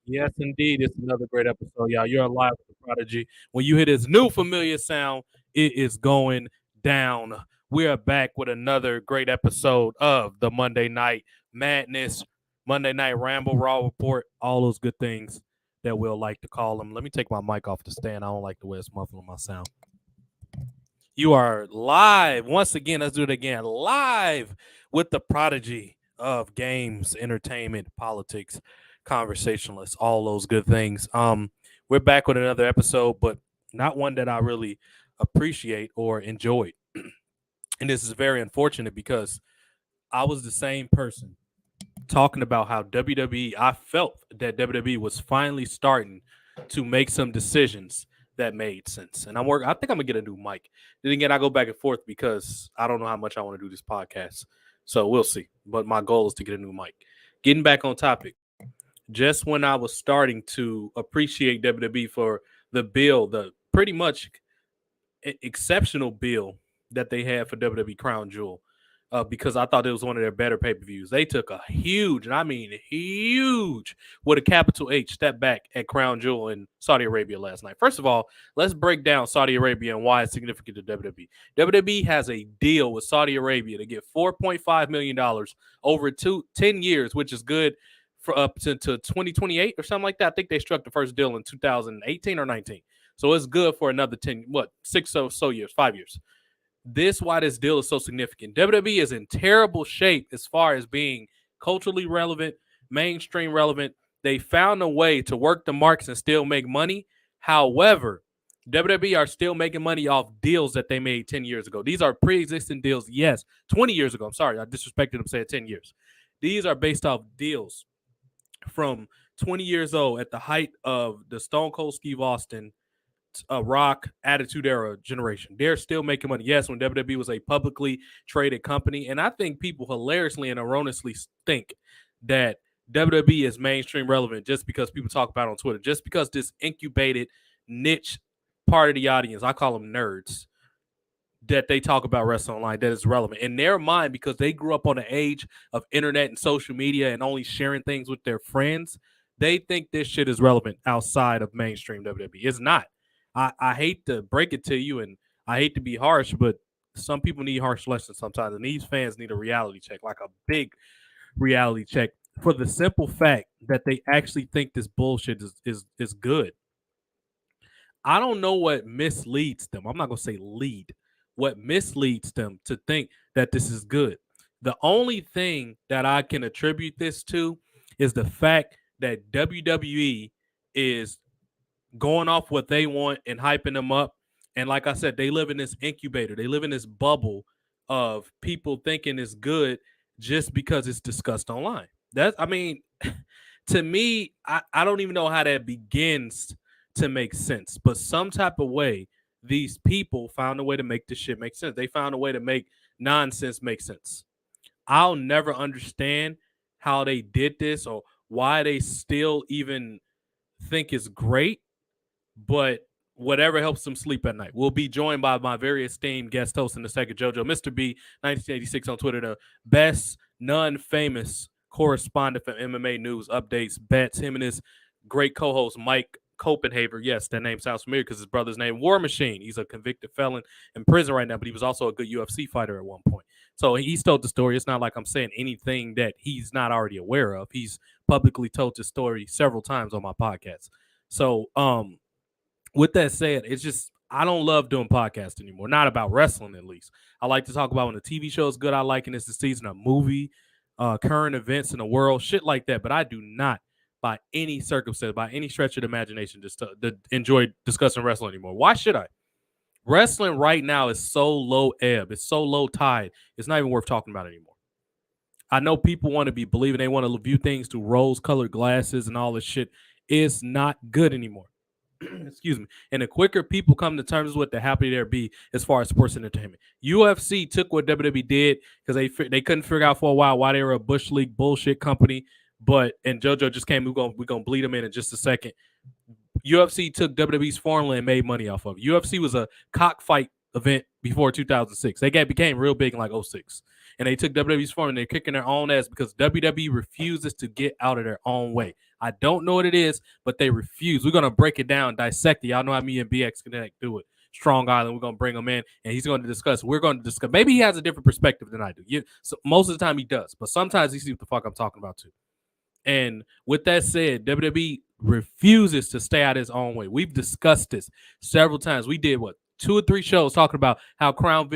Yes, indeed. It's another great episode, y'all. You're alive with the Prodigy. When you hear this new familiar sound, it is going down. We are back with another great episode of the Monday Night Madness, Monday Night Ramble, Raw Report, all those good things that we'll like to call them. Let me take my mic off the stand. I don't like the way it's muffling my sound. You are live. Once again, let's do it again. Live with the prodigy of games, entertainment, politics, conversationalists, all those good things. We're back with another episode, but not one that I really appreciate or enjoyed. And this is very unfortunate because I was the same person talking about how WWE, I felt that WWE was finally starting to make some decisions that made sense. And I think I'm gonna get a new mic. Then again, I go back and forth because I don't know how much I want to do this podcast. So we'll see. But my goal is to get a new mic. Getting back on topic. Just when I was starting to appreciate WWE for the bill, the pretty much exceptional bill that they had for WWE Crown Jewel, because I thought it was one of their better pay per views. They took a huge, and I mean huge, with a capital H, step back at Crown Jewel in Saudi Arabia last night. First of all, let's break down Saudi Arabia and why it's significant to WWE. WWE has a deal with Saudi Arabia to get $4.5 million over 10 years, which is good for up to 2028 or something like that. I think they struck the first deal in 2018 or 19. So it's good for another 6 years, 5 years. Why this deal is so significant. WWE is in terrible shape as far as being culturally relevant, mainstream relevant. They found a way to work the marks and still make money. However, WWE are still making money off deals that they made 10 years ago. These are pre-existing deals. Yes, 20 years ago. I'm sorry. I disrespected them saying 10 years. These are based off deals from 20 years old at the height of the Stone Cold Steve Austin Rock Attitude Era generation. They're still making money. Yes, when WWE was a publicly traded company, and I think people hilariously and erroneously think that WWE is mainstream relevant just because people talk about it on Twitter, just because this incubated niche part of the audience, I call them nerds, that they talk about wrestling online, that is relevant in their mind because they grew up on the age of internet and social media and only sharing things with their friends. They think this shit is relevant outside of mainstream WWE. It's not. I hate to break it to you, and I hate to be harsh, but some people need harsh lessons sometimes, and these fans need a reality check, like a big reality check, for the simple fact that they actually think this bullshit is good. I don't know what misleads them. I'm not gonna say lead. What misleads them to think that this is good? The only thing that I can attribute this to is the fact that WWE is going off what they want and hyping them up. And like I said, they live in this incubator. They live in this bubble of people thinking it's good just because it's discussed online. I mean, to me, I don't even know how that begins to make sense. But some type of way, these people found a way to make this shit make sense. They found a way to make nonsense make sense. I'll never understand how they did this or why they still even think it's great, but whatever helps them sleep at night. We'll be joined by my very esteemed guest host in the second, JoJo, Mr. B, 1986 on Twitter, the best non-famous correspondent for MMA news, updates, bets. Him and his great co-host, Mike Copenhaver. Yes, that name sounds familiar because his brother's name, War Machine. He's a convicted felon in prison right now, but he was also a good UFC fighter at one point. So he's told the story. It's not like I'm saying anything that he's not already aware of. He's publicly told the story several times on my podcast. So, with that said, it's just I don't love doing podcasts anymore. Not about wrestling, at least. I like to talk about when the TV show is good. I like it's the season of movie, current events in the world, shit like that. But I do not, by any circumstance, by any stretch of the imagination, just to enjoy discussing wrestling anymore. Why should I? Wrestling right now is so low ebb. It's so low tide. It's not even worth talking about anymore. I know people want to be believing. They want to view things through rose-colored glasses and all this shit. It's not good anymore. Excuse me. And the quicker people come to terms with, the happier they'll be as far as sports entertainment. UFC took what WWE did because they couldn't figure out for a while why they were a Bush League bullshit company. And JoJo just came. We're gonna bleed them in just a second. UFC took WWE's formula and made money off of it. UFC was a cockfight event before 2006. They became real big in like 06. And they took WWE's form and they're kicking their own ass because WWE refuses to get out of their own way. I don't know what it is, but they refuse. We're going to break it down, dissect it. Y'all know how me and BX Connect do it. Strong Island, we're going to bring him in and he's going to discuss. We're going to discuss. Maybe he has a different perspective than I do. So most of the time he does, but sometimes he sees what the fuck I'm talking about too. And with that said, WWE refuses to stay out his own way. We've discussed this several times. We did 2 or 3 shows talking about how Crown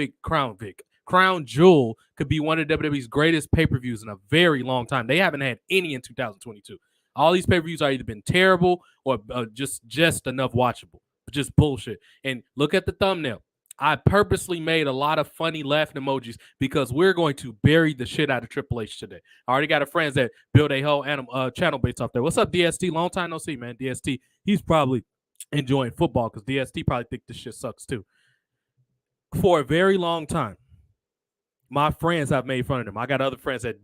Jewel could be one of WWE's greatest pay-per-views in a very long time. They haven't had any in 2022. All these pay-per-views are either been terrible or just enough watchable. Just bullshit. And look at the thumbnail. I purposely made a lot of funny laughing emojis because we're going to bury the shit out of Triple H today. I already got a friends that build a whole channel based off there. What's up, DST? Long time no see, man. DST, he's probably enjoying football because DST probably think this shit sucks too. For a very long time, my friends have made fun of them. I got other friends that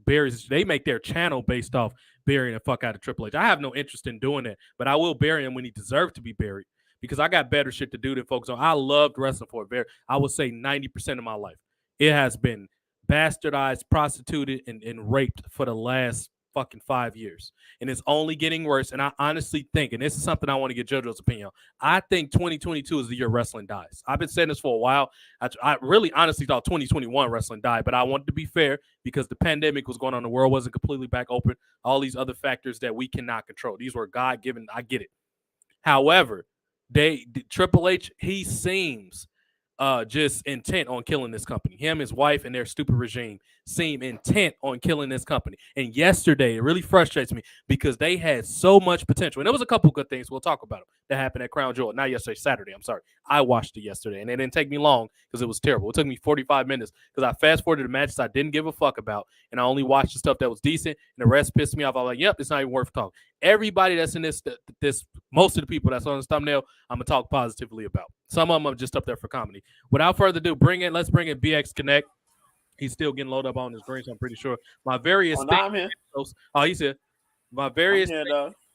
they make their channel based off burying the fuck out of Triple H. I have no interest in doing it, but I will bury him when he deserves to be buried. Because I got better shit to do than focus on. I loved wrestling for I would say 90% of my life. It has been bastardized, prostituted, and raped for the last fucking 5 years. And it's only getting worse. And I honestly think, and this is something I want to get JoJo's opinion on, I think 2022 is the year wrestling dies. I've been saying this for a while. I really honestly thought 2021 wrestling died, but I wanted to be fair because the pandemic was going on. The world wasn't completely back open. All these other factors that we cannot control. These were God-given. I get it. However, Triple H, he seems just intent on killing this company. Him, his wife, and their stupid regime seem intent on killing this company. And yesterday, it really frustrates me because they had so much potential. And there was a couple good things we'll talk about that happened at Crown Jewel. Not yesterday, Saturday. I'm sorry. I watched it yesterday, and it didn't take me long because it was terrible. It took me 45 minutes because I fast-forwarded the matches I didn't give a fuck about, and I only watched the stuff that was decent, and the rest pissed me off. I was like, yep, it's not even worth talking. Everybody that's in this, most of the people that's on this thumbnail, I'm going to talk positively about. Some of them are just up there for comedy. Without further ado, let's bring in BX Connect. He's still getting loaded up on his screen, so I'm pretty sure. My various he's here. My various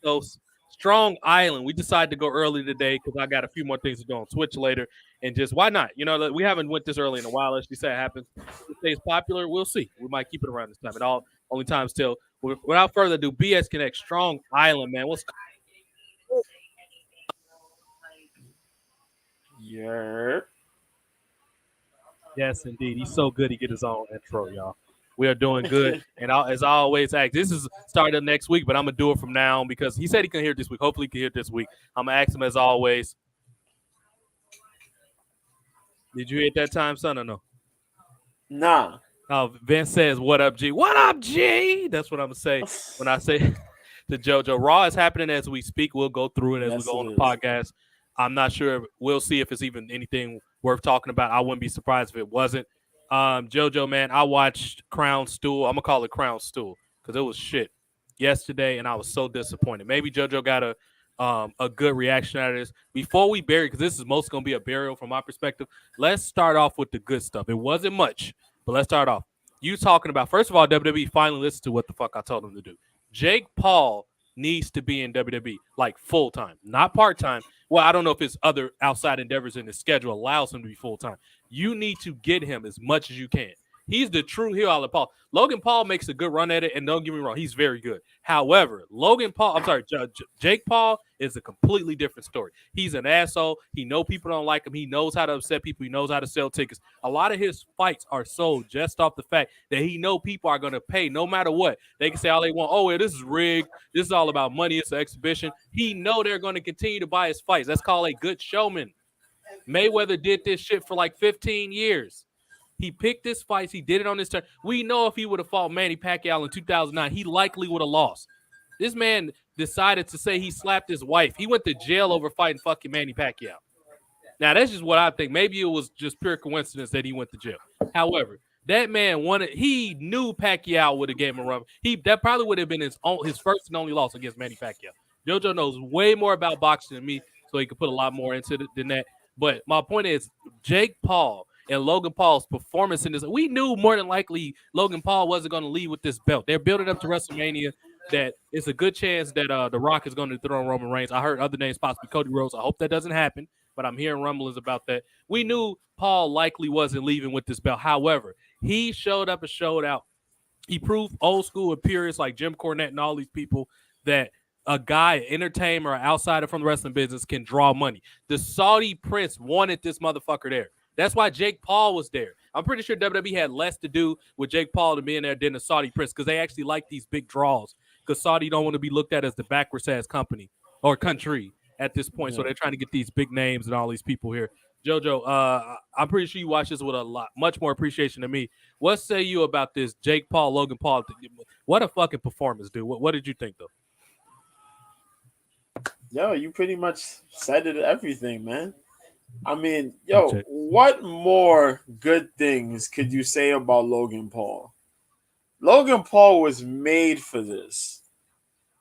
hosts, Strong Island. We decided to go early today because I got a few more things to do on Twitch later. And just why not? You know, we haven't went this early in a while. Let's just say it happens. If it stays popular, we'll see. We might keep it around this time. It all only time still. Without further ado, BX Connect, Strong Island, man. What's Yes, indeed. He's so good he get his own intro, y'all. We are doing good. And as I always ask, this is starting next week, but I'm going to do it from now on because he said he can hear it this week. Hopefully he can hear it this week. I'm going to ask him as always. Did you hear it that time, son, or no? Nah. Oh, Vince says, what up, G? What up, G? That's what I'm going to say when I say to JoJo. Raw is happening as we speak. We'll go through it as we go on the podcast. I'm not sure. We'll see if it's even anything worth talking about. I wouldn't be surprised if it wasn't. JoJo, man, I watched Crown Stool. I'm going to call it Crown Stool because it was shit yesterday, and I was so disappointed. Maybe JoJo got a good reaction out of this. Before we bury, because this is most going to be a burial from my perspective, let's start off with the good stuff. It wasn't much, but let's start off. You talking about, first of all, WWE finally listened to what the fuck I told them to do. Jake Paul needs to be in WWE, like full-time, not part-time. Well, I don't know if his other outside endeavors in his schedule allows him to be full-time. You need to get him as much as you can. He's the true hero of Paul. Logan Paul makes a good run at it, and don't get me wrong, he's very good. However, Jake Paul is a completely different story. He's an asshole. He knows people don't like him. He knows how to upset people. He knows how to sell tickets. A lot of his fights are sold just off the fact that he know people are going to pay no matter what. They can say all they want. Oh, yeah, this is rigged. This is all about money. It's an exhibition. He know they're going to continue to buy his fights. That's called a good showman. Mayweather did this shit for like 15 years. He picked his fights. He did it on his turn. We know if he would have fought Manny Pacquiao in 2009, he likely would have lost. This man decided to say he slapped his wife. He went to jail over fighting fucking Manny Pacquiao. Now, that's just what I think. Maybe it was just pure coincidence that he went to jail. However, that man he knew Pacquiao would have gave him a run. That probably would have been his first and only loss against Manny Pacquiao. JoJo knows way more about boxing than me, so he could put a lot more into it than that. But my point is, Jake Paul and Logan Paul's performance in this, we knew more than likely Logan Paul wasn't going to leave with this belt. They're building up to WrestleMania that it's a good chance that The Rock is going to throw on Roman Reigns. I heard other names, possibly Cody Rhodes. I hope that doesn't happen. but I'm hearing rumblings about that. We knew Paul likely wasn't leaving with this belt. However, he showed up and showed out. He proved old school and purists like Jim Cornette and all these people that a guy, an entertainer, or outsider from the wrestling business can draw money. The Saudi prince wanted this motherfucker there. That's why Jake Paul was there. I'm pretty sure WWE had less to do with Jake Paul to being there than the Saudi prince because they actually like these big draws because Saudi don't want to be looked at as the backwards ass company or country at this point. So they're trying to get these big names and all these people here. JoJo, I'm pretty sure you watch this with much more appreciation than me. What say you about this Jake Paul, Logan Paul? What a fucking performance, dude. What did you think, though? Yo, you pretty much said it everything, man. I mean, yo, what more good things could you say about Logan Paul? Logan Paul was made for this.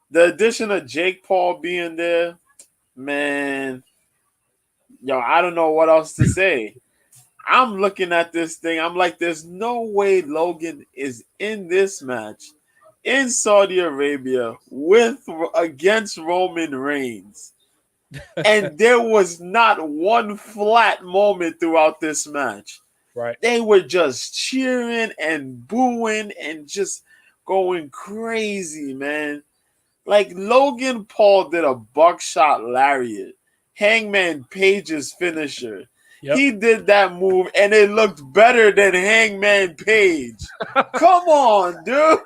The addition of Jake Paul being there, man, yo, I don't know what else to say. I'm looking at this thing. I'm like, there's no way Logan is in this match in Saudi Arabia against Roman Reigns. And there was not one flat moment throughout this match. Right. They were just cheering and booing and just going crazy, man. Like Logan Paul did a buckshot lariat. Hangman Page's finisher. Yep. He did that move and it looked better than Hangman Page. Come on, dude.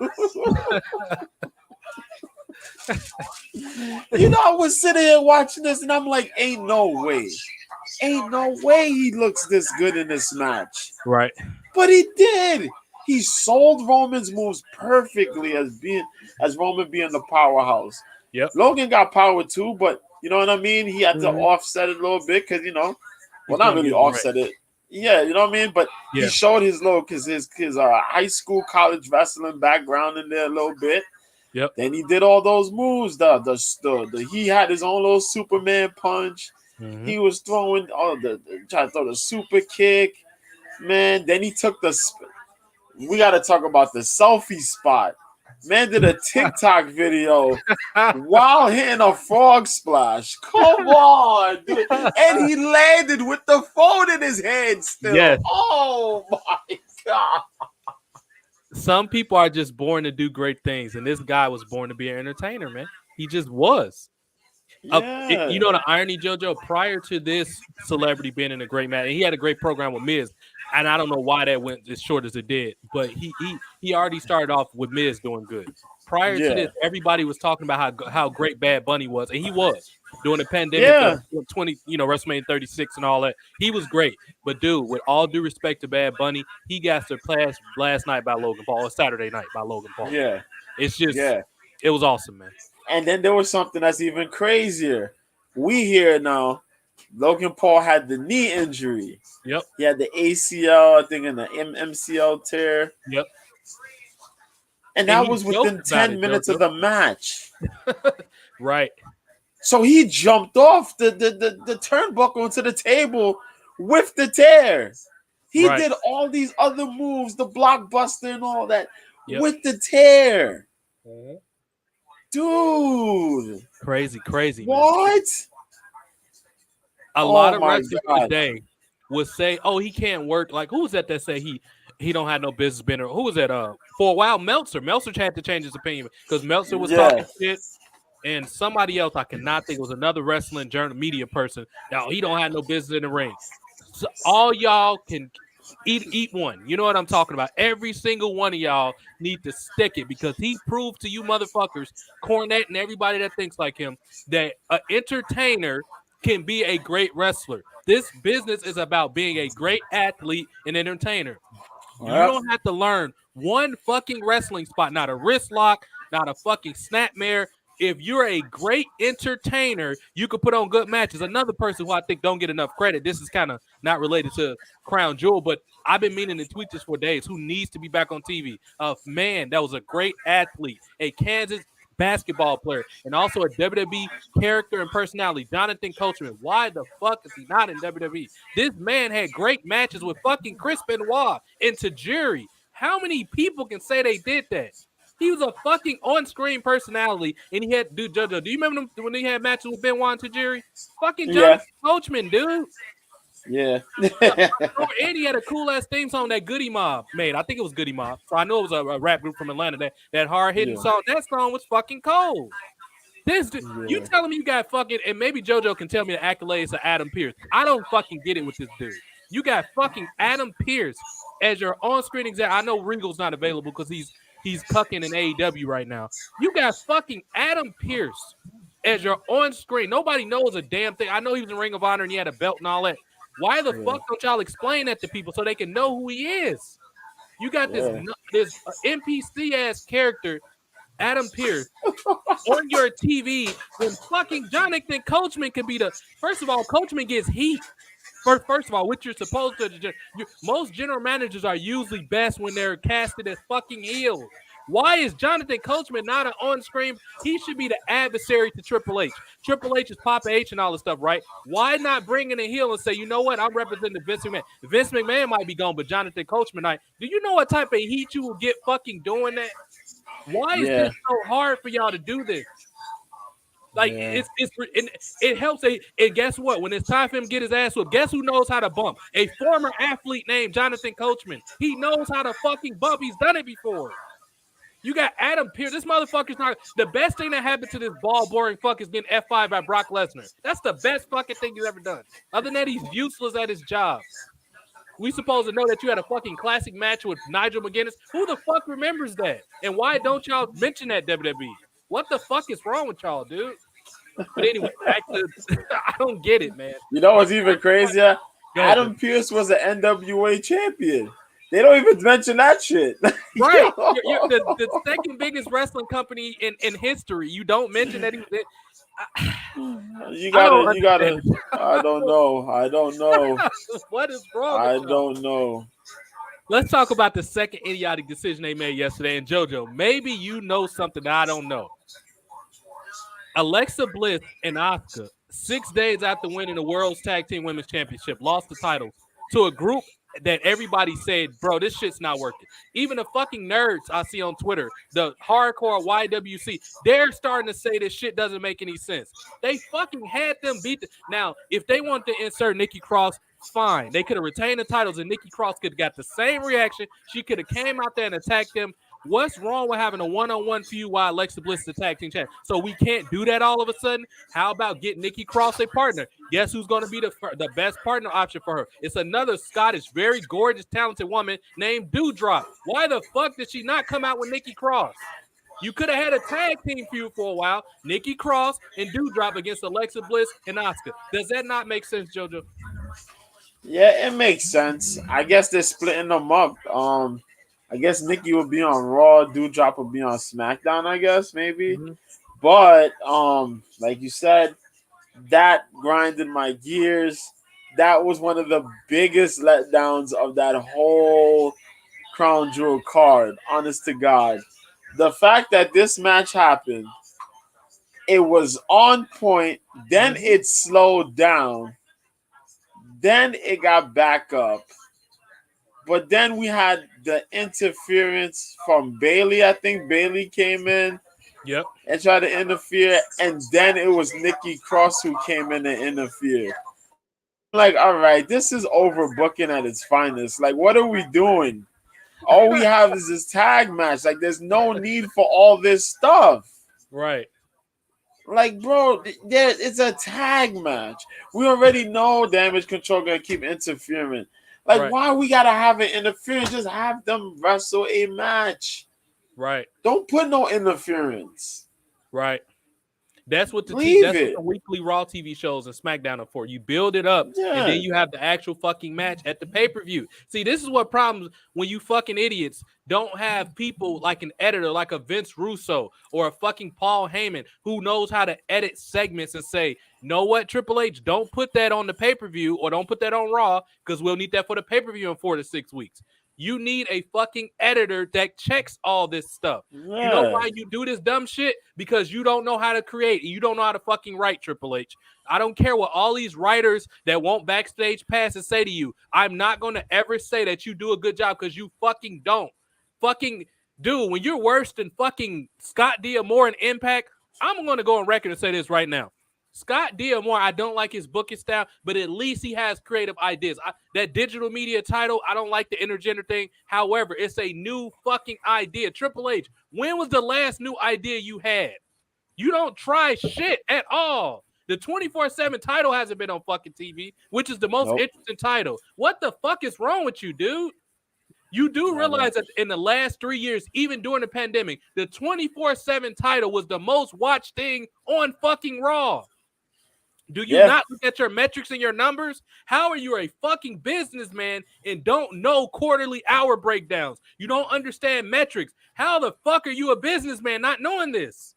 You know, I was sitting here watching this and I'm like, ain't no way he looks this good in this match. Right. But he did. He sold Roman's moves perfectly as Roman being the powerhouse. Yep. Logan got power too, but you know what I mean? He had to offset it a little bit because, you know, well, not really offset it. Yeah, you know what I mean? But he showed his little, because his high school, college wrestling background in there a little bit. Yep. Then he did all those moves. He had his own little Superman punch. Mm-hmm. He was trying to throw the super kick. Man, then he took we got to talk about the selfie spot. Man did a TikTok video while hitting a frog splash. Come on, dude. And he landed with the phone in his head still. Yes. Oh, my God. Some people are just born to do great things, and this guy was born to be an entertainer, man. He just was. Yeah. You know the irony, JoJo? Prior to this celebrity being in a great match, and he had a great program with Miz, and I don't know why that went as short as it did, but he already started off with Miz doing good. Prior to this, everybody was talking about how great Bad Bunny was, and he was during the pandemic of 20, WrestleMania 36 and all that. He was great, but dude, with all due respect to Bad Bunny, he got surpassed last night by Logan Paul, or Saturday night by Logan Paul. Yeah, it's just it was awesome, man. And then there was something that's even crazier. We hear now Logan Paul had the knee injury. Yep. He had the ACL, I think, and the MCL tear. Yep. And that was within 10 minutes of the match. Right. So he jumped off the turnbuckle into the table with the tear. He did all these other moves, the blockbuster and all that, with the tear. Mm-hmm. Dude. Crazy. What? Man. A lot of wrestlers today would say, oh, he can't work. Like, who was that say he don't have no business being? Who was that? For a while, Meltzer had to change his opinion because Meltzer was talking shit. And somebody else, I cannot think, was another wrestling media person. Now, he don't have no business in the ring. So all y'all can eat one. You know what I'm talking about? Every single one of y'all need to stick it because he proved to you motherfuckers, Cornette and everybody that thinks like him, that an entertainer can be a great wrestler. This business is about being a great athlete and entertainer. You don't have to learn one fucking wrestling spot, not a wrist lock, not a fucking snapmare. If you're a great entertainer, you could put on good matches. Another person who I think don't get enough credit, this is kind of not related to Crown Jewel, but I've been meaning to tweet this for days, who needs to be back on TV. A man that was a great athlete, a Kansas basketball player, and also a WWE character and personality, Jonathan Coachman. Why the fuck is he not in WWE? This man had great matches with fucking Chris Benoit and Tajiri. How many people can say they did that? He was a fucking on-screen personality, and he had dude JoJo. Do you remember when he had matches with Benoit and Tajiri? Fucking Yeah. Jonathan Coachman, dude. Yeah. And he had a cool ass theme song that Goody Mob made. I think it was Goody Mob. So I know it was a rap group from Atlanta. That hard hitting song. That song was fucking cold. You telling me you got fucking, and maybe JoJo can tell me the accolades of Adam Pearce. I don't fucking get it with this dude. You got fucking Adam Pearce as your on-screen example. I know Regal's not available because he's cucking in AEW right now. You got fucking Adam Pearce as your on-screen. Nobody knows a damn thing. I know he was in Ring of Honor and he had a belt and all that. Why the fuck don't y'all explain that to people so they can know who he is? You got this NPC ass character, Adam Pearce, on your TV when fucking Jonathan Coachman can be the. First of all, Coachman gets heat. First of all, what you're supposed to. Most general managers are usually best when they're casted as fucking heels. Why is Jonathan Coachman not an on-screen? He should be the adversary to Triple H. Triple H is Papa H and all this stuff, right? Why not bring in a heel and say, you know what? I'm representing Vince McMahon. Vince McMahon might be gone, but Jonathan Coachman, do you know what type of heat you will get fucking doing that? Why is this so hard for y'all to do this? Like it helps. And guess what? When it's time for him to get his ass whooped, guess who knows how to bump? A former athlete named Jonathan Coachman. He knows how to fucking bump. He's done it before. You got Adam Pearce. This motherfucker's not the best thing that happened to this ball boring fuck is getting F5 by Brock Lesnar. That's the best fucking thing he's ever done. Other than that, he's useless at his job. We supposed to know that you had a fucking classic match with Nigel McGuinness. Who the fuck remembers that? And why don't y'all mention that WWE? What the fuck is wrong with y'all, dude? But anyway, I don't get it, man. You know what's even crazier? Adam Pearce was an NWA champion. They don't even mention that shit. Right. You're the second biggest wrestling company in history. You don't mention that. You gotta. I don't know. What is wrong? I don't know. Let's talk about the second idiotic decision they made yesterday. And JoJo, maybe you know something that I don't know. Alexa Bliss and Asuka, 6 days after winning the World's Tag Team Women's Championship, lost the titles to a group that everybody said, bro, this shit's not working. Even the fucking nerds I see on Twitter, the hardcore YWC, they're starting to say this shit doesn't make any sense. They fucking had them beat. Now, if they want to insert Nikki Cross, fine. They could have retained the titles and Nikki Cross could have got the same reaction. She could have came out there and attacked them. What's wrong with having a one-on-one feud while Alexa Bliss is the tag team champion? So we can't do that all of a sudden? How about getting Nikki Cross a partner? Guess who's going to be the best partner option for her? It's another Scottish, very gorgeous, talented woman named Doudrop. Why the fuck did she not come out with Nikki Cross? You could have had a tag team feud for a while. Nikki Cross and Doudrop against Alexa Bliss and Asuka. Does that not make sense, JoJo? Yeah, it makes sense. I guess they're splitting them up. I guess Nikki will be on Raw, Doudrop will be on SmackDown, I guess, maybe. Mm-hmm. But like you said, that grinded my gears. That was one of the biggest letdowns of that whole Crown Jewel card, honest to God. The fact that this match happened, it was on point, then it slowed down, then it got back up. But then we had the interference from Bayley. I think Bayley came in and tried to interfere. And then it was Nikki Cross who came in and interfered. Like, all right, this is overbooking at its finest. Like, what are we doing? All we have is this tag match. Like, there's no need for all this stuff. Right. Like, bro, it's a tag match. We already know Damage Control going to keep interfering. Like, why we gotta have it interference? Just have them wrestle a match. Right. Don't put no interference. Right. That's what the weekly Raw TV shows and SmackDown are for. You build it up, and then you have the actual fucking match at the pay-per-view. See, this is what problems when you fucking idiots don't have people like an editor, like a Vince Russo or a fucking Paul Heyman who knows how to edit segments and say, know what, Triple H, don't put that on the pay-per-view or don't put that on Raw because we'll need that for the pay-per-view in 4 to 6 weeks. You need a fucking editor that checks all this stuff. Yeah. You know why you do this dumb shit? Because you don't know how to create and you don't know how to fucking write, Triple H. I don't care what all these writers that won't backstage passes say to you. I'm not going to ever say that you do a good job because you fucking don't. Fucking Dude, when you're worse than fucking Scott D'Amore in Impact, I'm going to go on record and say this right now. Scott D'Amore, I don't like his booking style, but at least he has creative ideas. That digital media title, I don't like the intergender thing. However, it's a new fucking idea. Triple H, when was the last new idea you had? You don't try shit at all. The 24/7 title hasn't been on fucking TV, which is the most interesting title. What the fuck is wrong with you, dude? You do realize that in the last 3 years, even during the pandemic, the 24/7 title was the most watched thing on fucking Raw. Do you not look at your metrics and your numbers? How are you a fucking businessman and don't know quarterly hour breakdowns? You don't understand metrics. How the fuck are you a businessman not knowing this?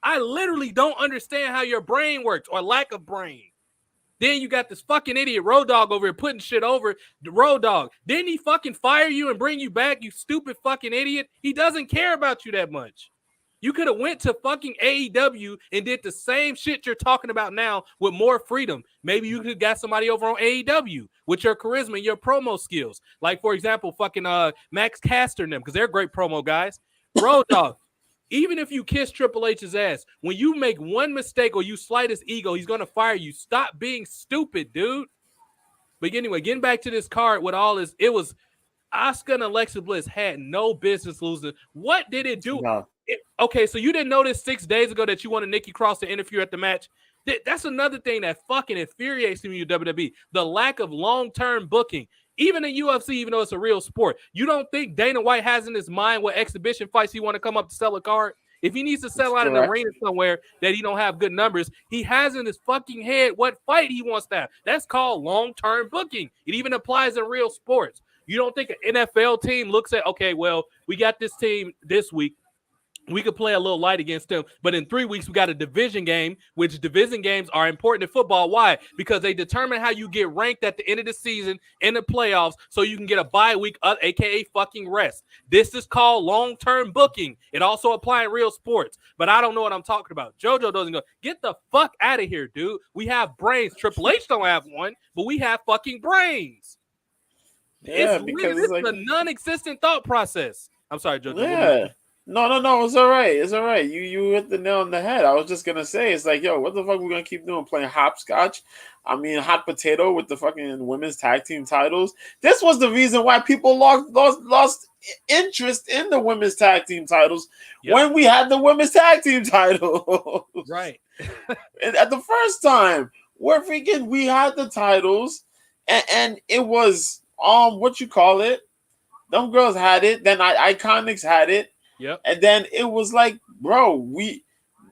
I literally don't understand how your brain works or lack of brain. Then you got this fucking idiot Road Dogg over here putting shit over the Road Dogg. Didn't he fucking fire you and bring you back, you stupid fucking idiot? He doesn't care about you that much. You could have went to fucking AEW and did the same shit you're talking about now with more freedom. Maybe you could have got somebody over on AEW with your charisma and your promo skills. Like, for example, fucking Max Caster and them, because they're great promo guys. Road Dogg. Even if you kiss Triple H's ass, when you make one mistake or you slight his ego, he's going to fire you. Stop being stupid, dude. But anyway, getting back to this card with all this, it was Asuka and Alexa Bliss had no business losing. What did it do? No. Okay, so you didn't notice 6 days ago that you wanted Nikki Cross to interfere at the match? That's another thing that fucking infuriates me with WWE. The lack of long-term booking. Even in UFC, even though it's a real sport, you don't think Dana White has in his mind what exhibition fights he want to come up to sell a card? If he needs to sell out an arena somewhere that he don't have good numbers, he has in his fucking head what fight he wants to have. That's called long-term booking. It even applies in real sports. You don't think an NFL team looks at, okay, well, we got this team this week. We could play a little light against them, but in 3 weeks, we got a division game, which division games are important in football. Why? Because they determine how you get ranked at the end of the season in the playoffs so you can get a bye week, aka fucking rest. This is called long-term booking. It also applies in real sports, but I don't know what I'm talking about. JoJo doesn't go, get the fuck out of here, dude. We have brains. Triple H don't have one, but we have fucking brains. Yeah, it's a non-existent thought process. I'm sorry, JoJo. Yeah. No, it's all right. It's all right. You hit the nail on the head. I was just gonna say, it's like, yo, what the fuck we gonna keep doing? Playing hopscotch? I mean, hot potato with the fucking women's tag team titles. This was the reason why people lost interest in the women's tag team titles when we had the women's tag team title. Right. At the first time, we had the titles, and it was what you call it? Them girls had it. Then Iconics had it. Yep. And then it was like, bro,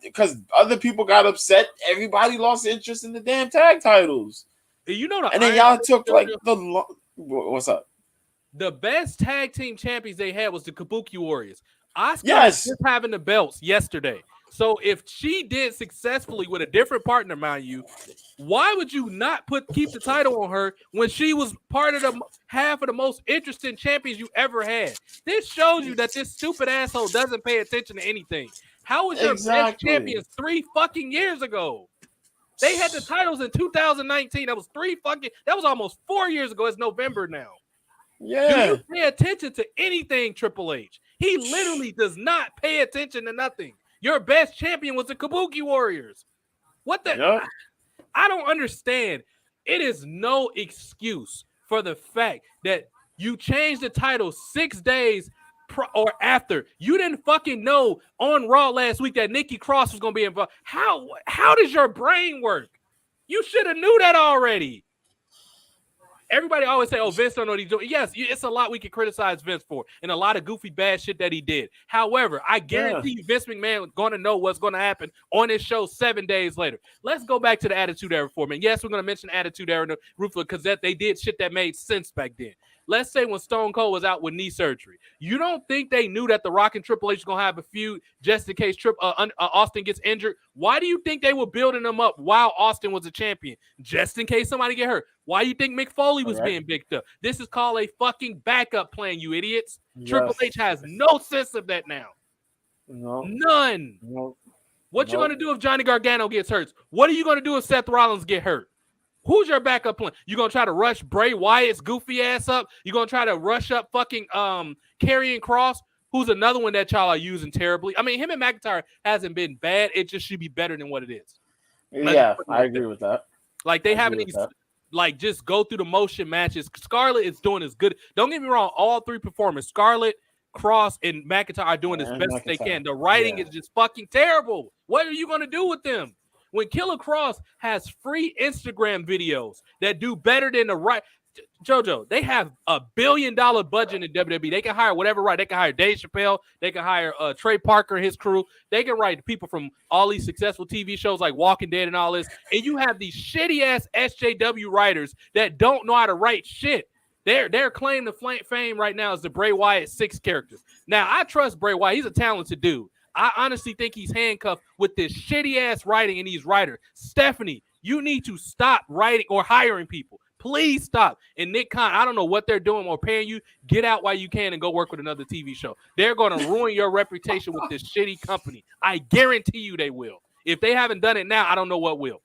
because other people got upset, everybody lost interest in the damn tag titles. You know, and then y'all took like what's up? The best tag team champions they had was the Kabuki Warriors. Asuka was just having the belts yesterday. So if she did successfully with a different partner, mind you, why would you not keep the title on her when she was part of the half of the most interesting champions you ever had? This shows you that this stupid asshole doesn't pay attention to anything. How was your best champions 3 fucking years ago? They had the titles in 2019. That was almost 4 years ago. It's November now. Yeah. Do you pay attention to anything, Triple H? He literally does not pay attention to nothing. Your best champion was the Kabuki Warriors. What the? Yep. I don't understand. It is no excuse for the fact that you changed the title 6 days or after. You didn't fucking know on Raw last week that Nikki Cross was going to be involved. How does your brain work? You should have knew that already. Everybody always say, oh, Vince don't know what he's doing. Yes, it's a lot we can criticize Vince for and a lot of goofy bad shit that he did. However, I guarantee you Vince McMahon is going to know what's going to happen on his show 7 days later. Let's go back to the Attitude Era for a minute. Yes, we're going to mention Attitude Era and Ruthless because they did shit that made sense back then. Let's say when Stone Cold was out with knee surgery. You don't think they knew that The Rock and Triple H was going to have a feud just in case Austin gets injured? Why do you think they were building them up while Austin was a champion? Just in case somebody get hurt. Why do you think Mick Foley was being picked up? This is called a fucking backup plan, you idiots. Yes. Triple H has no sense of that now. No. None. No. What you going to do if Johnny Gargano gets hurt? What are you going to do if Seth Rollins get hurt? Who's your backup plan? You gonna try to rush Bray Wyatt's goofy ass up? You gonna try to rush up fucking Karrion Kross? who's another one that y'all are using terribly. I mean, him and McIntyre hasn't been bad. It just should be better than what it is. Yeah, I agree with that. Like they haven't even like just go through the motion matches. Scarlett is doing as good. Don't get me wrong, all three performers, Scarlett, Cross, and McIntyre are doing as best as they can. The writing is just fucking terrible. What are you gonna do with them? When Killer Cross has free Instagram videos that do better than the right. JoJo, they have $1 billion budget in WWE. They can hire whatever right. They can hire Dave Chappelle. They can hire Trey Parker and his crew. They can write people from all these successful TV shows like Walking Dead and all this. And you have these shitty ass SJW writers that don't know how to write shit. Their claim to fame right now is the Bray Wyatt 6 characters. Now I trust Bray Wyatt. He's a talented dude. I honestly think he's handcuffed with this shitty ass writing and these writers. Stephanie, you need to stop writing or hiring people. Please stop. And Nick Khan, I don't know what they're doing or paying you. Get out while you can and go work with another TV show. They're going to ruin your reputation with this shitty company. I guarantee you they will. If they haven't done it now, I don't know what will.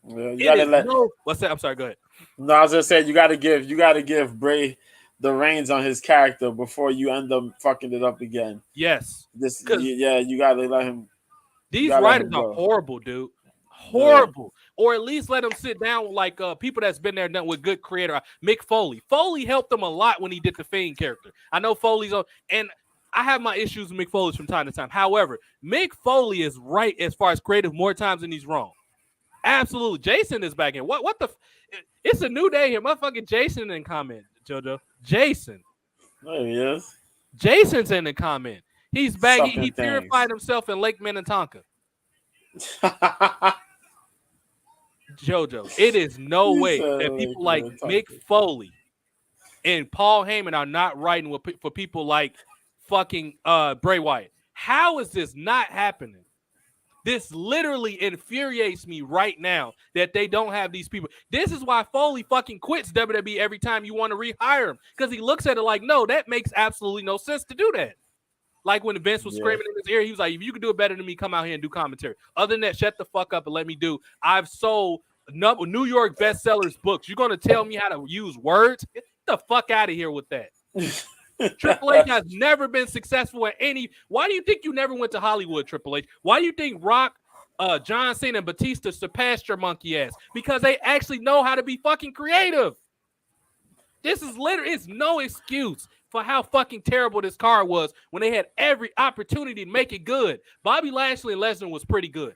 Yeah, you gotta what's that? I'm sorry. Go ahead. No, I was gonna say you gotta give Bray the reins on his character before you end up fucking it up again. Yes. You gotta let him. These writers are horrible, dude. Horrible. Yeah. Or at least let them sit down with like people that's been there done with good creator. Mick Foley. Foley helped them a lot when he did the Fiend character. I know Foley's on, and I have my issues with Mick Foley from time to time. However, Mick Foley is right as far as creative more times than he's wrong. Absolutely. Jason is back in. What the? It's a new day here. Motherfucking Jason in the comment, JoJo. Jason. There he is. Jason's in the comment. He's back. He purified himself in Lake Minnetonka. JoJo, it is no way that people like Mick Foley and Paul Heyman are not writing for people like fucking Bray Wyatt. How is this not happening? This literally infuriates me right now that they don't have these people. This is why Foley fucking quits WWE every time you want to rehire him, because he looks at it like, no, that makes absolutely no sense to do that. Like when Vince was screaming in his ear, he was like, if you can do it better than me, come out here and do commentary. Other than that, shut the fuck up and let me do. I've sold New York bestsellers books. You're going to tell me how to use words? Get the fuck out of here with that. Triple H has never been successful at any. Why do you think you never went to Hollywood, Triple H? Why do you think Rock, John Cena, and Batista surpassed your monkey ass? Because they actually know how to be fucking creative. This is literally, it's no excuse for how fucking terrible this card was when they had every opportunity to make it good. Bobby Lashley and Lesnar was pretty good.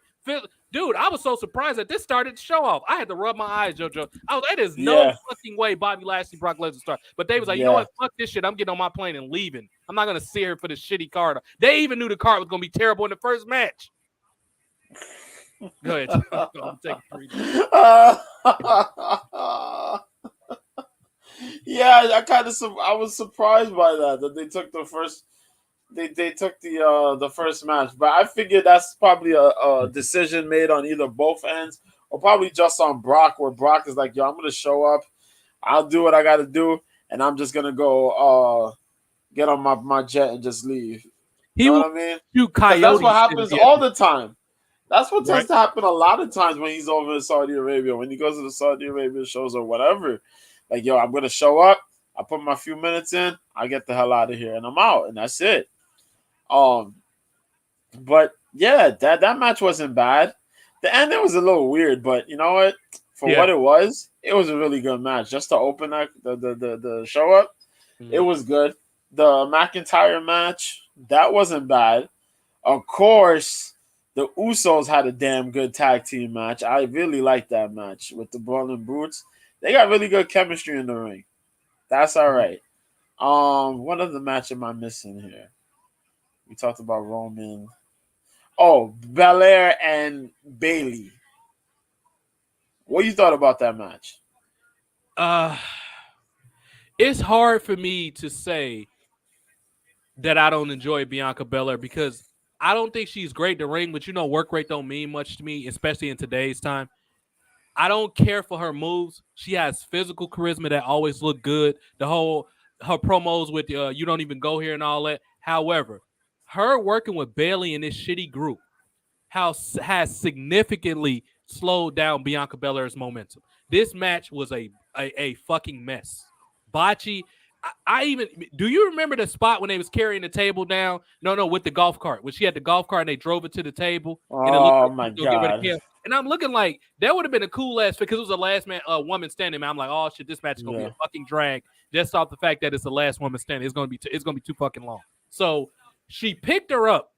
Dude, I was so surprised that this started to show off. I had to rub my eyes, JoJo. That is no fucking way Bobby Lashley, Brock Lesnar start. But they was like, you know what? Fuck this shit. I'm getting on my plane and leaving. I'm not going to sit here for this shitty card. They even knew the card was going to be terrible in the first match. Go ahead. I'm taking 3. Yeah, I was surprised by that they took the first. They took the first match, but I figured that's probably a decision made on either both ends, or probably just on Brock, where Brock is like, "Yo, I'm gonna show up, I'll do what I got to do, and I'm just gonna go get on my jet and just leave." You know what I mean? That's what happens all the time. That's what tends to happen a lot of times when he's over in Saudi Arabia. When he goes to the Saudi Arabia shows or whatever, like, yo, I'm gonna show up. I put my few minutes in. I get the hell out of here, and I'm out, and that's it. But yeah, that match wasn't bad. The ending was a little weird, but you know what? For what it was a really good match. Just to open the show up, it was good. The McIntyre match, that wasn't bad. Of course, the Usos had a damn good tag team match. I really liked that match with the Brawling Brutes. They got really good chemistry in the ring. That's all right. What other match am I missing here? We talked about Roman. Oh, Belair and Bayley. What you thought about that match? It's hard for me to say that I don't enjoy Bianca Belair because I don't think she's great to ring, but work rate don't mean much to me, especially in today's time. I don't care for her moves. She has physical charisma that always look good. Her promos with you don't even go here and all that. However, her working with Bayley in this shitty group has significantly slowed down Bianca Belair's momentum. This match was a fucking mess. Botchy. I even do you remember the spot when they was carrying the table down? No, with the golf cart. When she had the golf cart and they drove it to the table and it looked Oh like my she was gonna get rid of god. Kale. And I'm looking like that would have been a cool ass because it was the last woman standing. Man, I'm like, oh shit, this match is gonna be a fucking drag just off the fact that it's the last woman standing. It's gonna be too fucking long. So she picked her up,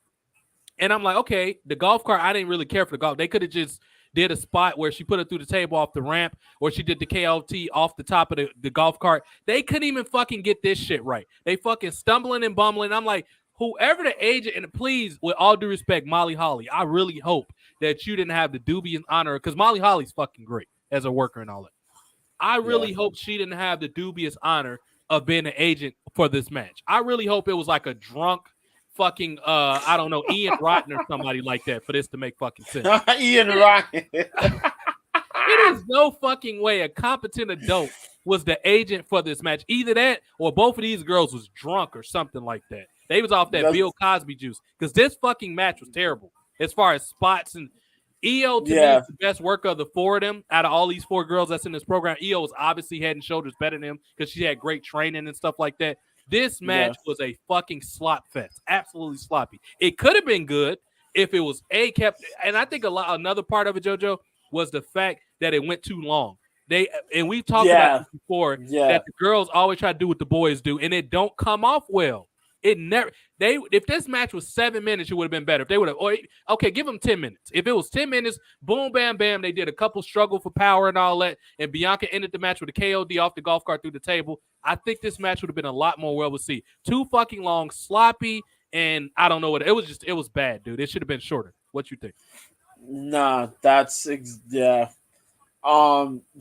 and I'm like, okay, the golf cart. I didn't really care for the golf. They could have just did a spot where she put it through the table off the ramp, or she did the KLT off the top of the golf cart. They couldn't even fucking get this shit right. They fucking stumbling and bumbling. I'm like, whoever the agent, and please, with all due respect, Molly Holly, I really hope that you didn't have the dubious honor, because Molly Holly's fucking great as a worker and all that. I really hope she didn't have the dubious honor of being an agent for this match. I really hope it was like a drunk fucking I don't know, Ian Rotten or somebody like that for this to make fucking sense. Ian Rotten. It is no fucking way a competent adult was the agent for this match. Either that or both of these girls was drunk or something like that. They was off that Bill Cosby juice, because this fucking match was terrible as far as spots. And EO to me is the best worker of the four of them out of all these four girls that's in this program. EO was obviously head and shoulders better than him because she had great training and stuff like that. This match was a fucking slop fest. Absolutely sloppy. It could have been good if it was kept. And I think another part of it, JoJo, was the fact that it went too long. We talked about this before that the girls always try to do what the boys do, and it don't come off well. If this match was 7 minutes, it would have been better. If they would have, give them 10 minutes. If it was 10 minutes, boom, bam, bam, they did a couple struggle for power and all that, and Bianca ended the match with a KOD off the golf cart through the table. I think this match would have been a lot more well received. Too fucking long, sloppy, and I don't know what it was bad, dude. It should have been shorter. What you think? Nah, that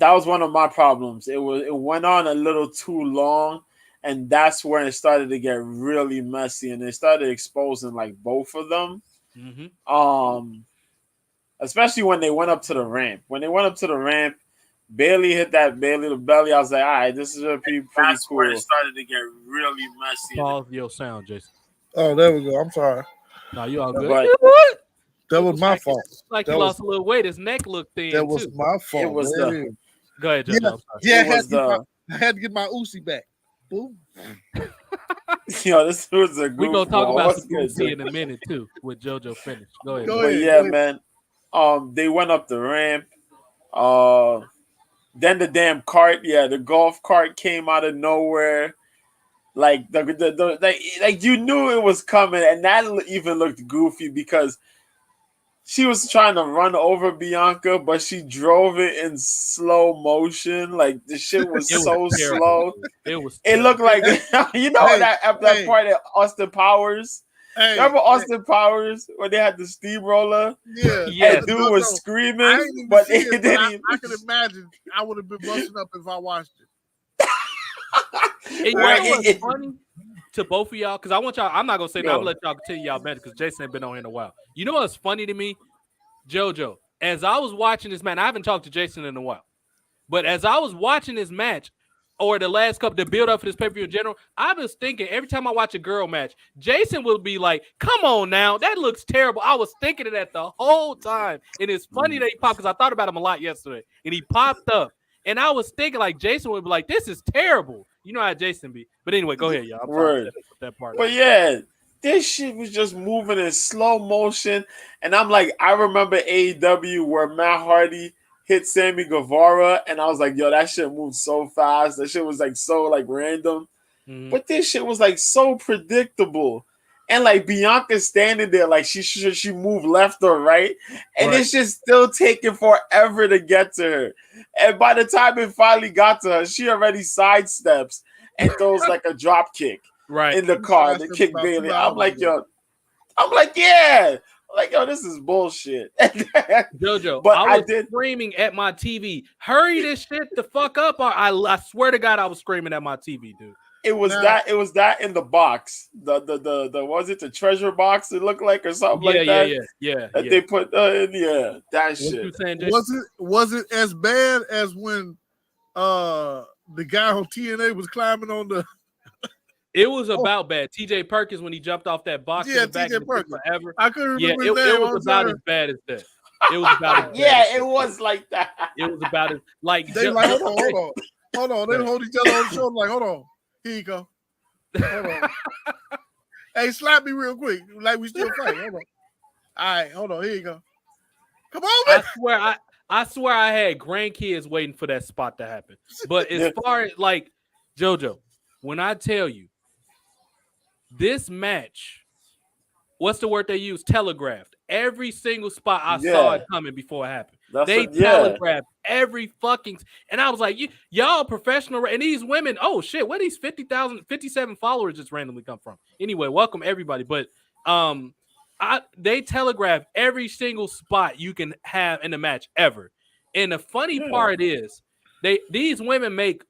was one of my problems. It went on a little too long. And that's when it started to get really messy, and they started exposing like both of them. Mm-hmm. Especially when they went up to the ramp. When they went up to the ramp, Bailey hit that Bailey the belly. I was like, all right, this is pretty that's cool. Where it started to get really messy. Pause your sound, Jason. Oh, there we go. I'm sorry. No, you all good. But, what? That was my fault. Like he lost a little weight. His neck looked thin. That was my fault. It was Go ahead, Joe. I had to get my Uzi back. Boom. Yo, this was a good. We're gonna talk about the Uzi in a minute too with JoJo finished. Go ahead. But yeah, man. They went up the ramp. Then the damn cart, the golf cart came out of nowhere. Like like you knew it was coming, and that even looked goofy because she was trying to run over Bianca, but she drove it in slow motion. Like the shit was so slow. It looked like that part at Austin Powers. Remember Austin Powers when they had the steamroller? Yeah. And dude was screaming, but it didn't. I can imagine. I would have been busting up if I watched it. And you know what's funny to both of y'all? Because I want y'all. I'm not gonna say that. I'm gonna let y'all continue y'all better because Jason ain't been on here in a while. You know what's funny to me, JoJo? As I was watching this match, I haven't talked to Jason in a while, but as I was watching this match, or the last couple, the build up for this pay-per-view in general, I was thinking every time I watch a girl match, Jason will be like, come on now, that looks terrible. I was thinking of that the whole time. And it's funny that he popped, because I thought about him a lot yesterday. And he popped up. And I was thinking like Jason would be like, this is terrible. You know how Jason be. But anyway, go ahead, y'all. I'm sorry that part. But yeah, this shit was just moving in slow motion. And I'm like, I remember AEW where Matt Hardy hit Sammy Guevara, and I was like, yo, that shit moved so fast. That shit was like so like random. Mm-hmm. But this shit was like so predictable. And like Bianca standing there like she moved left or right. And it's just still taking forever to get to her. And by the time it finally got to her, she already sidesteps and throws like a drop kick in the car to kick Bailey. I'm like, yo, this is bullshit. JoJo, but I was screaming at my TV, hurry this shit the fuck up. Or I swear to God, I was screaming at my TV, dude. It was that in the box. The was it the treasure box it looked like or something like that? Yeah. They put in that what shit. You saying, was it as bad as when the guy on TNA was climbing on the It was about bad. TJ Perkins when he jumped off that box in the back of the forever. I couldn't remember his name. It was about as bad as that. It was about as bad. It was like that. It was about as like they like hold on. They hold each other on the shoulder like, hold on. Here you go. Hold on. Hey, slap me real quick. Like we still fighting. Hold on. All right, hold on. Here you go. Come on, man. I swear I had grandkids waiting for that spot to happen. But as far as like JoJo, when I tell you this match, what's the word they use? Telegraphed. Every single spot I saw it coming before it happened. They telegraphed every fucking, and I was like, y'all professional, and these women, oh shit, where these 57 followers just randomly come from? Anyway, welcome everybody. But they telegraph every single spot you can have in the match ever. And the funny part is these women make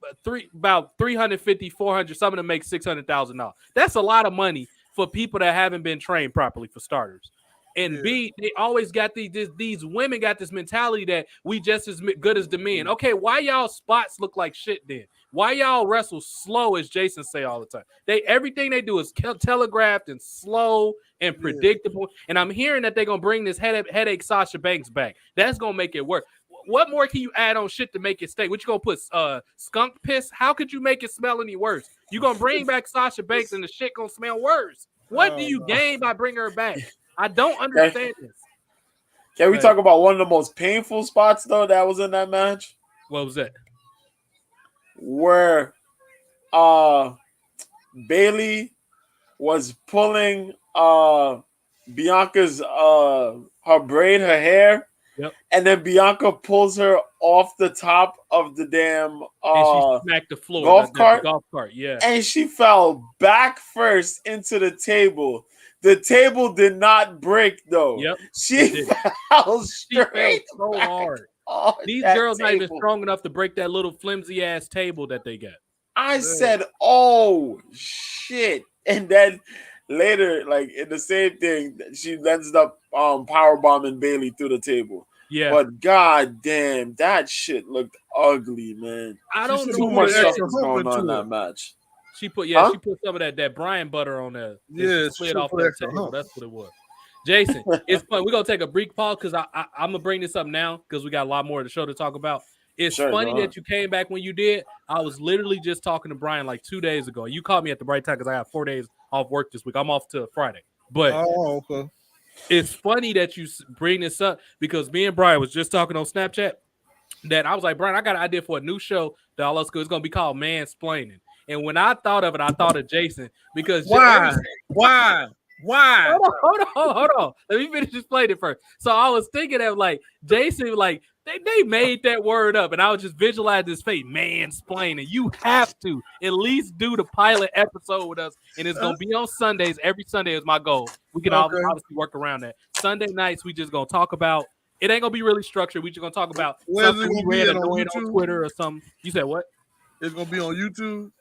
about 350, 400, some of them make $600,000. That's a lot of money for people that haven't been trained properly, for starters. And B, they always got these women got this mentality that we just as good as the men. Okay, why y'all spots look like shit then? Why y'all wrestle slow, as Jason say all the time? Everything they do is telegraphed and slow and predictable. And I'm hearing that they're gonna bring this headache Sasha Banks back. That's gonna make it work. What more can you add on shit to make it stay? What you gonna put skunk piss? How could you make it smell any worse? You gonna bring back Sasha Banks and the shit gonna smell worse? What do you gain by bringing her back? I don't understand this. Can we talk about one of the most painful spots though that was in that match? What was that? Where Bailey was pulling Bianca's her hair. Yep. And then Bianca pulls her off the top of the damn and she smacked the floor. Golf cart, yeah. And she fell back first into the table. The table did not break though. Yep. She fell straight. She fell so hard. These girls not even strong enough to break that little flimsy ass table that they got. I said, "Oh shit!" And then later, like in the same thing, she ends up powerbombing Bailey through the table. Yeah, but god damn, that shit looked ugly, man. I don't know too much stuff was going on in that match. She put she put some of that Brian butter on there. Yeah, slid off that table. That's what it was. Jason, it's fun. We're gonna take a brief pause because I'm gonna bring this up now because we got a lot more of the show to talk about. It's funny that you came back when you did. I was literally just talking to Brian like 2 days ago. You called me at the right time because I got 4 days off work this week. I'm off to Friday. But it's funny that you bring this up because me and Brian was just talking on Snapchat that I was like, Brian, I got an idea for a new show that all us it's gonna be called Mansplaining. And when I thought of it, I thought of Jason because Why? Hold on. Let me finish explaining it first. So I was thinking of like Jason, like they made that word up, and I was just visualizing this face, mansplaining. You have to at least do the pilot episode with us, and it's gonna be on Sundays. Every Sunday is my goal. We can obviously work around that. Sunday nights, we just gonna talk about. It ain't gonna be really structured. We just gonna talk about something we read on Twitter or something. You said what? It's gonna be on YouTube.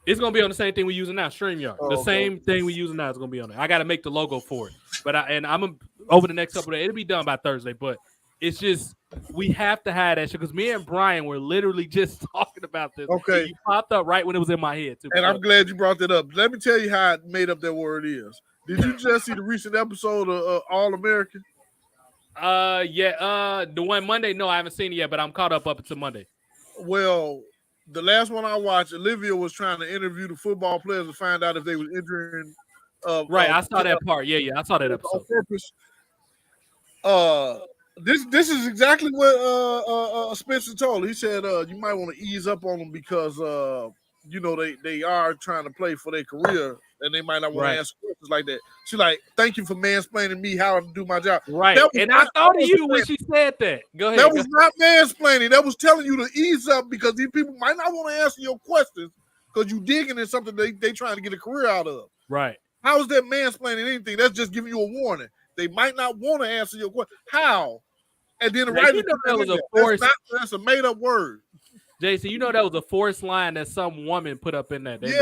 It's gonna be on the same thing we're using now, StreamYard. Same thing we're using now is gonna be on it. I gotta make the logo for it, but I'm over the next couple of days. It'll be done by Thursday. But it's just we have to have that shit because me and Brian were literally just talking about this. Okay, you popped up right when it was in my head too. And I'm glad you brought that up. Let me tell you how made up that word is. Did you just see the recent episode of All American? The one Monday. No, I haven't seen it yet, but I'm caught up until Monday. Well. The last one I watched, Olivia was trying to interview the football players to find out if they were entering. Right, I saw that part. Yeah, I saw that episode. On purpose. This is exactly what Spencer told. He said you might want to ease up on them because they are trying to play for their career and they might not want to ask questions like that. She's like, "Thank you for mansplaining me how to do my job." Right, and I thought of you when she said that. Go ahead. That was not mansplaining. That was telling you to ease up because these people might not want to answer your questions because you digging in something they trying to get a career out of. Right. How is that mansplaining anything? That's just giving you a warning. They might not want to answer your question. How? And then that was a force. That's a made up word. Jason, you know that was a forced line that some woman put up in that. Made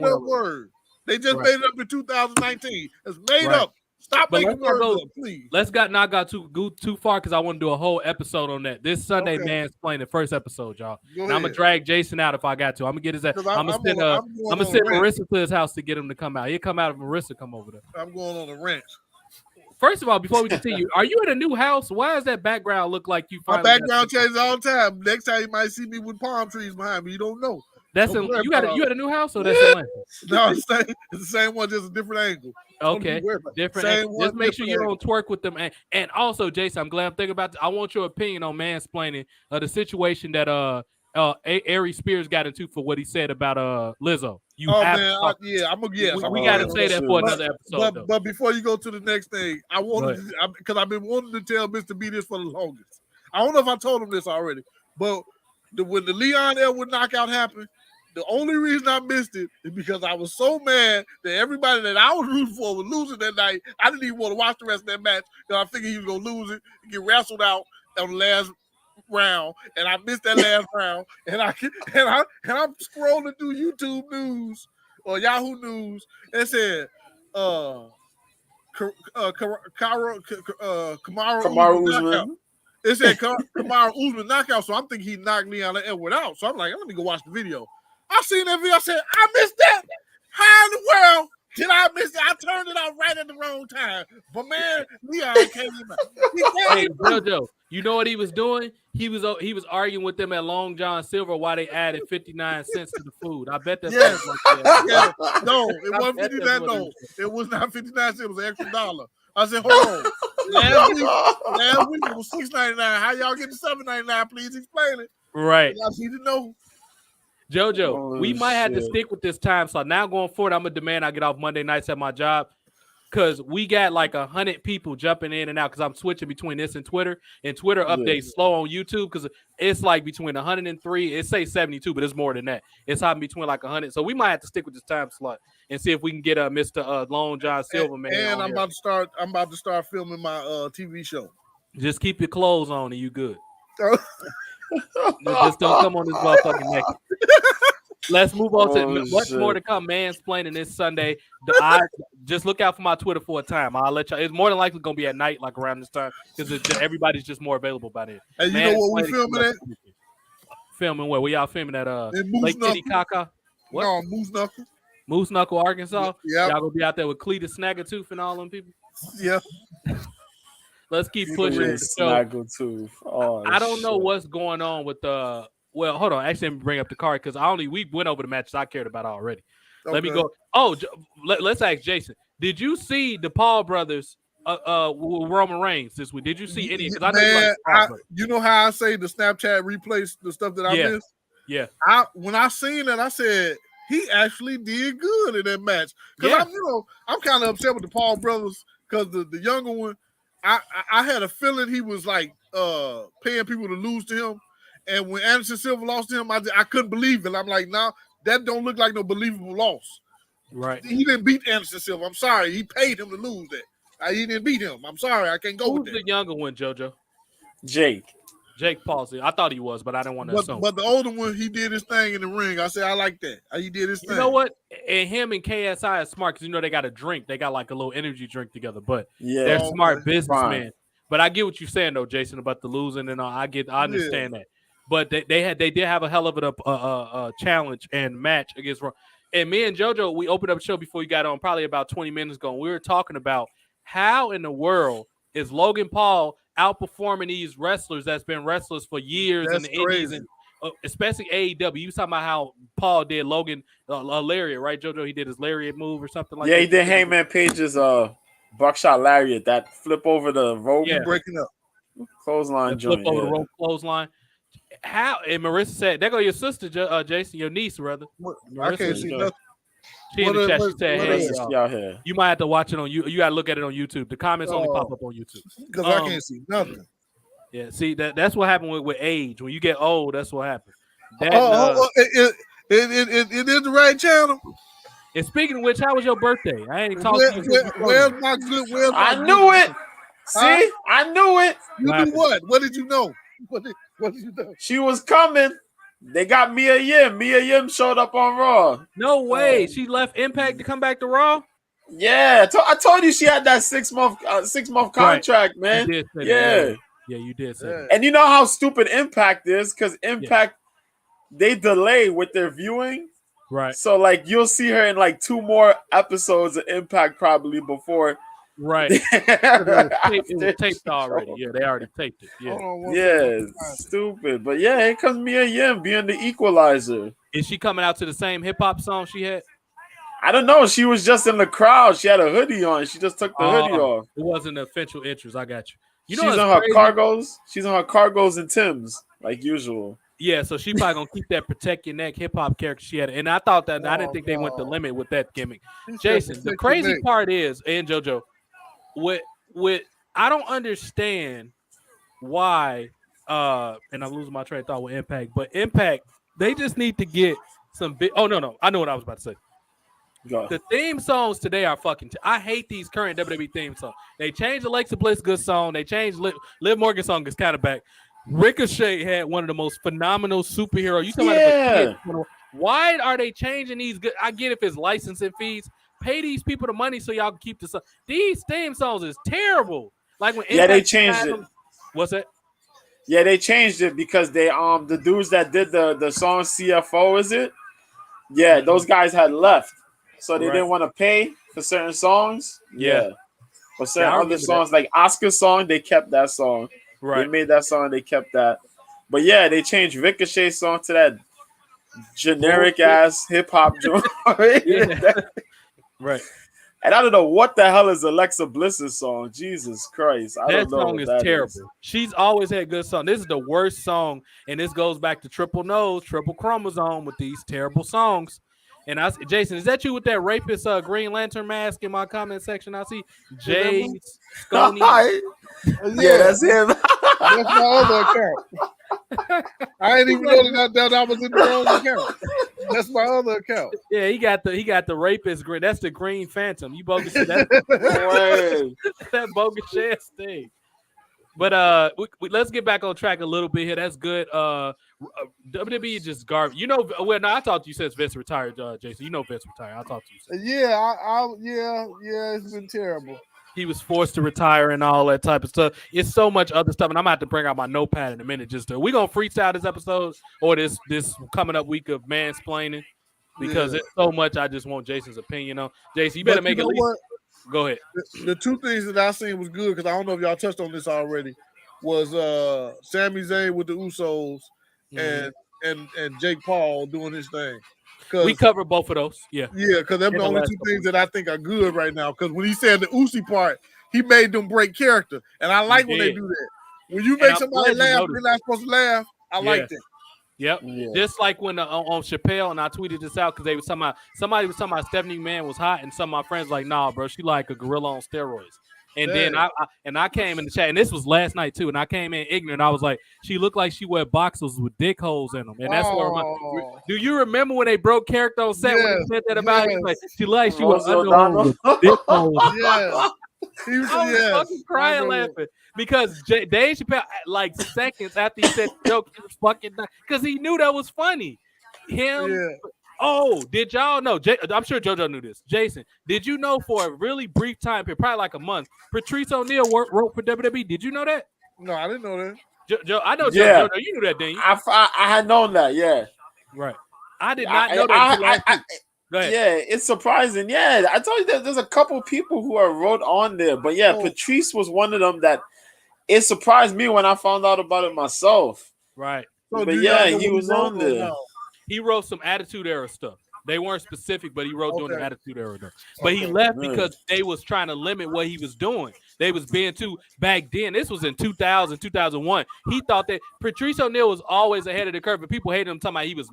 up word. They just made it up in 2019. It's made up. Stop making words up, please. Let's not go too far because I want to do a whole episode on that. This Sunday, Mansplaining, the first episode, y'all. And I'm gonna drag Jason out if I got to. I'm gonna get his ass. I'm gonna send Marissa to his house to get him to come out. He'll come out if Marissa come over there. I'm going on a ranch. First of all, before we continue, are you in a new house? Why does that background look like you? My background changes all the time. Next time you might see me with palm trees behind me. You don't know. That's Don't worry you about had a new house, or that's Atlanta? No, it's the same one, just a different angle. Okay, different. Just make sure you don't twerk with them. And also, Jason, I'm glad I'm thinking about. I want your opinion on mansplaining the situation that Ari Spears got into for what he said about Lizzo. You have man, I'm gonna guess. We got to say that for another episode. But before you go to the next thing, I wanted because I've been wanting to tell Mr. B this for the longest. I don't know if I told him this already, but when the Leon Edward knockout happened, the only reason I missed it is because I was so mad that everybody that I was rooting for was losing that night. I didn't even want to watch the rest of that match because I figured he was gonna lose it and get wrestled out on the last round, and I missed that last round. And I'm scrolling through YouTube News or Yahoo News, and it said Kamaru Usman. It said Kamaru Usman knockout, so I'm thinking he knocked Leon Edward out. So I'm like, let me go watch the video. I seen that video. I said, I missed that. How in the world did I miss it? I turned it off right at the wrong time. But man, Leon came in. Hey, JoJo, you know what he was doing? He was arguing with them at Long John Silver while they added 59 cents to the food. I bet that's like that. Yeah. No, it wasn't 59. No, it was not 59 cents. It was an extra $1. I said, hold on. Last week it was $6.99. How y'all get to $7.99? Please explain it. Right. Y'all need to know. JoJo, we might have to stick with this time slot. Now going forward, I'm going to demand I get off Monday nights at my job because we got like 100 people jumping in and out because I'm switching between this and Twitter. And Twitter updates slow on YouTube because it's like between 103. It say 72, but it's more than that. It's hopping between like 100. So we might have to stick with this time slot and see if we can get Mr. Long John Silverman. And I'm about to start filming my TV show. Just keep your clothes on and you good. Just don't come on this motherfucking naked. Let's move on to much more to come. Mansplaining this Sunday. Just look out for my Twitter for a time. I'll let y'all. It's more than likely gonna be at night, like around this time, because everybody's just more available by then. And you know what we filming at? Filming where? We y'all filming at Lake Titicaca? What? No, Moose Knuckle. Moose Knuckle, Arkansas. Yeah. Y'all gonna be out there with Cletus Snaggletooth and all them people. Yeah. Let's keep pushing it. I don't know what's going on with the. Well, hold on. Actually, let me bring up the card because we went over the matches I cared about already. Okay. Let me go. Oh, let's ask Jason. Did you see the Paul brothers with Roman Reigns this week? Did you see any? Because I know you know how I say the Snapchat replays the stuff that I missed. Yeah. When I seen that, I said he actually did good in that match. Because I'm kind of upset with the Paul brothers because the younger one. I had a feeling he was like paying people to lose to him, and when Anderson Silva lost to him, I couldn't believe it. I'm like, no, that don't look like no believable loss. Right? He didn't beat Anderson Silva. I'm sorry, he paid him to lose that. He didn't beat him. I'm sorry, I can't go with that. Who's the younger one, JoJo? Jake Paulson. I thought he was, but I didn't want to assume. But the older one, he did his thing in the ring. I said, I like that. He did his thing. You know what? And him and KSI is smart because they got a drink. They got like a little energy drink together. But they're smart businessmen. But I get what you're saying though, Jason, about the losing and all. I understand that. But they did have a hell of a challenge and match against. And me and JoJo, we opened up a show before you got on, probably about 20 minutes ago. And we were talking about how in the world is Logan Paul outperforming these wrestlers that's been wrestlers for years in the Indies, and especially AEW. You talking about how Paul did Logan a lariat, right, JoJo? He did his lariat move or something like that. Yeah, he did Hangman Page's buckshot lariat, that flip over the rope, breaking up clothesline joint, flip over the rope clothesline. How? And Marissa said, "There go your sister, Jason, your niece, rather." I can't see nothing. She in the chat. She said, "Hey, you might have to watch it on you. You got to look at it on YouTube. The comments only pop up on YouTube because I can't see nothing." Yeah, see that's what happened with age. When you get old, that's what happens. It is the right channel. And speaking of which, how was your birthday? I ain't talking. Where's my good? I knew it. See, I knew it. You knew what? What did you know? What did you know? She was coming. They got Mia Yim. Mia Yim showed up on Raw. No way. She left Impact to come back to Raw? Yeah. I told you she had that 6 month contract, man. You did say that. Yeah, you did say that. And you know how stupid Impact is? Because Impact, they delay with their viewing. Right. So, like, you'll see her in, like, 2 more episodes of Impact probably before Right. It was taped already. Yeah, they already taped it. Yeah. Yeah, stupid. But yeah, here comes Mia Yim being the equalizer. Is she coming out to the same hip hop song she had? I don't know. She was just in the crowd. She had a hoodie on. She just took the hoodie off. It wasn't an official entrance. I got you. She's on her cargos. She's on her cargos and Timbs, like usual. Yeah, so she probably gonna keep that protect your neck hip hop character she had, and I thought that I didn't think they went the limit with that gimmick. Jason, the crazy part is, and JoJo, with I don't understand why. And I'm losing my train of thought with Impact, but Impact they just need to get some big. Oh no, I know what I was about to say. The theme songs today are fucking. I hate these current WWE theme songs. They changed Alexa Bliss good song. They changed Liv Morgan song is kind of back. Ricochet had one of the most phenomenal superhero. You talking about why are they changing these? Good? I get if it's licensing fees. Pay these people the money so y'all can keep the song. These theme songs is terrible. Like when they changed it. What's that? Yeah, they changed it because they the dudes that did the song CFO is it? Yeah, those guys had left. So they didn't want to pay for certain songs. Yeah. For certain other songs, like Oscar's song, they kept that song. Right. They made that song, they kept that. But yeah, they changed Ricochet's song to that generic ass hip hop joint. Right. And I don't know what the hell is Alexa Bliss's song. Jesus Christ. That song is terrible. She's always had good songs. This is the worst song. And this goes back to Triple Nose, Triple Chromosome with these terrible songs. And Jason, is that you with that rapist Green Lantern mask in my comment section? I see Jay Sconey. Yeah, that's him. That's my other account. I didn't even know that I was in the wrong account. That's my other account. Yeah, he got the rapist green. That's the Green Phantom. You bogus. That bogus ass thing. But let's get back on track a little bit here. That's good. WWE just garbage. You know, I thought you said Vince retired, Jason. You know Vince retired. I thought you said. Yeah, it's been terrible. He was forced to retire and all that type of stuff. It's so much other stuff, and I'm about to bring out my notepad in a minute. We're gonna freestyle this episode or this coming up week of mansplaining because it's so much. I just want Jason's opinion on. Jason, you better make it. Go ahead. The two things that I seen was good because I don't know if y'all touched on this already. Was Sami Zayn with the Usos and Jake Paul doing his thing. We covered both of those. Yeah, because them the only two things that I think are good right now. Because when he said the Usi part, he made them break character, and I like when they do that. When you make somebody laugh, they're not supposed to laugh. I like that. Yep. Yeah. Just like when on Chappelle, and I tweeted this out because they was talking about somebody was talking about Stephanie McMahon was hot, and some of my friends were like, nah, bro, she like a gorilla on steroids. And then I came in the chat, and this was last night too, and I came in ignorant. I was like, she looked like she wear boxers with dick holes in them, and that's where do you remember when they broke character on set when they said that about it? Like, she was underholes with dick holes. Yeah. I was fucking crying laughing because Dave Chappelle, like seconds after he said the joke, he was fucking because he knew that was funny. Oh, did y'all know? I'm sure JoJo knew this. Jason, did you know for a really brief time period, probably like a month, Patrice O'Neal wrote for WWE? Did you know that? No, I didn't know that. I know JoJo. You knew that, didn't you? I had known that, yeah. Right. I did not know that. Go ahead. Yeah, it's surprising. Yeah, I told you that there's a couple people who are wrote on there, but Patrice was one of them that it surprised me when I found out about it myself. Right. So but he was on there. He wrote some Attitude Era stuff. They weren't specific, but he wrote during the Attitude Era. But he left because they was trying to limit what he was doing. They was being too back then. This was in 2000, 2001. He thought that Patrice O'Neal was always ahead of the curve, but people hated him talking about he was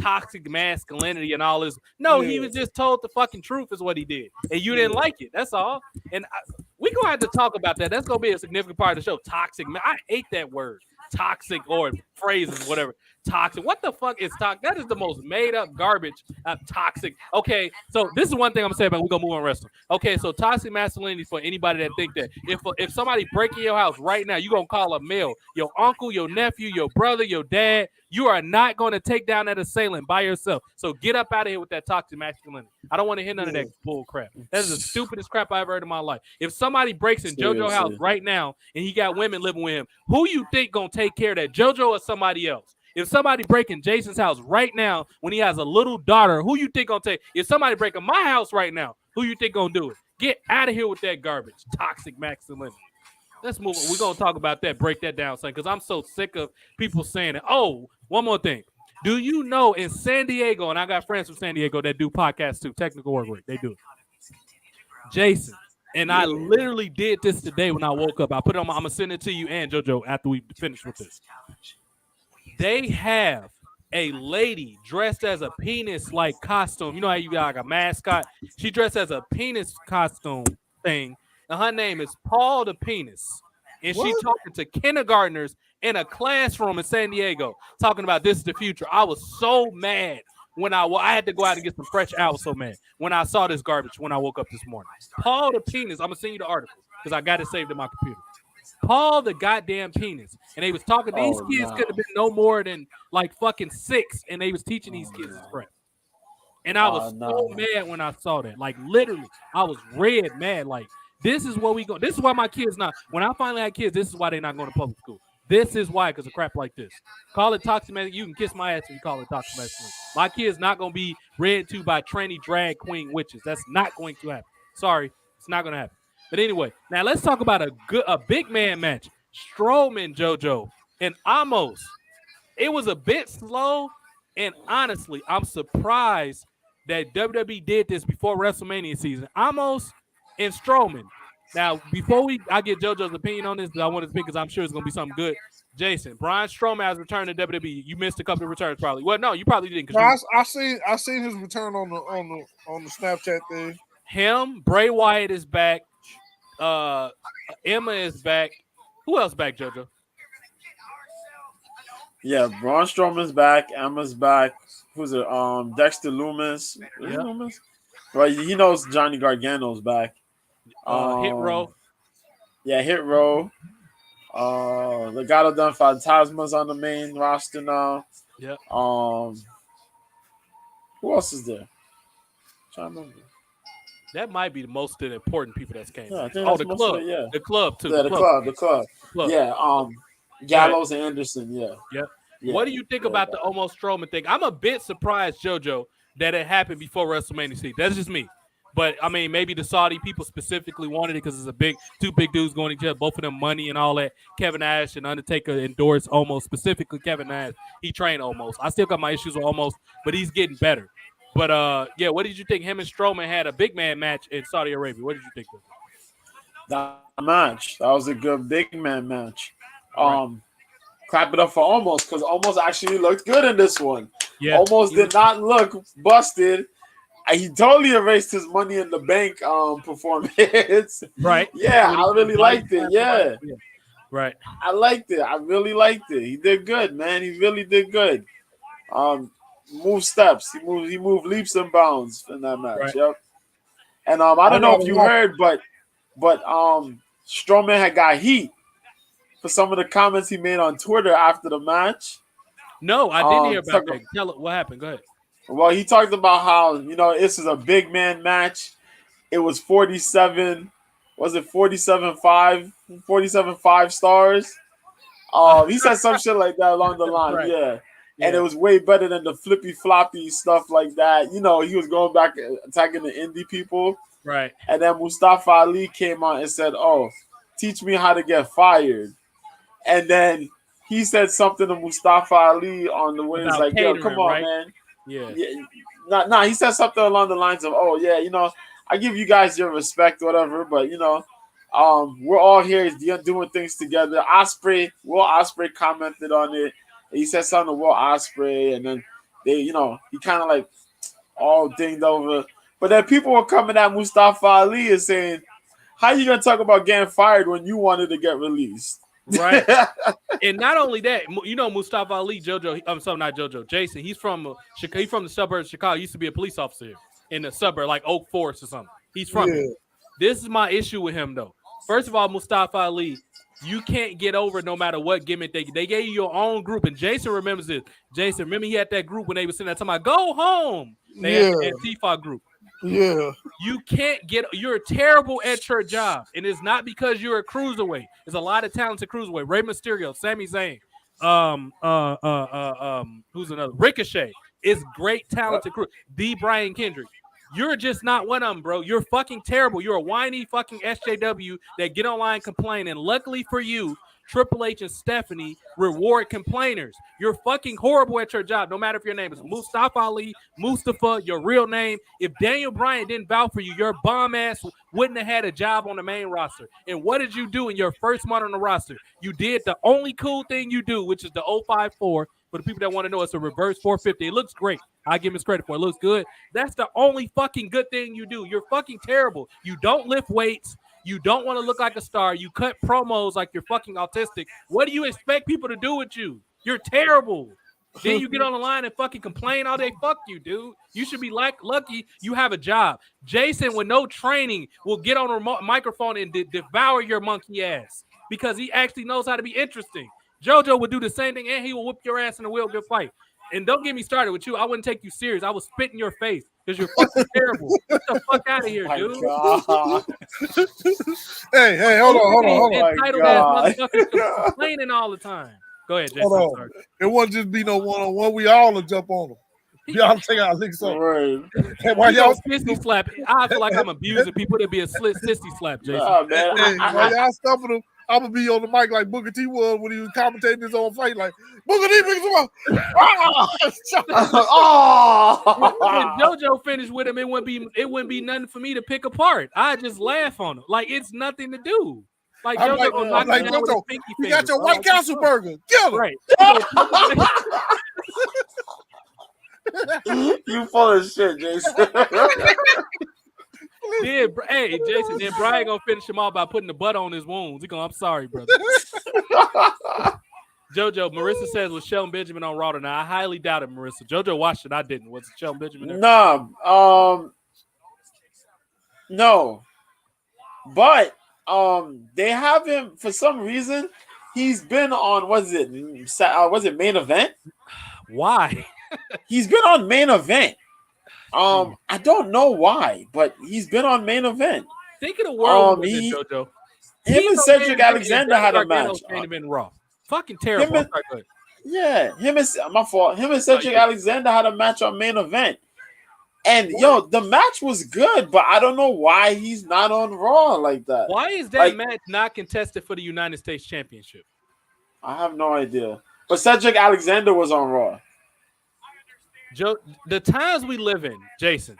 toxic masculinity and all this. No, he was just told the fucking truth is what he did. And you didn't like it. That's all. And we're going to have to talk about that. That's going to be a significant part of the show. Toxic. I hate that word. Toxic or phrases, whatever. Toxic. What the fuck is toxic? That is the most made up garbage of toxic. Okay, so this is one thing I'm gonna say about we're gonna move on wrestling. Okay, so toxic masculinity for anybody that think that if somebody break in your house right now, you gonna call a male, your uncle, your nephew, your brother, your dad. You are not gonna take down that assailant by yourself. So get up out of here with that toxic masculinity. I don't want to hear none of that bull crap. That is the stupidest crap I ever heard in my life. If somebody breaks in JoJo's house right now and he got women living with him, who you think gonna take care of that? JoJo or somebody else? If somebody breaking Jason's house right now when he has a little daughter, who you think gonna take? If somebody breaking my house right now, who you think gonna do it? Get out of here with that garbage. Toxic masculinity. Let's move on. We're going to talk about that, break that down, son, because I'm so sick of people saying it. Oh, one more thing. Do you know in San Diego, and I got friends from San Diego that do podcasts too, technical work rate, they do it. Jason, and I literally did this today when I woke up. I put it on I'm going to send it to you and JoJo after we finish with this. They have a lady dressed as a penis-like costume. You know how you got like a mascot? She dressed as a penis costume thing. And her name is Paul the Penis. And she talking to kindergartners in a classroom in San Diego, talking about this is the future. I was so mad when I had to go out and get some fresh air. I was so mad when I saw this garbage when I woke up this morning. Paul the Penis. I'm going to send you the article because I got it saved in my computer. Paul the goddamn Penis. And they was talking, these kids could have been no more than like fucking 6, and they was teaching these kids this crap. And I was so mad when I saw that. Like literally, I was red mad. Like, this is what we go. This is why my kids not. When I finally had kids, this is why they're not going to public school. This is why, because of crap like this. Call it toxic masculinity. You can kiss my ass if you call it toxic masculinity. My kid's not going to be read to by tranny drag queen witches. That's not going to happen. Sorry, it's not going to happen. But anyway, now let's talk about a big man match. Strowman, JoJo, and Amos. It was a bit slow, and honestly, I'm surprised that WWE did this before WrestleMania season. Amos and Strowman. Now, before I get JoJo's opinion on this, I want to speak because I'm sure it's going to be something good. Jason, Braun Strowman has returned to WWE. You missed a couple of returns, probably. Well, no, you probably didn't. I seen his return on the Snapchat thing. Him, Bray Wyatt is back. Emma is back. Who else back, JoJo? Yeah, Braun Strowman's back. Emma's back. Who's it? Dexter Lumis. Yeah. Lumis? Right, he knows Johnny Gargano's back. Hit Row. Yeah, Hit Row. Legado del Fantasma's on the main roster now. Yep. Who else is there? I'm trying to remember. That might be the most important people that's came. Yeah, the club. The club too. Yeah, the club. Yeah, Gallows and Anderson. Yeah. Yep. Yeah. What do you think about the almost Strowman thing? I'm a bit surprised, JoJo, that it happened before WrestleMania season. That's just me. But I mean, maybe the Saudi people specifically wanted it because it's two big dudes going to each other, both of them money and all that. Kevin Nash and Undertaker endorsed Omos, specifically Kevin Nash. He trained Omos. I still got my issues with Omos, but he's getting better. But yeah, what did you think? Him and Strowman had a big man match in Saudi Arabia. What did you think of that match? That was a good big man match. Right. Clap it up for Omos because Omos actually looked good in this one. Yeah, Omos did not look busted. He totally erased his Money in the Bank performance. Right. Yeah, I really liked it. Yeah. Right. I liked it. I really liked it. He did good, man. He really did good. Move steps. He moved leaps and bounds in that match. Right. Yep. And I don't know if you heard, but Strowman had got heat for some of the comments he made on Twitter after the match. No, I didn't hear about that. Tell it what happened. Go ahead. Well, he talked about how, this is a big man match. It was 47. Was it 47.5? 47.5 stars. He said some shit like that along the line. Right. Yeah. And it was way better than the flippy floppy stuff like that. He was going back attacking the indie people. Right. And then Mustafa Ali came on and said, "Oh, teach me how to get fired." And then he said something to Mustafa Ali on the way. He's like, "Yo, come on, right? Man." Yeah. Nah, he said something along the lines of, "Oh, yeah, I give you guys your respect, whatever, but we're all here doing things together." Will Ospreay commented on it. He said something to Will Ospreay, and then he kind of like all dinged over. But then people were coming at Mustafa Ali and saying, "How you gonna talk about getting fired when you wanted to get released?" Right. And not only that, Mustafa Ali, JoJo. I'm sorry, not JoJo. Jason. He's from the suburbs of Chicago. He used to be a police officer here in the suburb, like Oak Forest or something. He's from here. This is my issue with him, though. First of all, Mustafa Ali, you can't get over no matter what gimmick they gave you your own group. And Jason remembers this. Jason, remember he had that group when they were sitting there talking about go home. They had that Antifa group. Yeah. You can't you're terrible at your job. And it's not because you're a cruiserweight. There's a lot of talented cruiserweight. Rey Mysterio, Sami Zayn, who's another? Ricochet is great talented crew. D. Brian Kendrick. You're just not one of them, bro. You're fucking terrible. You're a whiny fucking SJW that get online and complain. And luckily for you, Triple H and Stephanie reward complainers. You're fucking horrible at your job, no matter if your name is Mustafa Ali, Mustafa, your real name. If Daniel Bryan didn't vouch for you, your bum ass wouldn't have had a job on the main roster. And what did you do in your first month on the roster? You did the only cool thing you do, which is the 054. For the people that want to know, it's a reverse 450. It looks great. I give him his credit for it. It looks good. That's the only fucking good thing you do. You're fucking terrible. You don't lift weights. You don't want to look like a star. You cut promos like you're fucking autistic. What do you expect people to do with you? You're terrible. Then you get on the line and fucking complain all day. Fuck you, dude. You should be lucky you have a job. Jason, with no training, will get on a microphone and devour your monkey ass because he actually knows how to be interesting. JoJo would do the same thing, and he will whip your ass in a real good fight. And don't get me started with you. I wouldn't take you serious. I would spit in your face because you're fucking terrible. Get the fuck out of here, dude. Hey, hold on. Entitled ass motherfuckers complaining all the time. Go ahead, Jason. Hold on. It wouldn't just be no one-on-one. We all will jump on them. Y'all take our licks on. Right. Hey, why y'all sissy slap? I feel like I'm abusing people. It'd be a sissy slap, Jason. Oh, man. Hey, while y'all stumping them, I'm gonna be on the mic like Booker T was when he was commentating his own fight. Like Booker T picks him up. When JoJo finished with him, it wouldn't be nothing for me to pick apart. I just laugh on him. Like it's nothing to do. Like JoJo, JoJo, you got your White Castle burger. Get him. Right. You full of shit, Jason. Hey, Jason, then Brian gonna finish him off by putting the butt on his wounds. He gonna, I'm sorry, brother. JoJo, Marissa says, was Shelton Benjamin on Raw tonight? I highly doubt it, Marissa. JoJo watched it. I didn't. Was Shelton Benjamin there? No. No. But they have him for some reason. He's been on, was it Main Event? Why? He's been on Main Event. I don't know why, but he's been on Main Event. Think of the world, JoJo. Him and Cedric Alexander had a match. Been Raw. Fucking terrible. Him and Cedric Alexander had a match on Main Event. And the match was good, but I don't know why he's not on Raw like that. Why is that match not contested for the United States Championship? I have no idea. But Cedric Alexander was on Raw. The times we live in, Jason,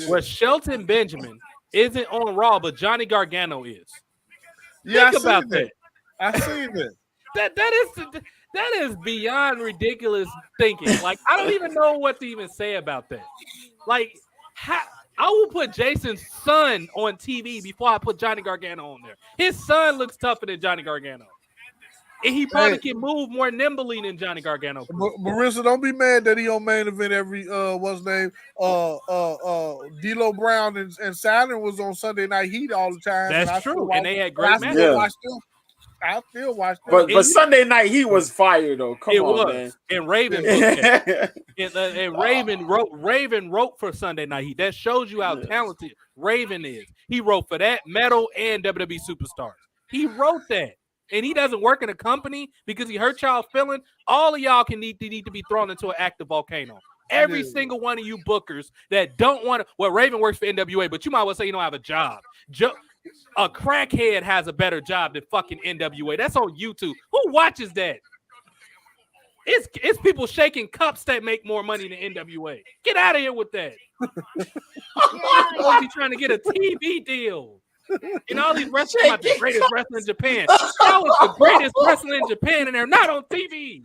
where Shelton Benjamin isn't on Raw, but Johnny Gargano is. Yeah, Think about that. I seen it. That is beyond ridiculous thinking. Like, I don't even know what to even say about that. Like, I will put Jason's son on TV before I put Johnny Gargano on there. His son looks tougher than Johnny Gargano. And he probably can move more nimbly than Johnny Gargano. Marissa, don't be mad that he on Main Event every what's name? D'Lo Brown and Saturn was on Sunday Night Heat all the time. That's true. And they had great matches. I still watch them. But Sunday Night Heat was fire though. Come on, man. And Raven and Raven wrote for Sunday Night Heat. That shows you how talented Raven is. He wrote for that, Metal, and WWE Superstars. He wrote that. And he doesn't work in a company because he hurt y'all feeling. All of y'all need to be thrown into an active volcano. Every single one of you bookers that don't want to. Well, Raven works for NWA, but you might well say you don't have a job. A crackhead has a better job than fucking NWA. That's on YouTube. Who watches that? It's people shaking cups that make more money than NWA. Get out of here with that. You're trying to get a TV deal. And all these wrestlers are the greatest wrestler in Japan. I was the greatest wrestler in Japan, and they're not on TV.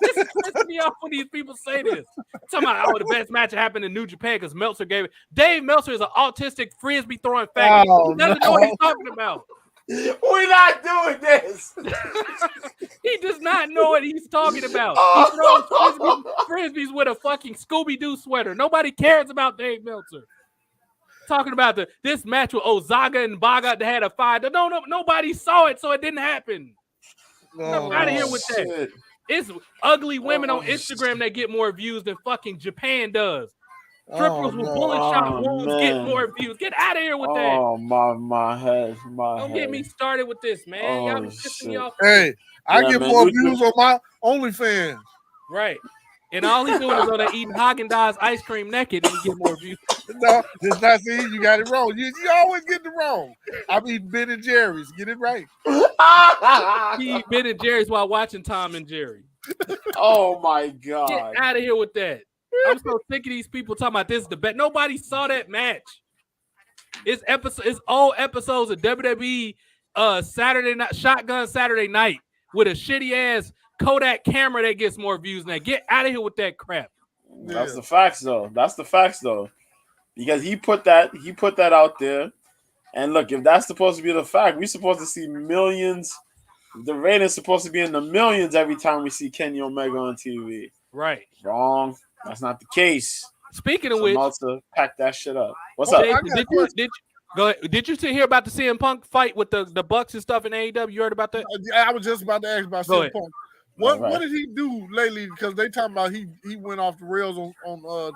This pisses me off when these people say this. Talking about, the best match happened in New Japan because Meltzer gave it. Dave Meltzer is an autistic frisbee throwing faggot. He doesn't know what he's talking about. We're not doing this. He does not know what he's talking about. He throws frisbees with a fucking Scooby-Doo sweater. Nobody cares about Dave Meltzer. Talking about this match with Ozaga and Baga that had a fight. No, nobody saw it, so it didn't happen. Out of here with that. It's ugly women on Instagram that get more views than fucking Japan does. Strippers with bullet shot wounds get more views. Get out of here with that. Oh, my head. Don't get me started with this, man. Y'all be pissing me off. Hey, I get more views on my OnlyFans. Right. And all he's doing is on there eating Haagen-Dazs ice cream naked and he get more views. No, it's not. See, you got it wrong. You always get it wrong. I'm eating Ben and Jerry's. Get it right. He eat Ben and Jerry's while watching Tom and Jerry. Oh my God! Get out of here with that. I'm so sick of these people talking about this debate. Nobody saw that match. It's all episodes of WWE Saturday night Shotgun Saturday Night with a shitty ass Kodak camera that gets more views than that. Get out of here with that crap. That's the facts, though. That's the facts, though. Because he put that out there, and look, if that's supposed to be the fact, we're supposed to see millions. The rating's supposed to be in the millions every time we see Kenny Omega on TV. Right? Wrong. That's not the case. Speaking of which, Meltzer, pack that shit up. What's up? Did you hear about the CM Punk fight with the Bucks and stuff in AEW? You heard about that? I was just about to ask about CM Punk. What did he do lately? Because they talking about he went off the rails on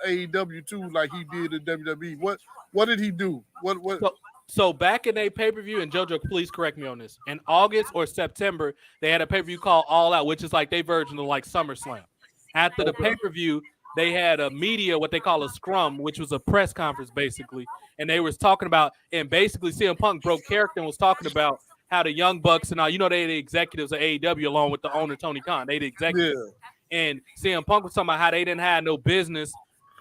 AEW too, like he did in WWE. What did he do? So back in a pay-per-view, and JoJo, please correct me on this. In August or September, they had a pay-per-view called All Out, which is like their version of like SummerSlam. After the pay-per-view, they had a media, what they call a scrum, which was a press conference basically, and they was talking about, and basically CM Punk broke character and was talking about how the Young Bucks and all, they the executives of AEW along with the owner Tony Khan, they the executives, and CM Punk was talking about how they didn't have no business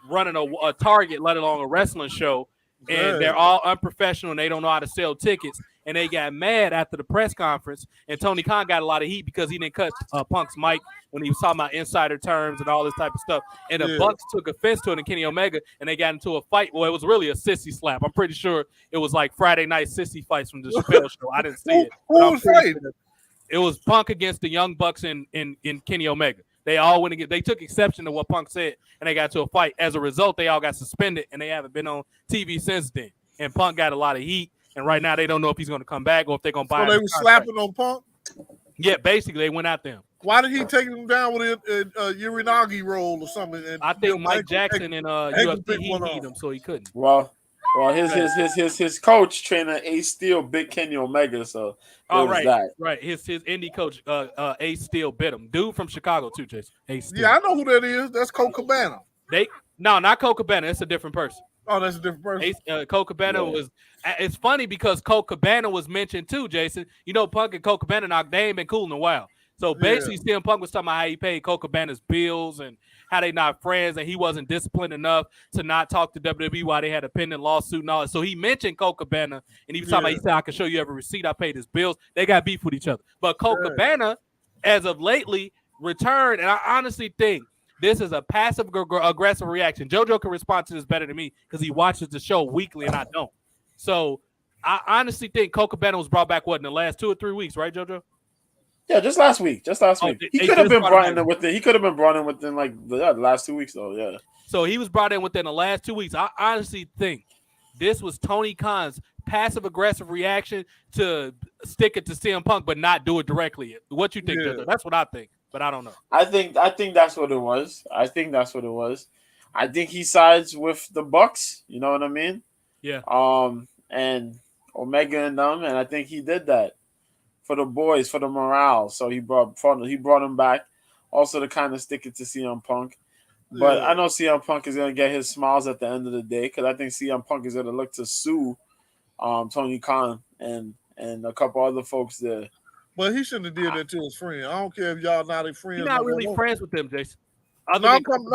running a Target, let alone a wrestling show, and they're all unprofessional and they don't know how to sell tickets, and they got mad after the press conference, and Tony Khan got a lot of heat because he didn't cut Punk's mic when he was talking about insider terms and all this type of stuff, and the Bucks took offense to it and Kenny Omega, and they got into a fight. Well, it was really a sissy slap. I'm pretty sure it was like Friday night sissy fights from the Chappelle show. I didn't see it. Who was fighting? It was Punk against the Young Bucks in Kenny Omega. They all went against. They took exception to what Punk said, and they got to a fight. As a result, they all got suspended, and they haven't been on TV since then. And Punk got a lot of heat, and right now they don't know if he's going to come back or if they're going to buy him. So they were slapping on Punk? Yeah, basically, they went at them. Why did he take him down with a Uranagi roll or something? I think Mike Jackson and UFC he beat him, so he couldn't. Well, his coach trainer Ace Steel bit Kenny Omega, so right. His indie coach Ace Steel bit him. Dude from Chicago too, Jason. Ace Steel. Yeah, I know who that is. That's Colt Cabana. Not Colt Cabana. It's a different person. Oh, that's a different person. Colt Cabana was. It's funny because Colt Cabana was mentioned too, Jason. Punk and Colt Cabana, they ain't been cool in a while. So basically, CM Punk was talking about how he paid Colt Cabana's bills and how they not friends, and he wasn't disciplined enough to not talk to WWE while they had a pending lawsuit and all that. So he mentioned Colt Cabana, and he was talking about, he said, I can show you every receipt. I paid his bills. They got beef with each other. But Colt Cabana, as of lately, returned, and I honestly think this is a passive-aggressive reaction. JoJo can respond to this better than me because he watches the show weekly, and I don't. So I honestly think Colt Cabana was brought back, in the last 2 or 3 weeks, right, JoJo? Yeah, just last week. He could have been brought in within. He could have been brought in within like the last 2 weeks, though. Yeah. So he was brought in within the last 2 weeks. I honestly think this was Tony Khan's passive aggressive reaction to stick it to CM Punk, but not do it directly. What you think? That's what I think, but I don't know. I think that's what it was. I think he sides with the Bucks. You know what I mean? Yeah. And Omega and them, and I think he did that for the boys, for the morale. So he brought him back, also to kind of stick it to CM Punk. But I know CM Punk is going to get his smiles at the end of the day because I think CM Punk is going to look to sue Tony Khan and a couple other folks there. But he shouldn't have did that to his friend. I don't care if y'all not a friend. You're not really friends with them, Jason. I ain't talking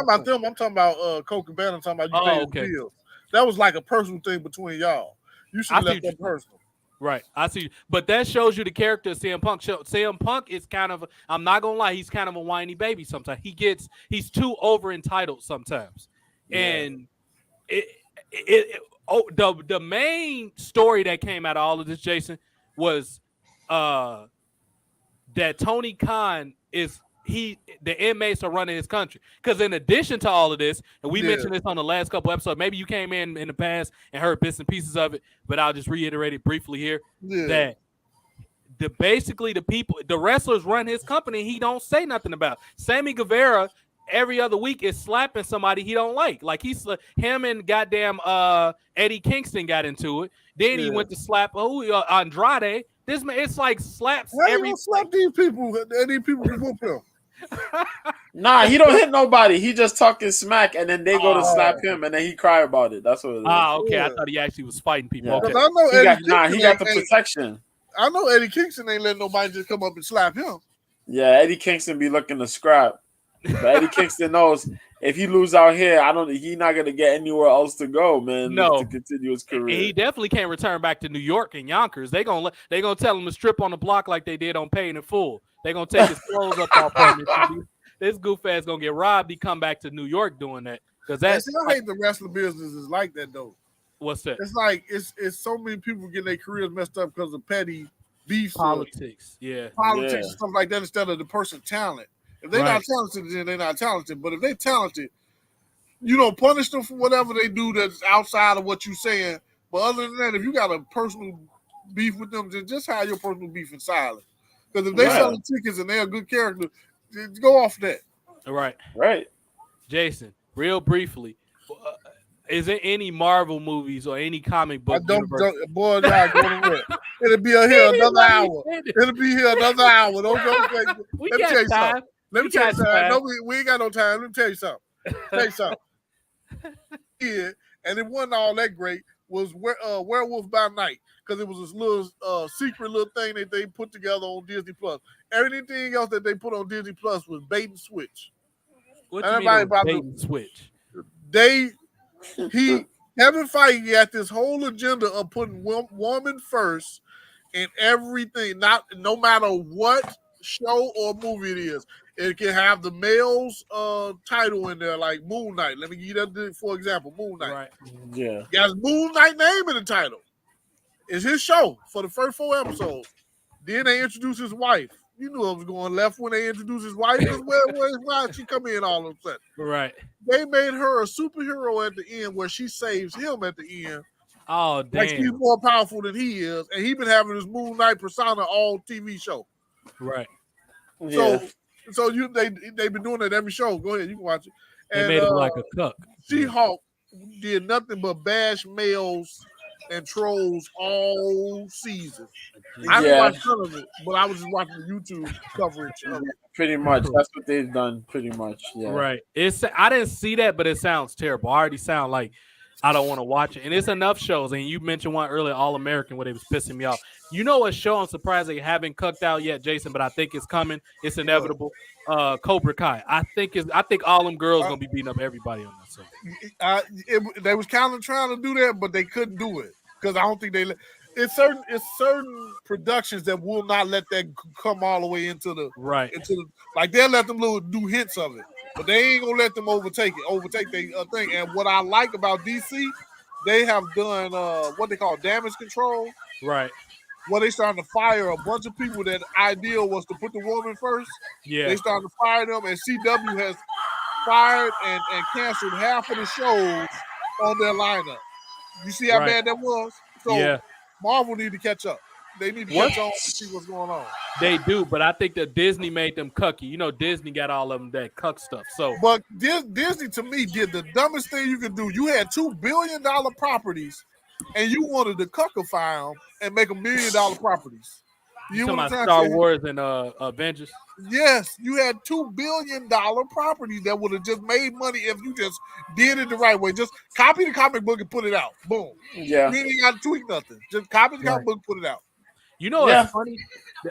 about them. I'm talking about Colt Cabana. I'm talking about you paying bills. That was like a personal thing between y'all. You should have left that personal. Right, I see. But that shows you the character of CM Punk. CM Punk is kind of, I'm not going to lie, he's kind of a whiny baby sometimes. He's too over entitled sometimes. Yeah. And the main story that came out of all of this, Jason, was that Tony Khan the inmates are running his country. Because in addition to all of this, and we mentioned this on the last couple episodes, maybe you came in the past and heard bits and pieces of it, but I'll just reiterate it briefly here, that basically the wrestlers run his company, he don't say nothing about. Sammy Guevara every other week is slapping somebody he don't like. Like him and goddamn Eddie Kingston got into it. Then he went to slap Andrade. This man, it's like slaps. Why you slap these people? And these people can whoop him. Nah, he don't hit nobody. He just talking smack, and then they go to slap him, and then he cry about it. That's what it is. Okay. Yeah. I thought he actually was fighting people. Yeah. Okay. I know He got the protection. I know Eddie Kingston ain't letting nobody just come up and slap him. Yeah, Eddie Kingston be looking to scrap. But Eddie Kingston knows if he lose out here, he not gonna get anywhere else to go, man. No. To continue his career. And he definitely can't return back to New York and Yonkers. They gonna tell him to strip on the block like they did on Paying in Full. They gonna take his clothes up off him. This goof ass gonna get robbed. He come back to New York doing that because that's. I hate the wrestling business is like that though. What's that? It's like it's so many people getting their careers messed up because of petty beef, politics, and stuff like that instead of the person's talent. If they're not talented, then they're not talented. But if they're talented, you don't punish them for whatever they do that's outside of what you're saying. But other than that, if you got a personal beef with them, then just have your personal beef in silence. Because if they selling tickets and they're a good character, just go off that. Right. Jason, real briefly, is there any Marvel movies or any comic book? Boy, not going to work. It'll be here another hour. It'll be here another hour. Don't go. Let me tell you something. Let me tell you something. No, we ain't got no time. Let me tell you something. Yeah, and it wasn't all that great. Was Werewolf by Night because it was this little secret little thing that they put together on Disney Plus. Everything else that they put on Disney Plus was bait and switch. What do you mean bait and switch? Kevin Feige got this whole agenda of putting woman first in everything, no matter what show or movie it is. It can have the male's title in there, like Moon Knight. Let me give you that for example, Moon Knight. Right. Yeah. He has Moon Knight name in the title. It's his show for the first 4 episodes. Then they introduce his wife. You knew it was going left when they introduced his wife. Why she come in all of a sudden? Right. They made her a superhero at the end where she saves him at the end. Oh, damn. Like she's more powerful than he is. And he been having his Moon Knight persona all TV show. Right. So they've been doing that every show. Go ahead, you can watch it. They made him like a cuck. She-Hulk did nothing but bash males and trolls all season. I didn't watch none of it, but I was just watching the YouTube coverage of it. Pretty much. That's what they've done, pretty much. Yeah. Right. I didn't see that, but it sounds terrible. I already sound like I don't want to watch it. And it's enough shows. And you mentioned one earlier, All American, where they was pissing me off. You know what show I'm surprised they haven't cucked out yet, Jason, but I think it's coming. It's inevitable. Cobra Kai. I think all them girls gonna be beating up everybody on that show. They was kind of trying to do that, but they couldn't do it because I don't think they. It's certain productions that will not let that come all the way into the like they'll let them do hints of it, but they ain't gonna let them overtake their thing. And what I like about DC, they have done what they call damage control, right? Where they starting to fire a bunch of people that ideal was to put the woman first. Yeah, they starting to fire them, and CW has fired and canceled half of the shows on their lineup. You see how bad that was? So Marvel need to catch up. They need to catch on and see what's going on. They do, but I think that Disney made them cucky. You know, Disney got all of them that cuck stuff. So, but Disney to me did the dumbest thing you could do. You had $2 billion properties, and you wanted to cuckify them and make $1 million properties. You talking about Star Wars and Avengers? Yes, you had $2 billion properties that would have just made money if you just did it the right way. Just copy the comic book and put it out. Boom. Yeah. You ain't got to tweak nothing. Just copy the comic book and put it out. You know what's funny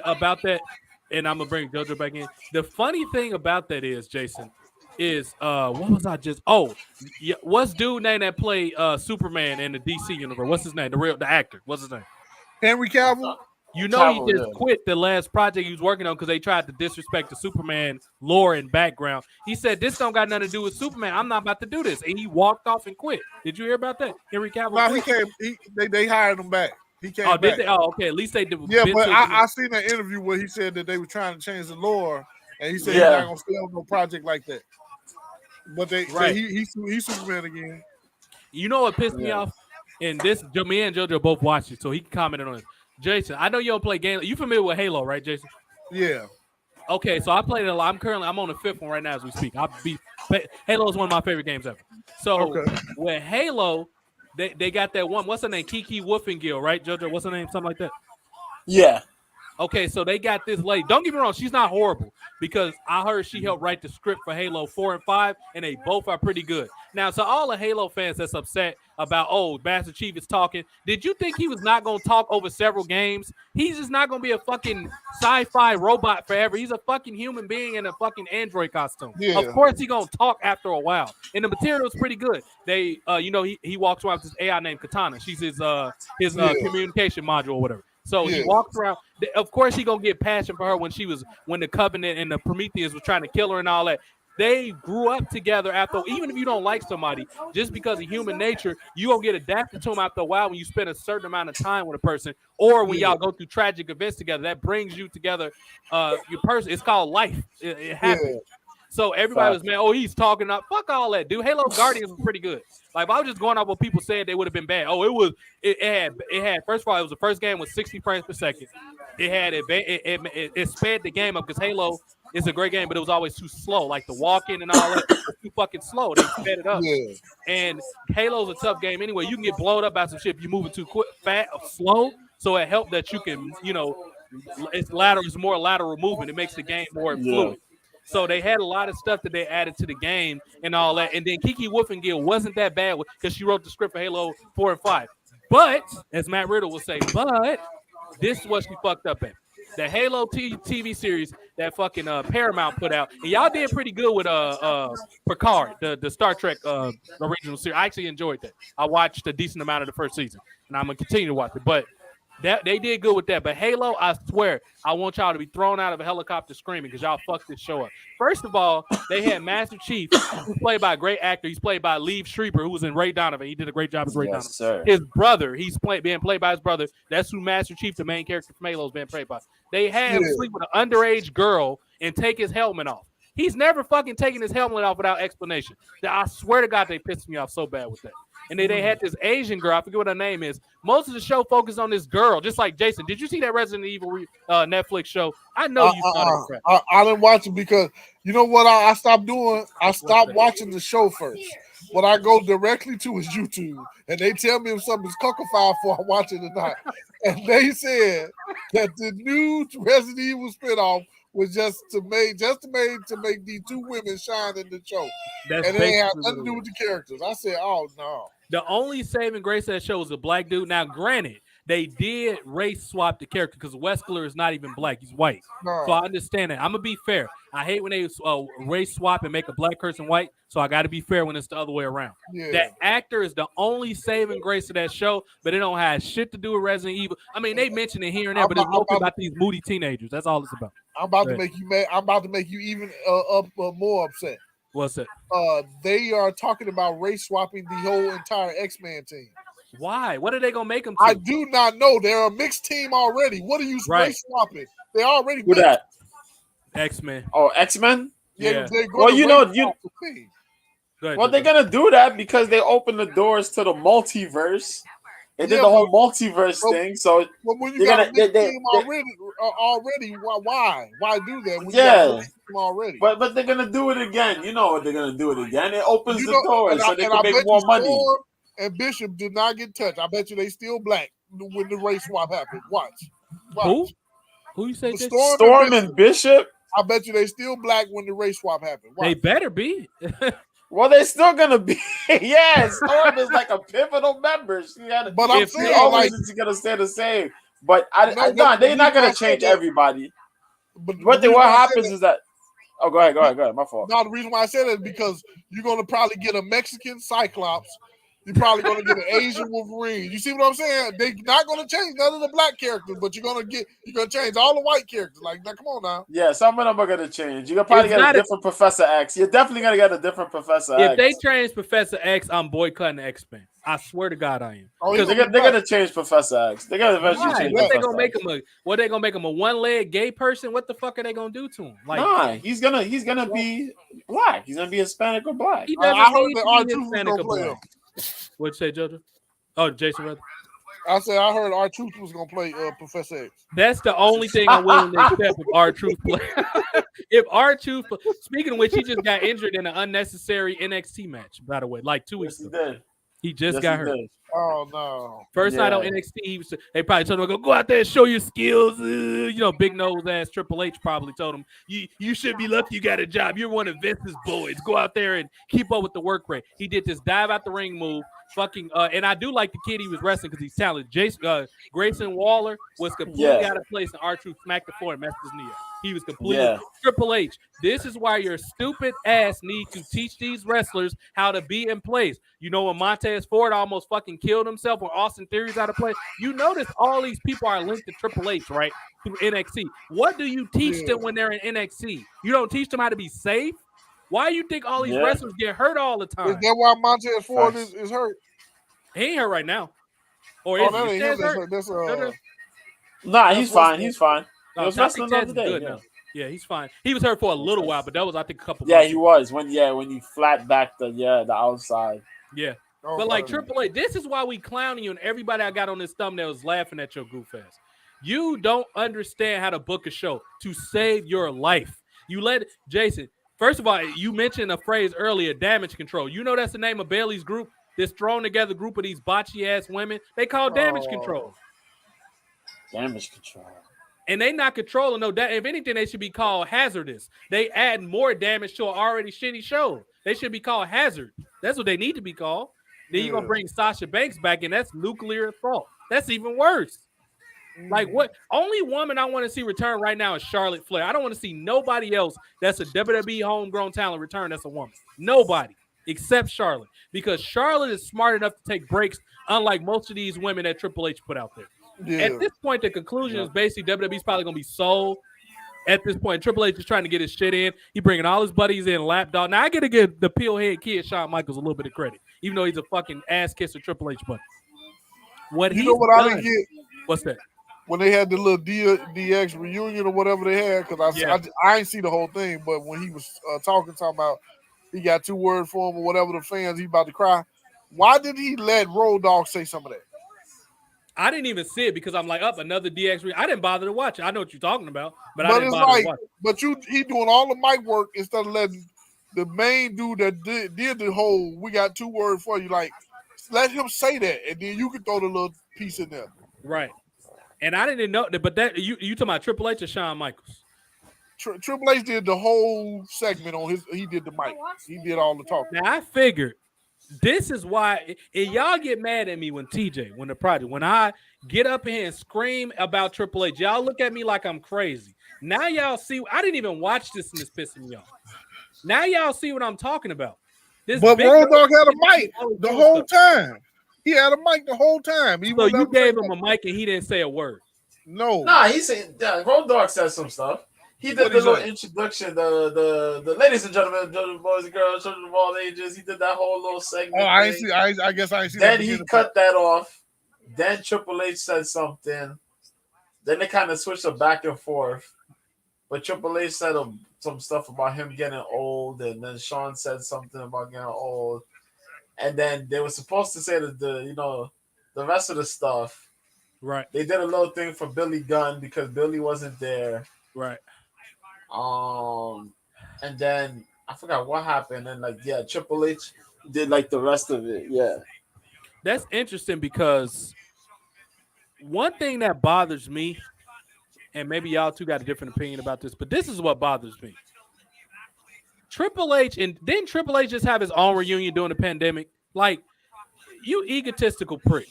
about that? And I'm gonna bring JoJo back in. The funny thing about that is, Jason, is what was I just? Oh, yeah. What's dude name that played Superman in the DC universe? What's his name? The actor. What's his name? Henry Cavill. You know he just quit the last project he was working on because they tried to disrespect the Superman lore and background. He said, "This don't got nothing to do with Superman. I'm not about to do this," and he walked off and quit. Did you hear about that? Henry Cavill. No, he came. They hired him back. He came back. Did they? Oh, okay. At least they did. Yeah, but I seen that interview where he said that they were trying to change the lore, and he said he's not gonna stay on no project like that. But he's Superman again. You know what pissed me off? And this, me and JoJo both watched it, so he commented on it. Jason, I know you don't play games. You familiar with Halo, right, Jason? Yeah. Okay, so I played it a lot. I'm on the 5th one right now as we speak. Halo is one of my favorite games ever. So with Halo, they got that one. What's her name? Kiki Wolfengill, right, JoJo? What's her name? Something like that. Yeah. Okay, so they got this lady. Don't get me wrong, she's not horrible because I heard she helped write the script for Halo 4 and 5, and they both are pretty good. Now, so all the Halo fans that's upset about, Master Chief is talking, did you think he was not going to talk over several games? He's just not going to be a fucking sci-fi robot forever. He's a fucking human being in a fucking android costume. Yeah. Of course, he's going to talk after a while. And the material is pretty good. They, he walks around with this AI named Katana. She's his communication module or whatever. So he walks around. Of course, he gonna get passion for her when the Covenant and the Prometheus was trying to kill her and all that. They grew up together after. Even if you don't like somebody, just because of human nature, you gonna get adapted to them after a while when you spend a certain amount of time with a person, or when y'all go through tragic events together. That brings you together. Your person. It's called life. It happens. Yeah. So everybody was, man, he's talking up. Fuck all that, dude. Halo Guardians was pretty good. Like, if I was just going off what people said, they would have been bad. It had. First of all, it was the first game with 60 frames per second. It sped the game up because Halo is a great game, but it was always too slow. Like the walking and all that was too fucking slow. They sped it up. Yeah. And Halo's a tough game anyway. You can get blown up by some shit if you're moving too quick, fast, or slow. So it helped that you can, it's more lateral movement. It makes the game more fluid. So they had a lot of stuff that they added to the game and all that. And then Kiki Wolfengill wasn't that bad because she wrote the script for Halo 4 and 5. But, as Matt Riddle will say, this is what she fucked up at. The Halo TV series that fucking Paramount put out. And y'all did pretty good with Picard, the Star Trek original series. I actually enjoyed that. I watched a decent amount of the first season. And I'm going to continue to watch it. But they did good with that. But Halo, I swear, I want y'all to be thrown out of a helicopter screaming because y'all fucked this show up. First of all, they had Master Chief, who's played by a great actor. He's played by Liev Schreiber, who was in Ray Donovan. He did a great job as Ray Donovan. Sir. His brother, being played by his brother. That's who Master Chief, the main character from Halo, is being played by. They had him sleep with an underage girl and take his helmet off. He's never fucking taken his helmet off without explanation. I swear to God, they pissed me off so bad with that. And then they had this Asian girl. I forget what her name is. Most of the show focused on this girl, just like Jason. Did you see that Resident Evil Netflix show? I know you saw that crap. I didn't watch it because you know what I stopped doing? I stopped watching the show first. What I go directly to is YouTube, and they tell me if something's cuckified before I watch it or not. And they said that the new Resident Evil spinoff was just to make these two women shine in the show. And it ain't have nothing to do with the characters. I said, oh no. The only saving grace of that show was a black dude. Now, granted, they did race swap the character because Wesker is not even black; he's white. No. So I understand that. I'm gonna be fair. I hate when they race swap and make a black person white. So I got to be fair when it's the other way around. Yeah. That actor is the only saving grace of that show, but it don't have shit to do with Resident Evil. I mean, they mention it here and there, but it's mostly about these moody teenagers. That's all it's about. I'm about to make you mad. I'm about to make you even more upset. What's that? They are talking about race swapping the whole entire X-Men team. Why? What are they gonna make them? I do not know. They're a mixed team already. What are you race swapping? They already who that? X-Men. Oh, X-Men. Yeah. Well, they're gonna do that because they open the doors to the multiverse. They did the whole multiverse thing. So when you got a mixed team already, why do that? When you got a mixed team already. But they're gonna do it again. You know what they're gonna do it again? It opens the doors so they can make more money. Storm and Bishop did not get touched. I bet you they still black when the race swap happened. Watch. Who you say? Storm and Bishop. I bet you they still black when the race swap happened. They better be. Well, they're still gonna be. Yeah, Storm is like a pivotal member. But I'm saying, she's gonna stay the same. But they're not gonna change everybody. But what happens is that. Oh, go ahead. My fault. No, the reason why I said that is because you're gonna probably get a Mexican Cyclops. You're probably gonna get an Asian Wolverine. You see what I'm saying? They're not gonna change none of the black characters, but you're gonna change all the white characters. Like, now, come on now. Yeah, some of them are gonna change. You're gonna probably get a different Professor X. You're definitely gonna get a different Professor X. If they change Professor X, I'm boycotting the X-Men. I swear to God, I am. Because they're gonna change Professor X. They're gonna eventually change. What they gonna make him What they gonna make him a one-leg gay person? What the fuck are they gonna do to him? Like, he's gonna be black. He's gonna be Hispanic or black. I heard that R2 was gonna play him. What'd you say, JoJo? Oh, Jason, rather. I said I heard R-Truth was gonna play Professor X. That's the only thing I'm willing to accept if R-Truth play. If R-Truth, speaking of which, he just got injured in an unnecessary NXT match. By the way, like 2 weeks ago. He just got hurt. Did. Oh no! First night on NXT, they probably told him, "Go out there and show your skills." Big nose ass Triple H probably told him, "You should be lucky you got a job. You're one of Vince's boys. Go out there and keep up with the work rate." He did this dive out the ring move. And I do like the kid he was wrestling because he's talented. Grayson Waller was completely out of place, and R-Truth smacked the floor and messed his knee up. He was completely Triple H. This is why your stupid ass need to teach these wrestlers how to be in place. You know when Montez Ford almost fucking killed himself, when Austin Theory's out of place. You notice all these people are linked to Triple H, right? Through NXT. What do you teach them when they're in NXT? You don't teach them how to be safe. Why you think all these wrestlers get hurt all the time? Is that why Montez Ford is hurt? He ain't hurt right now. Or is he? Hurt. Nah, he's fine. He's fine. No, I think Ted's good now. Yeah, he's fine. He was hurt for a little while, but that was, I think, a couple months. Yeah, he was. When he flat backed the outside. Yeah. But like Triple H, this is why we clowning you, and everybody I got on this thumbnail is laughing at your goof ass. You don't understand how to book a show to save your life. You let Jason. First of all, you mentioned a phrase earlier, damage control. You know that's the name of Bailey's group. This thrown together group of these botchy ass women. They call damage control. Damage control. And they not controlling no damage. If anything, they should be called hazardous. They add more damage to an already shitty show. They should be called hazard. That's what they need to be called. Then you're gonna bring Sasha Banks back, and that's nuclear assault. That's even worse. Like what? Only woman I want to see return right now is Charlotte Flair. I don't want to see nobody else that's a WWE homegrown talent return that's a woman. Nobody except Charlotte, because Charlotte is smart enough to take breaks, unlike most of these women that Triple H put out there. Yeah. At this point, the conclusion is basically WWE's probably gonna be sold. At this point, Triple H is trying to get his shit in. He bringing all his buddies in, lapdog. Now I gotta give the peel-head kid Shawn Michaels a little bit of credit, even though he's a fucking ass kisser Triple H buddy. I didn't get? What's that? When they had the little DX reunion or whatever they had, because I ain't see the whole thing, but when he was talking about he got 2 words for him or whatever, the fans, he about to cry. Why did he let Road Dogg say some of that? I didn't even see it because I'm like, another DX. I didn't bother to watch it. I know what you're talking about, but I didn't bother to watch it. But he doing all the mic work instead of letting the main dude that did the whole, we got 2 words for you, like, let him say that, and then you can throw the little piece in there. Right. And I didn't know that, but that you talking about Triple H or Shawn Michaels? Triple H did the whole segment on his. He did the mic. He did all the talking. Now I figured this is why, and y'all get mad at me when I get up here and scream about Triple H, y'all look at me like I'm crazy. Now y'all see. I didn't even watch this, and it's pissing me off. Now y'all see what I'm talking about. But Road Dogg had a mic the whole time. He had a mic the whole time. So you gave him a mic and he didn't say a word. No. Nah, he said Road Dogg said some stuff. He did the little introduction, the ladies and gentlemen, boys and girls, children of all ages. He did that whole little segment. Oh, I see. I guess I see. Then he cut that off. Then Triple H said something. Then they kind of switched it back and forth. But Triple H said some stuff about him getting old, and then Shawn said something about getting old. And then they were supposed to say the rest of the stuff. Right. They did a little thing for Billy Gunn because Billy wasn't there. Right. And then I forgot what happened. And Triple H did the rest of it. Yeah. That's interesting because one thing that bothers me, and maybe y'all two got a different opinion about this, but this is what bothers me. Triple H, and didn't Triple H just have his own reunion during the pandemic? Like, you egotistical prick.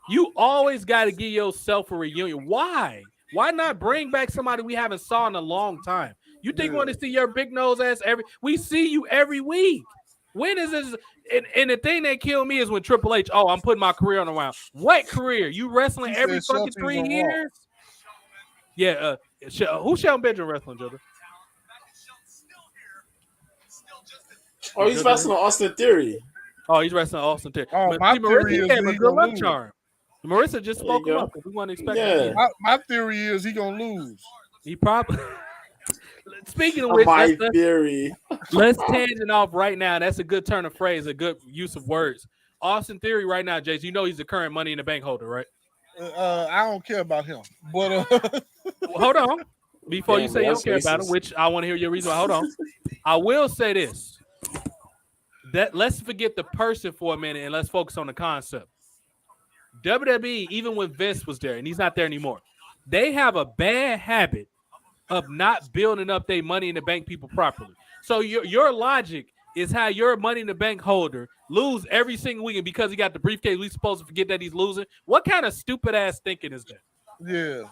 You always got to give yourself a reunion. Why? Why not bring back somebody we haven't saw in a long time? You think we want to see your big nose ass we see you every week. When is this? And the thing that killed me is when Triple H, I'm putting my career on the line. What career? You wrestling every fucking 3 years? Yeah. Who's Shelton Benjamin wrestling, Joker? Oh, he's wrestling Austin Theory. Oh, he's wrestling Austin Theory. Oh, my theory is a good luck charm. Marissa just spoke him up because we want to expect that. My theory is he gonna lose. He probably. Speaking of which, let's tangent off right now. That's a good turn of phrase, a good use of words. Austin Theory right now, Jason. You know he's the current Money in the Bank holder, right? I don't care about him, but well, hold on. Before you say you don't care about him, which I want to hear your reason why. Hold on. I will say this. let's forget the person for a minute and let's focus on the concept. WWE, even when Vince was there, and he's not there anymore, they have a bad habit of not building up their money in the bank people properly. So your logic is how your money in the bank holder lose every single week, and because he got the briefcase, we supposed to forget that he's losing. What kind of stupid ass thinking is that? Yeah.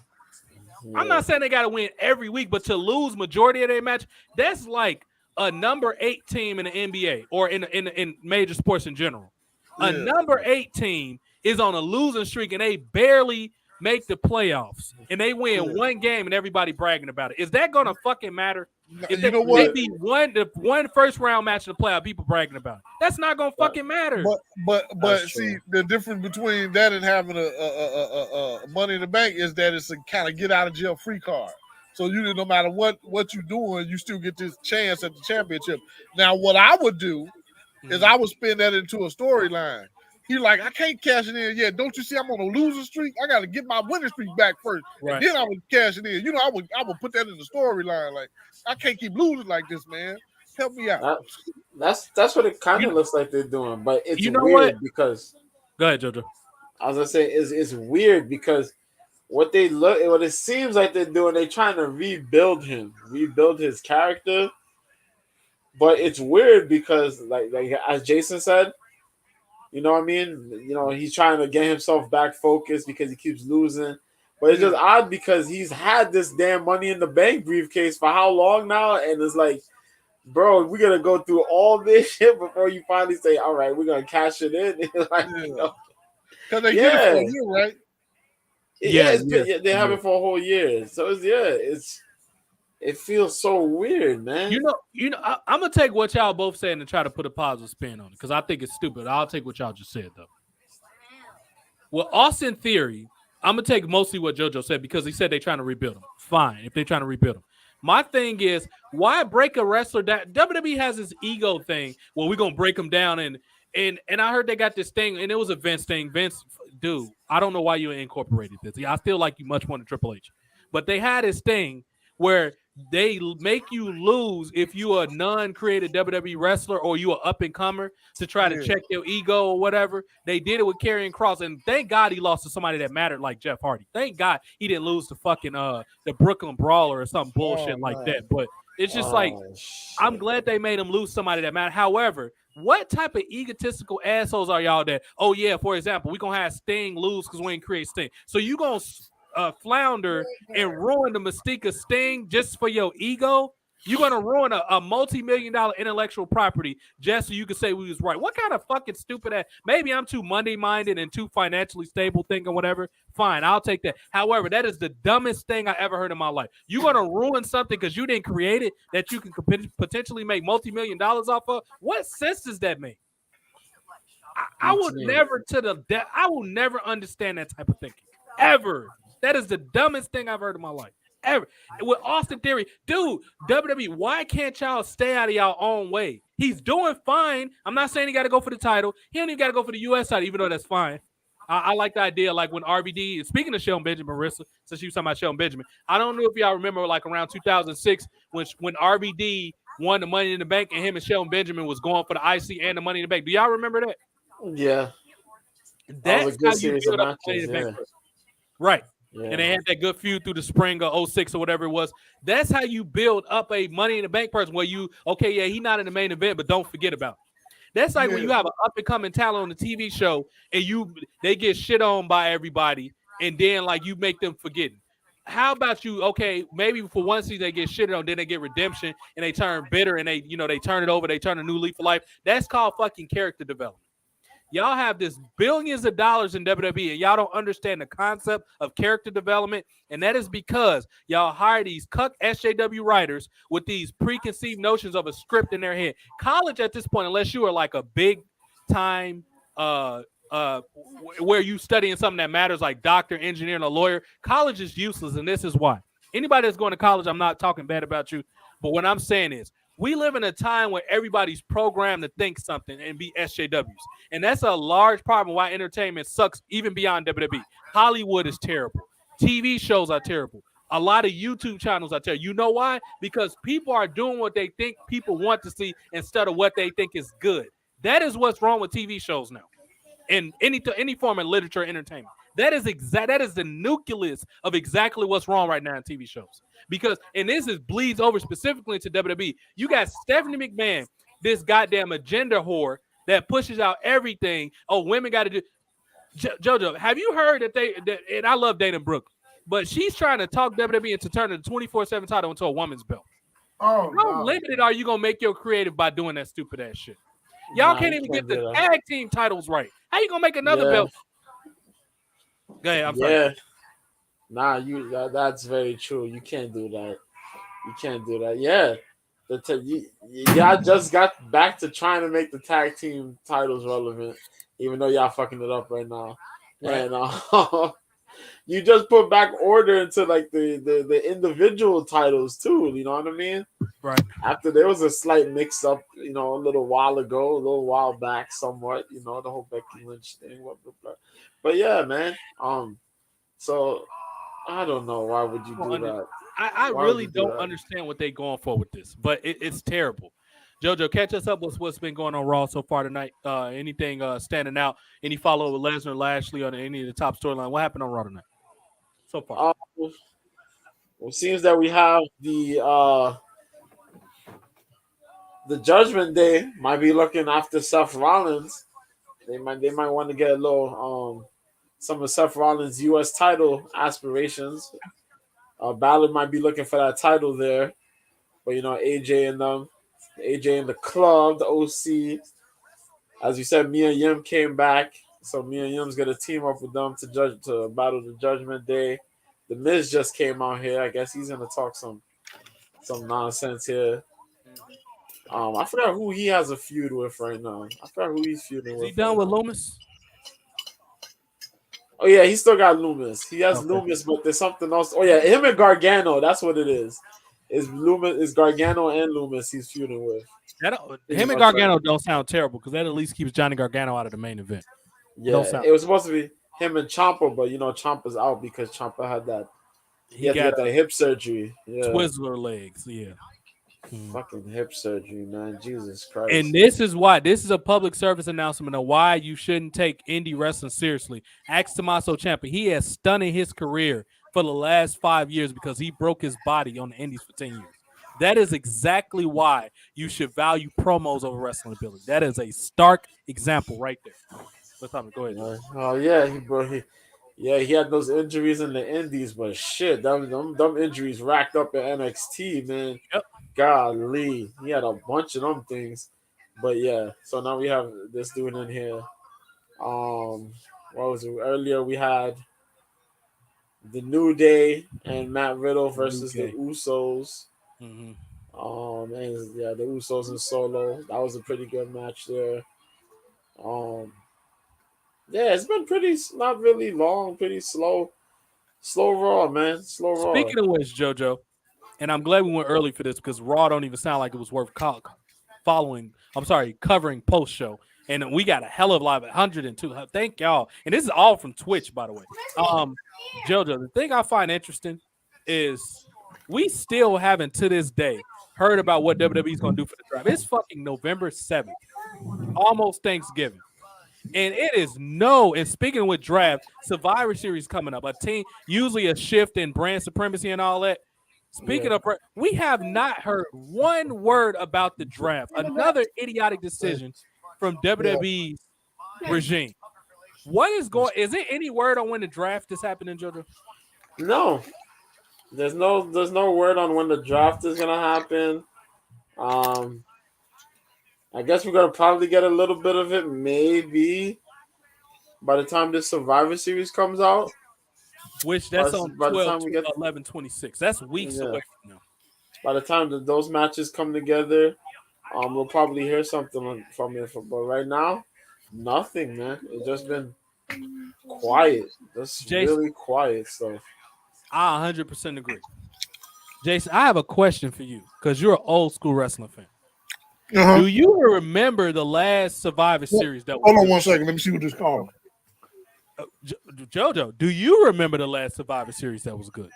I'm not saying they got to win every week, but to lose majority of their match, that's like a number 8 team in the NBA or in major sports in general. A number 8 team is on a losing streak and they barely make the playoffs and they win one game and everybody bragging about it. Is that going to fucking matter? If you know what? Maybe one first round match in the playoff, people bragging about it. That's not going to fucking matter. But see, the difference between that and having a money in the bank is that it's a kind of get out of jail free card. So you, no matter what you're doing, you still get this chance at the championship. Now, what I would do is I would spin that into a storyline. He's like, I can't cash it in yet. Don't you see I'm on a losing streak? I got to get my winning streak back first. Right. And then I would cash it in. You know, I would put that in the storyline. Like, I can't keep losing like this, man. Help me out. That's what it kind of looks like they're doing. But it's weird what? Because go ahead, Jojo. I was gonna say it's weird because what it seems like they're doing, they're trying to rebuild his character. But it's weird because like as Jason said, you know what I mean? You know, he's trying to get himself back focused because he keeps losing. But it's just odd because he's had this damn money in the bank briefcase for how long now? And it's like, bro, we're going to go through all this shit before you finally say, all right, we're going to cash it in. Like, you know. Because they did it for a year, right? They have it for a whole year. So, it feels so weird, man. You know, I'm gonna take what y'all both saying and try to put a positive spin on it because I think it's stupid. I'll take what y'all just said though. Well, Austin Theory, I'm gonna take mostly what JoJo said because he said they're trying to rebuild him. Fine, if they're trying to rebuild him. My thing is, why break a wrestler down? WWE has this ego thing. Well, we're gonna break him down, and I heard they got this thing, and it was a Vince thing. Vince, dude, I don't know why you incorporated this. I feel like you much more than Triple H, but they had this thing where they make you lose if you are a non-created WWE wrestler or you are up-and-comer to try to check your ego or whatever. They did it with Karrion Kross, and thank God he lost to somebody that mattered like Jeff Hardy. Thank God he didn't lose to fucking the Brooklyn Brawler or some bullshit like that. But it's just I'm glad they made him lose somebody that mattered. However, what type of egotistical assholes are y'all that, oh, yeah, for example, we're going to have Sting lose because we ain't create Sting. So you going to flounder and ruin the mystique of Sting just for your ego? You're gonna ruin a multi-million-dollar intellectual property just so you can say we was right. What kind of fucking stupid ass? Maybe I'm too money-minded and too financially stable thinking whatever. Fine, I'll take that. However, that is the dumbest thing I ever heard in my life. You're gonna ruin something because you didn't create it that you can potentially make multi-million dollars off of. What sense does that make? I will never understand that type of thinking ever. That is the dumbest thing I've heard in my life, ever. With Austin Theory, dude, WWE, why can't y'all stay out of y'all own way? He's doing fine. I'm not saying he got to go for the title. He don't even got to go for the U.S. title, even though that's fine. I like the idea, like when RVD, speaking of Shelton Benjamin, Marissa, since you was talking about Shelton Benjamin, I don't know if y'all remember, like around 2006, when RVD won the Money in the Bank and him and Shelton Benjamin was going for the IC and the Money in the Bank. Do y'all remember that? Yeah. That's how you build up the Money in the Bank. Right. Yeah. And they had that good feud through the spring of 06 or whatever it was. That's how you build up a Money in the Bank person where you, okay, yeah, he's not in the main event, but don't forget about it. That's like when you have an up-and-coming talent on the TV show and they get shit on by everybody and then, like, you make them forget it. How about you, okay, maybe for one season they get shitted on, then they get redemption and they turn bitter and they turn it over, they turn a new leaf of life. That's called fucking character development. Y'all have this billions of dollars in WWE, and y'all don't understand the concept of character development, and that is because y'all hire these cuck SJW writers with these preconceived notions of a script in their head. College at this point, unless you are like a big time where you studying something that matters, like doctor, engineer, and a lawyer, college is useless, and this is why. Anybody that's going to college, I'm not talking bad about you, but what I'm saying is, we live in a time where everybody's programmed to think something and be SJWs. And that's a large problem why entertainment sucks even beyond WWE. Hollywood is terrible. TV shows are terrible. A lot of YouTube channels are terrible. You know why? Because people are doing what they think people want to see instead of what they think is good. That is what's wrong with TV shows now, in any form of literature or entertainment. That is the nucleus of exactly what's wrong right now in TV shows. Because and this is bleeds over specifically to WWE. You got Stephanie McMahon, this goddamn agenda whore that pushes out everything. Oh, women got to do. JoJo, have you heard and I love Dana Brooke, but she's trying to talk WWE into turning the 24/7 title into a woman's belt. Oh, How limited are you gonna make your creative by doing that stupid ass shit? Y'all can't even get the tag team titles right. How you gonna make another belt? Go ahead, I'm sorry. That's very true. You can't do that. You can't do that. Yeah. Y'all just got back to trying to make the tag team titles relevant, even though y'all fucking it up right now. Right. And you just put back order into like the individual titles too. You know what I mean? Right. After there was a slight mix up, a little while back, somewhat. The whole Becky Lynch thing. Blah, blah, blah. But yeah, man. So I don't know why would you do that. I really don't understand what they're going for with this, but it's terrible. JoJo, catch us up with what's been going on Raw so far tonight. Anything standing out? Any follow with Lesnar, Lashley on any of the top storyline? What happened on Raw tonight so far? It seems that we have the Judgment Day might be looking after Seth Rollins. They might want to get a little some of Seth Rollins' U.S. title aspirations. Balor might be looking for that title there, but AJ and the club, the OC, as you said, Mia Yim came back, so Mia Yim's gonna team up with them to battle the Judgment Day. The Miz just came out here. I guess he's gonna talk some nonsense here. I forgot who he has a feud with right now. I forgot who he's feuding with. Is he done with Loomis? Oh yeah, he still got Loomis. He has Loomis, but there's something else. Oh yeah, him and Gargano. That's what it is. Is Gargano and Loomis he's feuding with. Him and Gargano don't sound terrible because that at least keeps Johnny Gargano out of the main event. Yeah, it was supposed to be him and Ciampa, but Ciampa's out because Ciampa had that. He had to get that hip surgery. Yeah. Twizzler legs. Yeah. Fucking hip surgery, man. Jesus Christ. And this is a public service announcement of why you shouldn't take indie wrestling seriously. Ask Tommaso Ciampa. He has stunted his career for the last 5 years because he broke his body on the indies for 10 years. That is exactly why you should value promos over wrestling ability. That is a stark example right there. Let's go ahead. Oh yeah, he had those injuries in the indies, but shit, them injuries racked up at NXT, man. Yep. Golly, he had a bunch of them things, but yeah. So now we have this dude in here. What was it? Earlier we had the New Day and Matt Riddle versus the Usos. Mm-hmm. And yeah, the Usos and Solo. That was a pretty good match there. Yeah, it's been not really long, pretty slow Raw, man. Slow Raw. Speaking of which, JoJo. And I'm glad we went early for this because Raw don't even sound like it was worth covering post show. And we got a hell of a lot of 102. Thank y'all. And this is all from Twitch, by the way. JoJo, the thing I find interesting is we still haven't to this day heard about what WWE is going to do for the draft. It's fucking November 7th, almost Thanksgiving. And it is and speaking with draft, Survivor Series coming up, a team, usually a shift in brand supremacy and all that. Speaking of, we have not heard one word about the draft. Another idiotic decision from WWE's regime. What is going? Is there any word on when the draft is happening, JoJo? No, there's no word on when the draft is gonna happen. I guess we're gonna probably get a little bit of it, maybe by the time this Survivor Series comes out. Which that's on 11/26. That's weeks away from now. By the time those matches come together, we'll probably hear something from it. But right now, nothing, man. It's just been quiet. Just really quiet stuff. I 100% agree. Jason, I have a question for you because you're an old school wrestling fan. Uh-huh. Do you remember the last Survivor Series that was? Hold on 1 second. Let me see what this called. JoJo, do you remember the last Survivor Series that was good?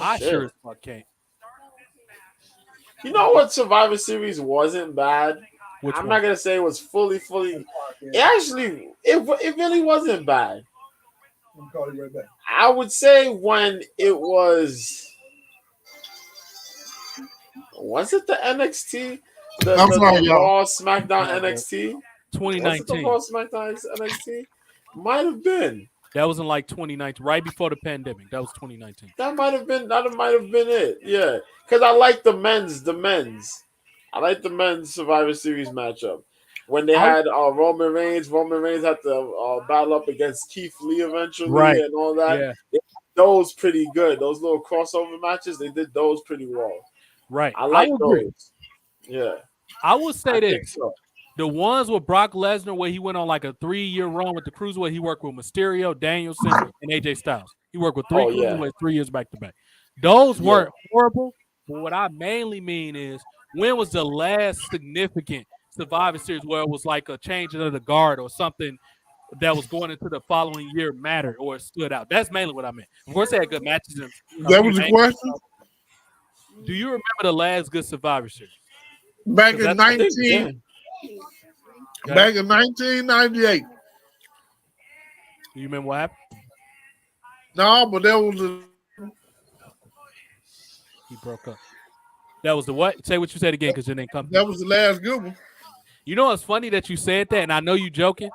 I sure as fuck can't. You know what Survivor Series wasn't bad? I'm not gonna say it was fully. It actually, it really wasn't bad. I'm calling you right back. I would say when it was it the NXT, the Raw SmackDown NXT, 2019. was it the Raw SmackDown NXT? Might have been. That was in like 2019, right before the pandemic. That was 2019. That might have been it. Yeah, because I like the men's. I like the men's Survivor Series matchup. When they had Roman Reigns had to battle up against Keith Lee eventually and all that. Yeah. Those pretty good. Those little crossover matches, they did those pretty well. Right. I like those. Yeah. I would say this. So. The ones with Brock Lesnar where he went on like a 3-year run with the Cruiserweight, he worked with Mysterio, Danielson, and AJ Styles. He worked with three Cruiserweights 3 years back to back. Those weren't horrible, but what I mainly mean is when was the last significant Survivor Series where it was like a change of the guard or something that was going into the following year mattered or stood out? That's mainly what I meant. Of course, they had good matches. That was the question? Do you remember the last good Survivor Series? Back in 1998. You remember what happened? No, but that was he broke up. That was the what? Say what you said again, because your name come. That was the last good one. You know, it's funny that you said that, and I know you joking,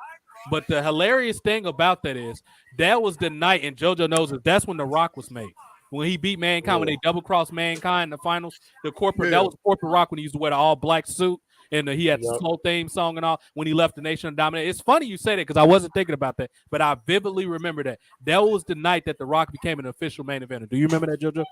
but the hilarious thing about that is that was the night, and JoJo knows it. That's when The Rock was made. When he beat Mankind, when they double crossed Mankind in the finals, that was corporate Rock when he used to wear the all black suit. And he had the whole theme song and all when he left the Nation of Domination. It's funny you say that because I wasn't thinking about that, but I vividly remember that. That was the night that The Rock became an official main eventer. Do you remember that, JoJo?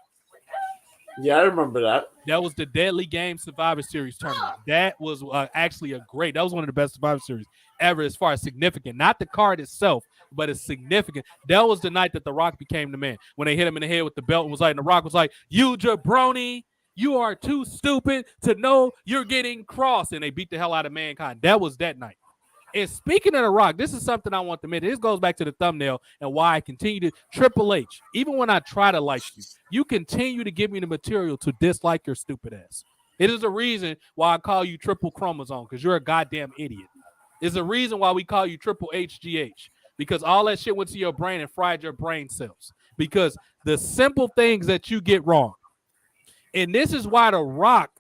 Yeah, I remember that. That was the Deadly Game Survivor Series tournament. That was actually that was one of the best Survivor Series ever as far as significant. Not the card itself, but it's significant. That was the night that The Rock became the man. When they hit him in the head with the belt and was like, and The Rock was like, "You jabroni. You are too stupid to know you're getting crossed." And they beat the hell out of Mankind. That was that night. And speaking of The Rock, this is something I want to mention. This goes back to the thumbnail and why I continue to Triple H. Even when I try to like you, you continue to give me the material to dislike your stupid ass. It is a reason why I call you triple chromosome, because you're a goddamn idiot. It's a reason why we call you triple HGH, because all that shit went to your brain and fried your brain cells. Because the simple things that you get wrong. And this is why The Rock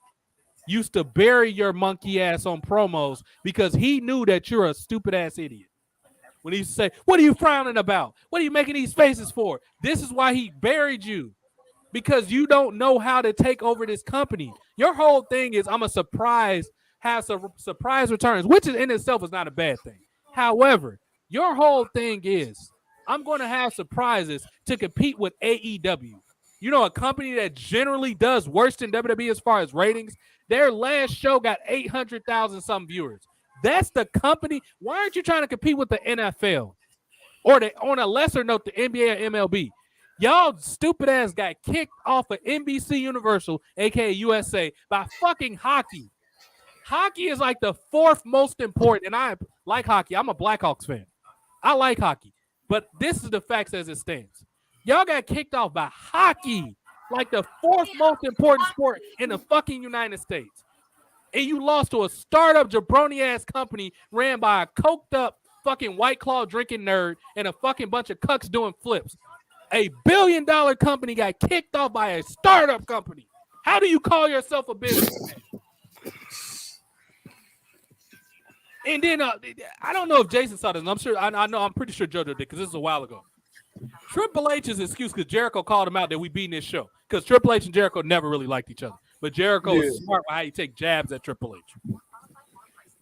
used to bury your monkey ass on promos, because he knew that you're a stupid ass idiot. When he used to say, "What are you frowning about? What are you making these faces for?" This is why he buried you, because you don't know how to take over this company. Your whole thing is, I'm a surprise, have some surprise returns, which in itself is not a bad thing. However, your whole thing is, I'm going to have surprises to compete with AEW. You know, a company that generally does worse than WWE as far as ratings. Their last show got 800,000 some viewers. That's the company. Why aren't you trying to compete with the NFL? Or on a lesser note, the NBA or MLB? Y'all stupid ass got kicked off of NBC Universal, aka USA, by fucking hockey. Hockey is like the fourth most important, and I like hockey. I'm a Blackhawks fan. I like hockey. But this is the facts as it stands. Y'all got kicked off by hockey, like the fourth most important sport in the fucking United States. And you lost to a startup jabroni-ass company ran by a coked-up fucking White Claw drinking nerd and a fucking bunch of cucks doing flips. A billion-dollar company got kicked off by a startup company. How do you call yourself a businessman? And then I don't know if Jason saw this. And I'm sure I'm pretty sure JoJo did, because this is a while ago. Triple H's excuse, because Jericho called him out that we beating this show, because Triple H and Jericho never really liked each other. But Jericho is smart with how you take jabs at Triple H.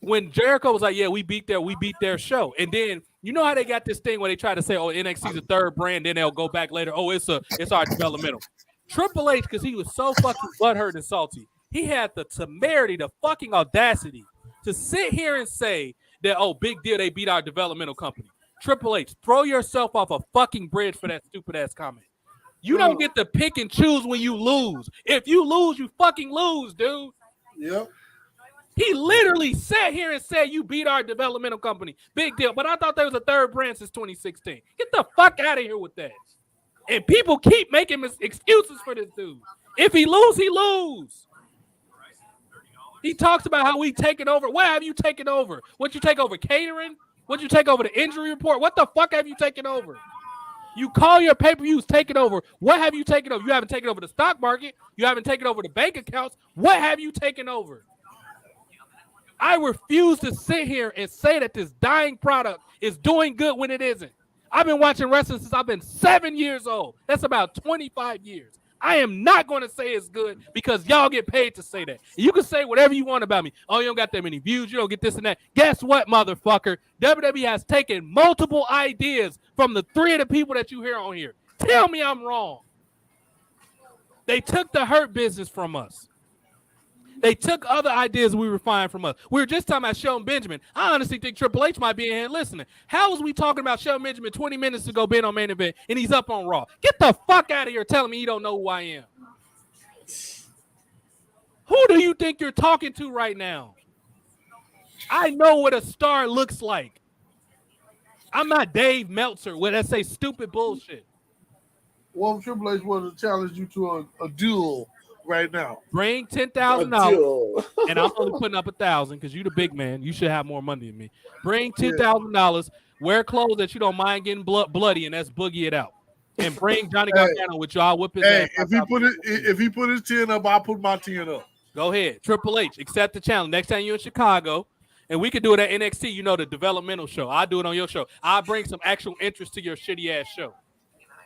When Jericho was like, "Yeah, we beat their show," and then you know how they got this thing where they try to say, "Oh, NXT's a third brand," then they'll go back later, "Oh, it's our developmental." Triple H, because he was so fucking butthurt and salty, he had the temerity, the fucking audacity to sit here and say that, "Oh, big deal, they beat our developmental company." Triple H, throw yourself off a fucking bridge for that stupid ass comment. You don't get to pick and choose when you lose. If you lose, you fucking lose, dude. Yep. He literally sat here and said, "You beat our developmental company." Big deal. But I thought there was a third brand since 2016. Get the fuck out of here with that. And people keep making excuses for this dude. If he lose, he lose. He talks about how we taken over. What have you taken over? What you take over? Catering? What you take over? The injury report? What the fuck have you taken over? You call your pay-per-views taken over. What have you taken over? You haven't taken over the stock market. You haven't taken over the bank accounts. What have you taken over? I refuse to sit here and say that this dying product is doing good when it isn't. I've been watching wrestling since I've been 7 years old. That's about 25 years. I am not going to say it's good because y'all get paid to say that. You can say whatever you want about me. Oh, you don't got that many views. You don't get this and that. Guess what, motherfucker? WWE has taken multiple ideas from the 3 of the people that you hear on here. Tell me I'm wrong. They took the Hurt Business from us. They took other ideas we refined from us. We were just talking about Shelton Benjamin. I honestly think Triple H might be in here listening. How was we talking about Shelton Benjamin 20 minutes ago being on Main Event and he's up on Raw? Get the fuck out of here telling me you don't know who I am. Who do you think you're talking to right now? I know what a star looks like. I'm not Dave Meltzer where that say stupid bullshit. Well, Triple H was to challenge you to a duel right now. Bring $10,000, and I'm only putting up $1,000 because you're the big man. You should have more money than me. Bring $10,000. Wear clothes that you don't mind getting bloody, and that's boogie it out. And bring Johnny Gargano with you. I'll whip his ass. If he put his 10 up, I'll put my 10 up. Go ahead, Triple H. Accept the challenge. Next time you're in Chicago, and we can do it at NXT. You know, the developmental show. I'll do it on your show. I'll bring some actual interest to your shitty ass show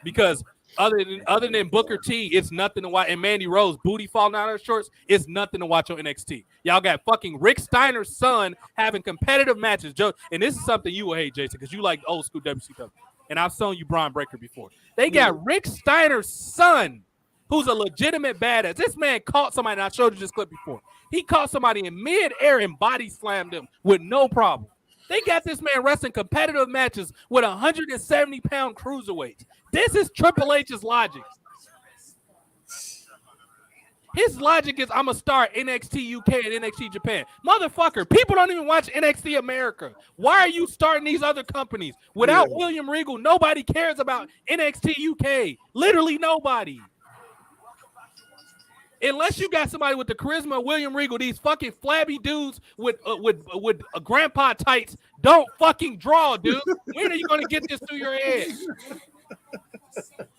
because. Other than Booker T, it's nothing to watch. And Mandy Rose, booty falling out of her shorts, it's nothing to watch on NXT. Y'all got fucking Rick Steiner's son having competitive matches. Joe, and this is something you will hate, Jason, because you like old school WCW. And I've shown you Braun Breaker before. They got Rick Steiner's son, who's a legitimate badass. This man caught somebody, and I showed you this clip before. He caught somebody in midair and body slammed him with no problem. They got this man wrestling competitive matches with 170-pound cruiserweights. This is Triple H's logic. His logic is I'm going to start NXT UK and NXT Japan. Motherfucker, people don't even watch NXT America. Why are you starting these other companies? Without William Regal, nobody cares about NXT UK. Literally nobody. Unless you got somebody with the charisma of William Regal, these fucking flabby dudes with grandpa tights don't fucking draw, dude. When are you going to get this through your head?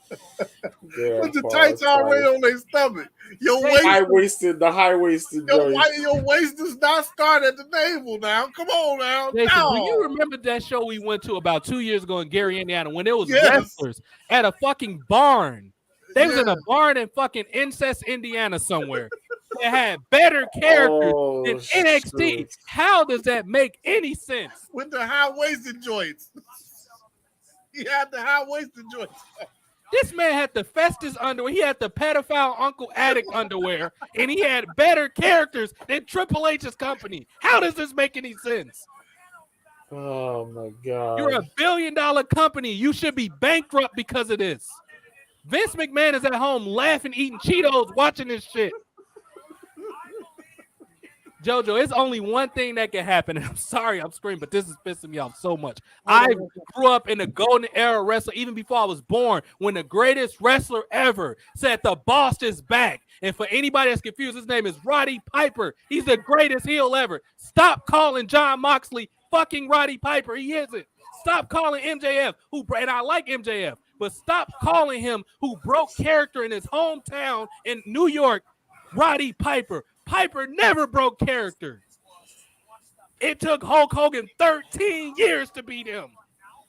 Put the tights already on their stomach. Your waist, the high-waisted. Your waist does not start at the navel now. Come on now. Jason, do you remember that show we went to about 2 years ago in Gary, Indiana, when there was wrestlers at a fucking barn? They was in a barn in fucking Incest, Indiana somewhere. They had better characters than NXT. Shit. How does that make any sense? With the high-waisted joints. He had the high-waisted joints. This man had the Festus underwear. He had the pedophile Uncle Addict underwear. And he had better characters than Triple H's company. How does this make any sense? Oh, my God. You're a $1 billion company. You should be bankrupt because of this. Vince McMahon is at home laughing, eating Cheetos, watching this shit. JoJo, it's only one thing that can happen. And I'm sorry I'm screaming, but this is pissing me off so much. I grew up in the golden era of wrestling, even before I was born, when the greatest wrestler ever said the boss is back. And for anybody that's confused, his name is Roddy Piper. He's the greatest heel ever. Stop calling John Moxley fucking Roddy Piper. He isn't. Stop calling MJF, and I like MJF, but stop calling him who broke character in his hometown in New York, Roddy Piper. Piper never broke character. It took Hulk Hogan 13 years to beat him.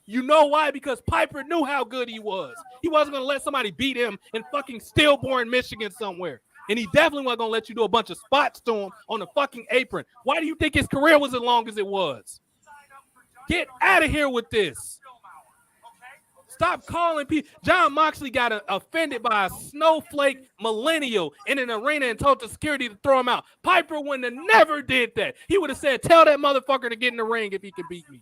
You know why? Because Piper knew how good he was. He wasn't going to let somebody beat him in fucking Stillborn, Michigan somewhere. And he definitely wasn't going to let you do a bunch of spots to him on the fucking apron. Why do you think his career was as long as it was? Get out of here with this. Stop calling people. John Moxley got offended by a snowflake millennial in an arena and told the security to throw him out. Piper wouldn't have never did that. He would have said, tell that motherfucker to get in the ring if he could beat me.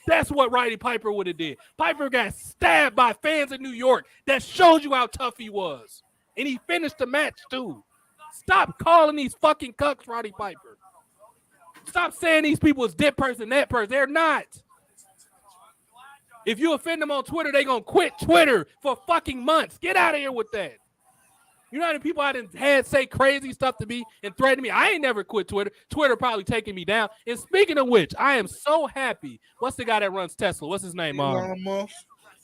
That's what Roddy Piper would have did. Piper got stabbed by fans in New York. That shows you how tough he was. And he finished the match, too. Stop calling these fucking cucks Roddy Piper. Stop saying these people is this person, that person. They're not. If you offend them on Twitter, they're going to quit Twitter for fucking months. Get out of here with that. You know how many people I didn't had say crazy stuff to me and threaten me? I ain't never quit Twitter. Twitter probably taking me down. And speaking of which, I am so happy. What's the guy that runs Tesla? What's his name? Elon Musk.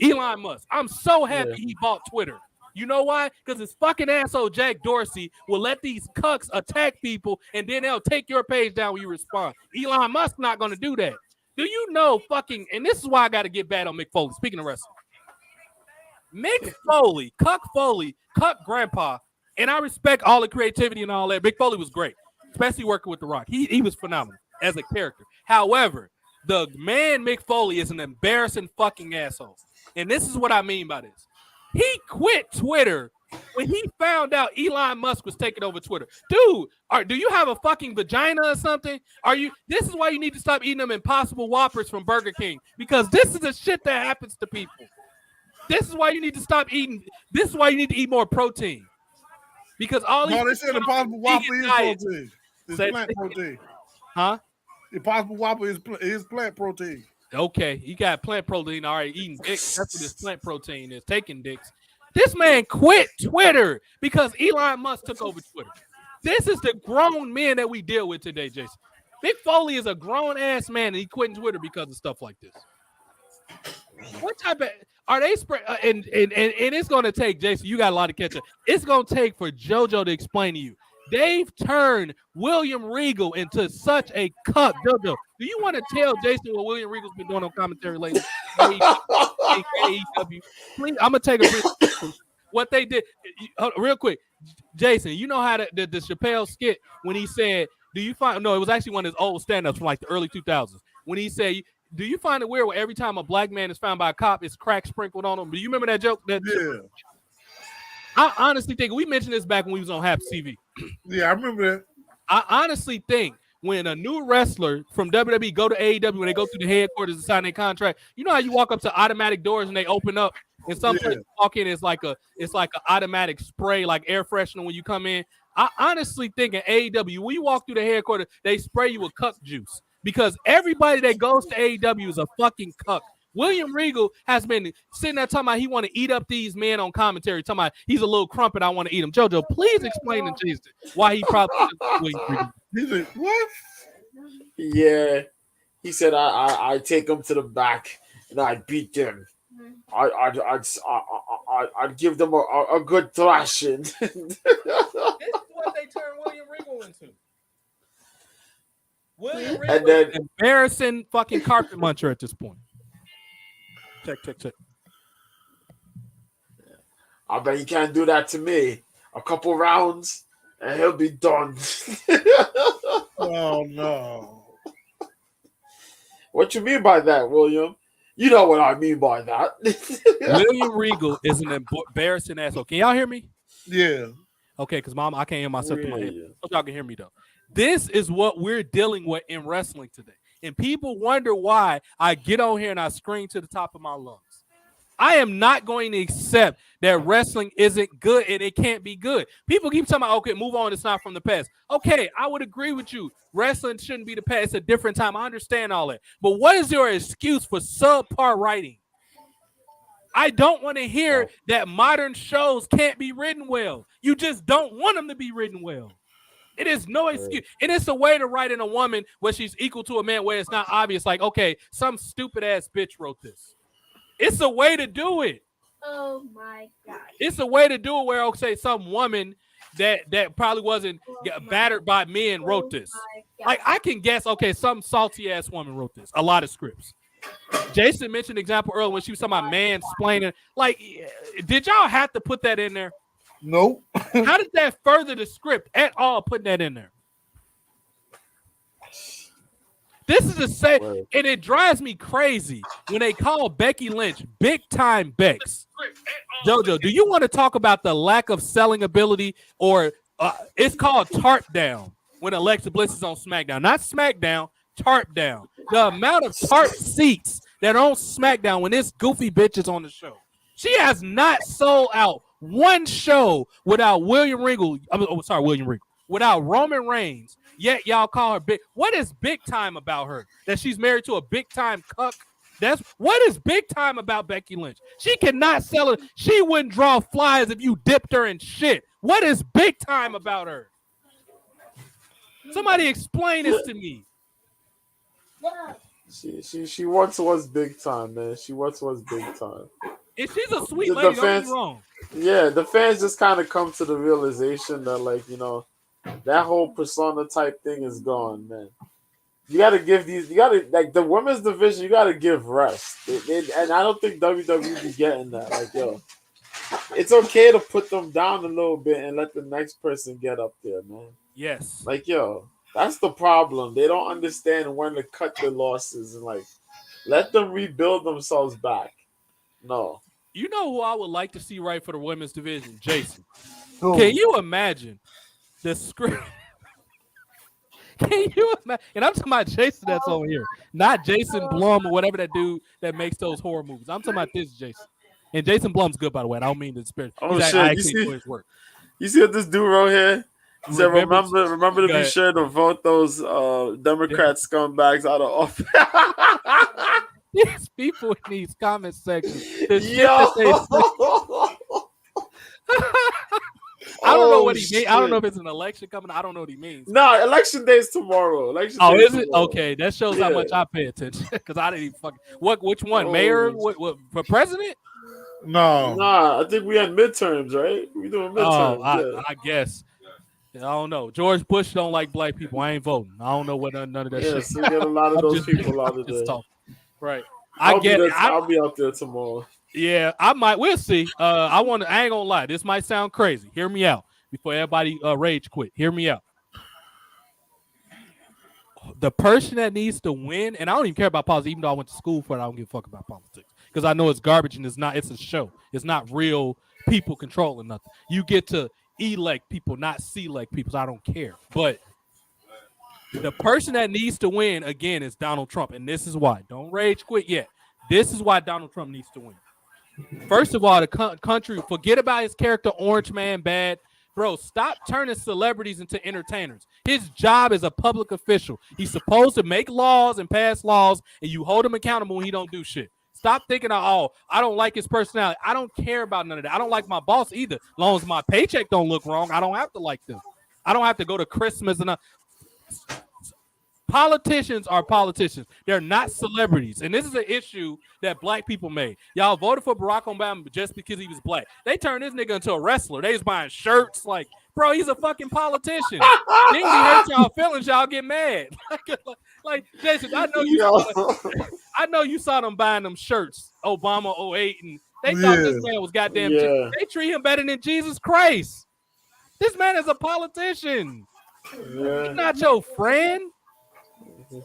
Elon Musk. I'm so happy he bought Twitter. You know why? Because his fucking asshole Jack Dorsey will let these cucks attack people, and then they'll take your page down when you respond. Elon Musk not going to do that. Do you know fucking? And this is why I got to get bad on Mick Foley. Speaking of wrestling. Mick Foley, Cuck Grandpa, and I respect all the creativity and all that. Mick Foley was great, especially working with The Rock. He was phenomenal as a character. However, the man Mick Foley is an embarrassing fucking asshole. And this is what I mean by this. He quit Twitter when he found out Elon Musk was taking over Twitter. Dude, do you have a fucking vagina or something? This is why you need to stop eating them Impossible Whoppers from Burger King, because this is the shit that happens to people. This is why you need to stop eating. This is why you need to eat more protein. Because all these they said Impossible Whopper is protein. It's plant protein. Huh? Impossible Whopper is plant protein. Okay, you got plant protein. All right, eating dicks. That's what this plant protein is. Taking dicks. This man quit Twitter because Elon Musk took over Twitter. This is the grown men that we deal with today, Jason. Mick Foley is a grown ass man, and he quit Twitter because of stuff like this. What type of are they spread? And it's going to take, Jason, you got a lot to catch up. It's going to take for JoJo to explain to you. They've turned William Regal into such a cuck. JoJo, do you want to tell Jason what William Regal's been doing on commentary lately? AEW. Please, I'm going to take a break. What they did, real quick, Jason, you know how the Chappelle skit when he said, do you find, no, it was actually one of his old stand-ups from like the early 2000s when he said, do you find it weird where every time a black man is found by a cop, it's crack sprinkled on him? Do you remember that joke? Yeah. I honestly think we mentioned this back when we was on Haps TV. Yeah, I remember that. I honestly think when a new wrestler from WWE go to AEW, when they go through the headquarters and sign their contract, you know how you walk up to automatic doors and they open up, and some places walk in, it's like an automatic spray, like air freshener when you come in. I honestly think in AEW, when you walk through the headquarters, they spray you with cuck juice. Because everybody that goes to AEW is a fucking cuck. William Regal has been sitting there talking about he want to eat up these men on commentary, talking about he's a little crumpet, I want to eat him. JoJo, please explain to Jason why he probably William Regal. He's like, what? Yeah. He said I take him to the back and I beat them. I'd give them a good thrashing. This is what they turned William Regal into. William Regal is an embarrassing fucking carpet muncher at this point. Check. I bet he can't do that to me. A couple rounds and he'll be done. Oh no. What you mean by that, William? You know what I mean by that. William Regal is an embarrassing asshole. Can y'all hear me? Yeah. Okay, because Mom, I can't hear myself through my head. Yeah. Hope y'all can hear me though. This is what we're dealing with in wrestling today. And people wonder why I get on here and I scream to the top of my lungs. I am not going to accept that wrestling isn't good and it can't be good. People keep talking about, okay, move on, it's not from the past. Okay, I would agree with you. Wrestling shouldn't be the past. It's a different time. I understand all that. But what is your excuse for subpar writing? I don't want to hear that modern shows can't be written well. You just don't want them to be written well. It is no excuse. And it's a way to write in a woman where she's equal to a man where it's not obvious. Like, okay, some stupid ass bitch wrote this. It's a way to do it. Oh my God. It's a way to do it where, okay, some woman that probably wasn't battered by men wrote this. Like, I can guess, okay, some salty ass woman wrote this. A lot of scripts. Jason mentioned an example earlier when she was talking about mansplaining. Like, did y'all have to put that in there? Nope. How did that further the script at all, putting that in there? This is a say, and it drives me crazy when they call Becky Lynch big time Bex. JoJo, do you want to talk about the lack of selling ability, or it's called Tarp Down when Alexa Bliss is on SmackDown? Not SmackDown, Tarp Down. The amount of tarp seats that are on SmackDown when this goofy bitch is on the show. She has not sold out one show without William Regal. Without Roman Reigns. Yet y'all call her big. What is big time about her? That she's married to a big time cuck? That's what is big time about Becky Lynch. She cannot sell it. She wouldn't draw flies if you dipped her in shit. What is big time about her? Somebody explain this to me. She once was big time, man. She once was big time. And she's a sweet lady, don't get me wrong. Yeah, the fans just kind of come to the realization that, like, you know, that whole persona type thing is gone, man. You got to give these, like, the women's division, you got to give rest. And I don't think WWE be getting that. Like, yo, it's okay to put them down a little bit and let the next person get up there, man. Yes. Like, yo, that's the problem. They don't understand when to cut their losses and, like, let them rebuild themselves back. No. You know who I would like to see right for the women's division? Jason. Who? Can you imagine the script? Can you imagine? And I'm talking about Jason that's over here, not Jason Blum or whatever that dude that makes those horror movies. I'm talking about this Jason. And Jason Blum's good, by the way. I don't mean the spirit. Oh, shit. His work. You see what this dude wrote here? He said, remember to be sure to vote those Democrat scumbags out of office. These people in these comment sections. I don't know what he means. I don't know if it's an election coming. I don't know what he means. No, election day is tomorrow. Is it? Okay, that shows how much I pay attention. Because I didn't even fucking. Which one? Mayor? What for president? No. Nah, I think we had midterms, right? We doing midterms. I guess. I don't know. George Bush don't like black people. I ain't voting. I don't know what none of that shit. So we get a lot of those people out of there. Right. I'll be out there tomorrow. Yeah, I might. We'll see. I ain't gonna lie. This might sound crazy. Hear me out before everybody rage quit. Hear me out. The person that needs to win, and I don't even care about politics, even though I went to school for it. I don't give a fuck about politics because I know it's garbage and it's a show. It's not real people controlling nothing. You get to elect people, not select people. So I don't care. But the person that needs to win again is Donald Trump, and this is why. Don't rage quit yet. This is why Donald Trump needs to win. First of all, the country, forget about his character, Orange Man, bad. Bro, stop turning celebrities into entertainers. His job is a public official. He's supposed to make laws and pass laws, and you hold him accountable when he don't do shit. Stop thinking, I don't like his personality. I don't care about none of that. I don't like my boss either. As long as my paycheck don't look wrong, I don't have to like them. I don't have to go to Christmas and Politicians are politicians. They're not celebrities. And this is an issue that black people made. Y'all voted for Barack Obama just because he was black. They turned this nigga into a wrestler. They was buying shirts like, bro, he's a fucking politician. Then we hurt y'all feelings, y'all get mad. like Jason, I know you saw them buying them shirts, Obama 08, and they thought this man was goddamn They treat him better than Jesus Christ. This man is a politician. He's not your friend.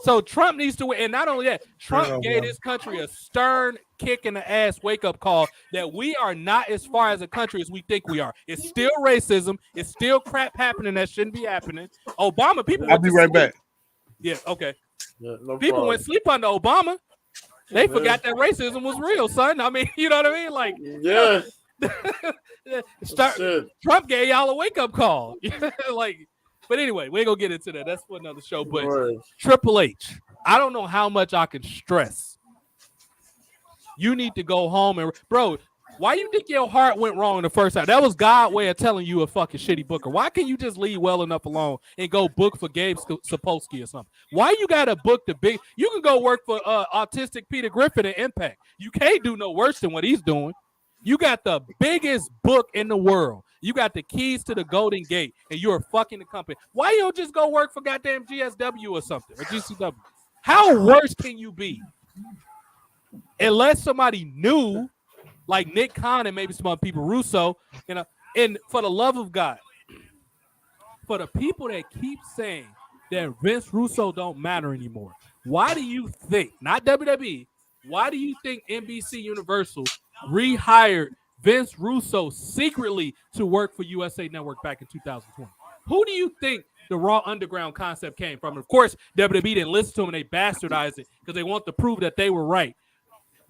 So Trump needs to win. And not only that, Trump gave this country a stern kick in the ass wake-up call that we are not as far as a country as we think we are. It's still racism. It's still crap happening that shouldn't be happening. Obama, people I'll be right back. Yeah, okay. Yeah, no people problem. went sleep under Obama. They forgot that racism was real, son. I mean, you know what I mean? Like, Trump gave y'all a wake-up call. But anyway, we ain't gonna get into that. That's for another show. But Triple H, I don't know how much I can stress. You need to go home and bro, why you think your heart went wrong in the first time? That was God's way of telling you a fucking shitty booker. Why can't you just leave well enough alone and go book for Gabe Sapolsky or something? Why you gotta book the big? You can go work for autistic Peter Griffin at Impact. You can't do no worse than what he's doing. You got the biggest book in the world. You got the keys to the Golden Gate, and you're fucking the company. Why you don't just go work for goddamn GSW or something, or GCW? How worse can you be? Unless somebody knew, like Nick Khan and maybe some other people, Russo, and for the love of God, for the people that keep saying that Vince Russo don't matter anymore, why do you think, not WWE, why do you think NBC Universal rehired Vince Russo secretly to work for USA Network back in 2020? Who do you think the Raw Underground concept came from? And of course, WWE didn't listen to them and they bastardized it because they want to prove that they were right.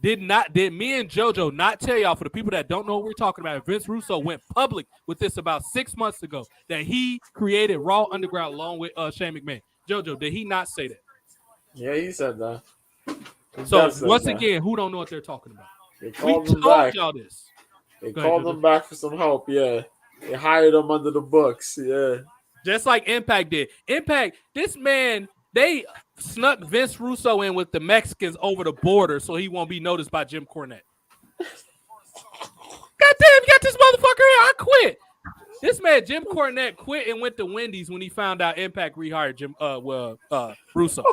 Did me and JoJo not tell y'all, for the people that don't know what we're talking about, Vince Russo went public with this about 6 months ago, that he created Raw Underground along with Shane McMahon? JoJo, did he not say that? Yeah, he said that. So once again, who don't know what they're talking about? They called We him told back. y'all this. They called him back for some help. Yeah, they hired him under the books. Yeah, just like Impact did. Impact, this man, they snuck Vince Russo in with the Mexicans over the border so he won't be noticed by Jim Cornette. Goddamn, you got this motherfucker here. I quit. This man, Jim Cornette, quit and went to Wendy's when he found out Impact rehired Russo.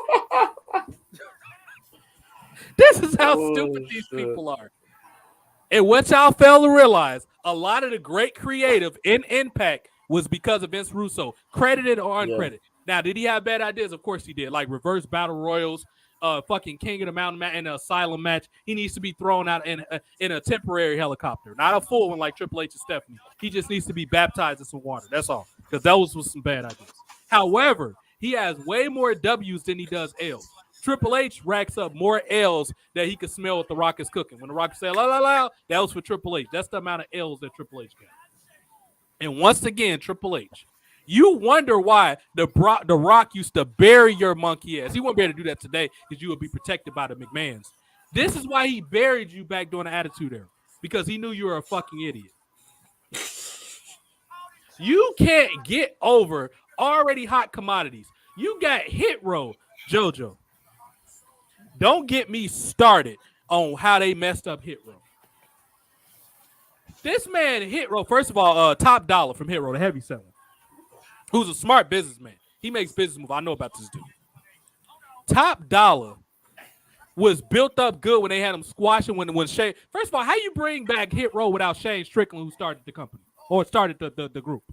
This is how stupid these people are. And what y'all fail to realize, a lot of the great creative in Impact was because of Vince Russo, credited or uncredited. Yeah. Now, did he have bad ideas? Of course he did. Like reverse battle royals, fucking King of the Mountain match and an Asylum match. He needs to be thrown out in a temporary helicopter, not a full one like Triple H and Stephanie. He just needs to be baptized in some water. That's all. Because those was some bad ideas. However, he has way more W's than he does L's. Triple H racks up more L's that he could smell what The Rock is cooking. When The Rock said, la, la, la, that was for Triple H. That's the amount of L's that Triple H got. And once again, Triple H, you wonder why The Rock used to bury your monkey ass. He wouldn't be able to do that today because you would be protected by the McMahons. This is why he buried you back during the Attitude Era, because he knew you were a fucking idiot. You can't get over already hot commodities. You got Hit Row, JoJo. Don't get me started on how they messed up Hit Row. This man, Hit Row, first of all, Top Dollar from Hit Row, the heavy seller, who's a smart businessman. He makes business moves. I know about this dude. Top Dollar was built up good when they had him squashing when Shane. First of all, how you bring back Hit Row without Shane Strickland, who started the company or started the group?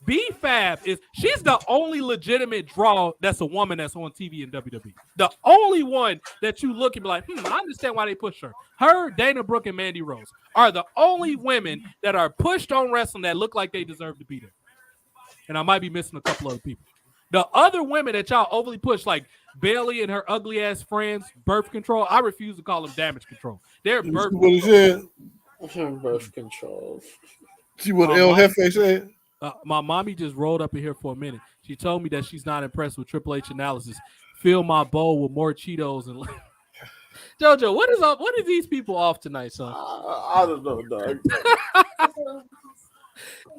B-Fab she's the only legitimate draw that's a woman that's on TV in WWE. The only one that you look and be like, I understand why they push her. Her, Dana Brooke, and Mandy Rose are the only women that are pushed on wrestling that look like they deserve to be there. And I might be missing a couple other people. The other women that y'all overly push, like Bailey and her ugly ass friends, Birth Control, I refuse to call them Damage Control. They're Birth Control. Birth Control. See what El Jefe said? My mommy just rolled up in here for a minute. She told me that she's not impressed with Triple H analysis. Fill my bowl with more Cheetos and JoJo. What is up? What are these people off tonight, son? I don't know, dog.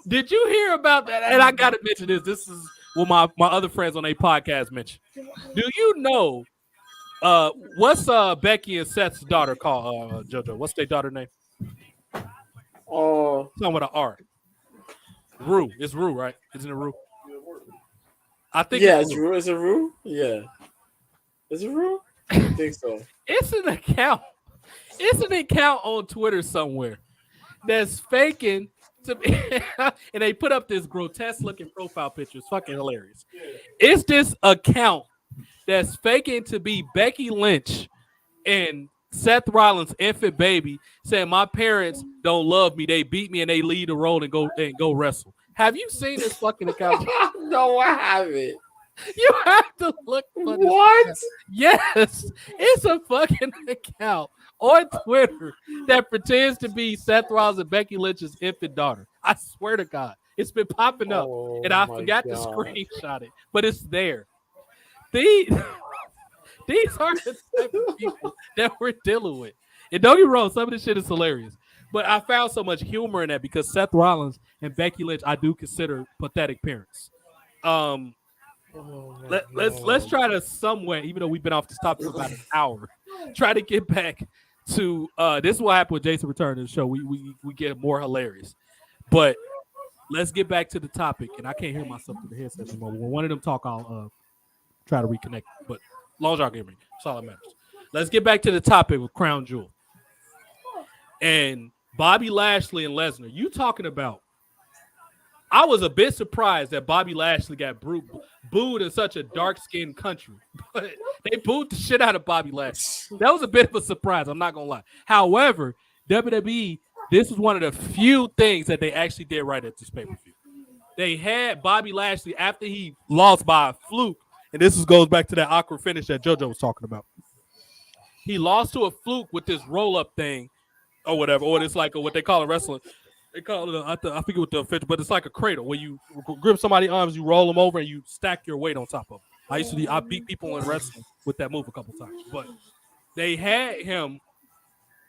Did you hear about that? And I gotta mention this. This is what my other friends on a podcast mentioned. Do you know what's Becky and Seth's daughter called? JoJo, what's their daughter name? Something with an R. Rue. It's Rue, right? Isn't it Rue? I think it's Rue. Is it Rue? Yeah. Is it Rue? I think so. It's an account. It's an account on Twitter somewhere that's faking to be, and they put up this grotesque looking profile picture. It's fucking hilarious. It's this account that's faking to be Becky Lynch and Seth Rollins' infant baby, saying my parents don't love me. They beat me and they leave the road and go wrestle. Have you seen this fucking account? No, I haven't. You have to look for this. What? Yes, it's a fucking account on Twitter that pretends to be Seth Rollins and Becky Lynch's infant daughter. I swear to God, it's been popping up, and I forgot to screenshot it, but it's there. These are the type of people that we're dealing with. And don't get me wrong, some of this shit is hilarious. But I found so much humor in that because Seth Rollins and Becky Lynch, I do consider pathetic parents. Let's try to somewhere, even though we've been off this topic for about an hour, try to get back to this is what happened with Jason returning to the show. We get more hilarious. But let's get back to the topic. And I can't hear myself through the headset anymore. When one of them talk, I'll try to reconnect. But as long as y'all can hear me, that's all that matters. Let's get back to the topic with Crown Jewel. And Bobby Lashley and Lesnar, you talking about, I was a bit surprised that Bobby Lashley got booed in such a dark-skinned country. But they booed the shit out of Bobby Lashley. That was a bit of a surprise, I'm not going to lie. However, WWE, this was one of the few things that they actually did right at this pay-per-view. They had Bobby Lashley, after he lost by a fluke, and this goes back to that awkward finish that JoJo was talking about. He lost to a fluke with this roll-up thing or whatever, or it's like what they call in wrestling. They call it, I forget what the official, but it's like a cradle where you grip somebody's arms, you roll them over, and you stack your weight on top of them. I beat people in wrestling with that move a couple times, but they had him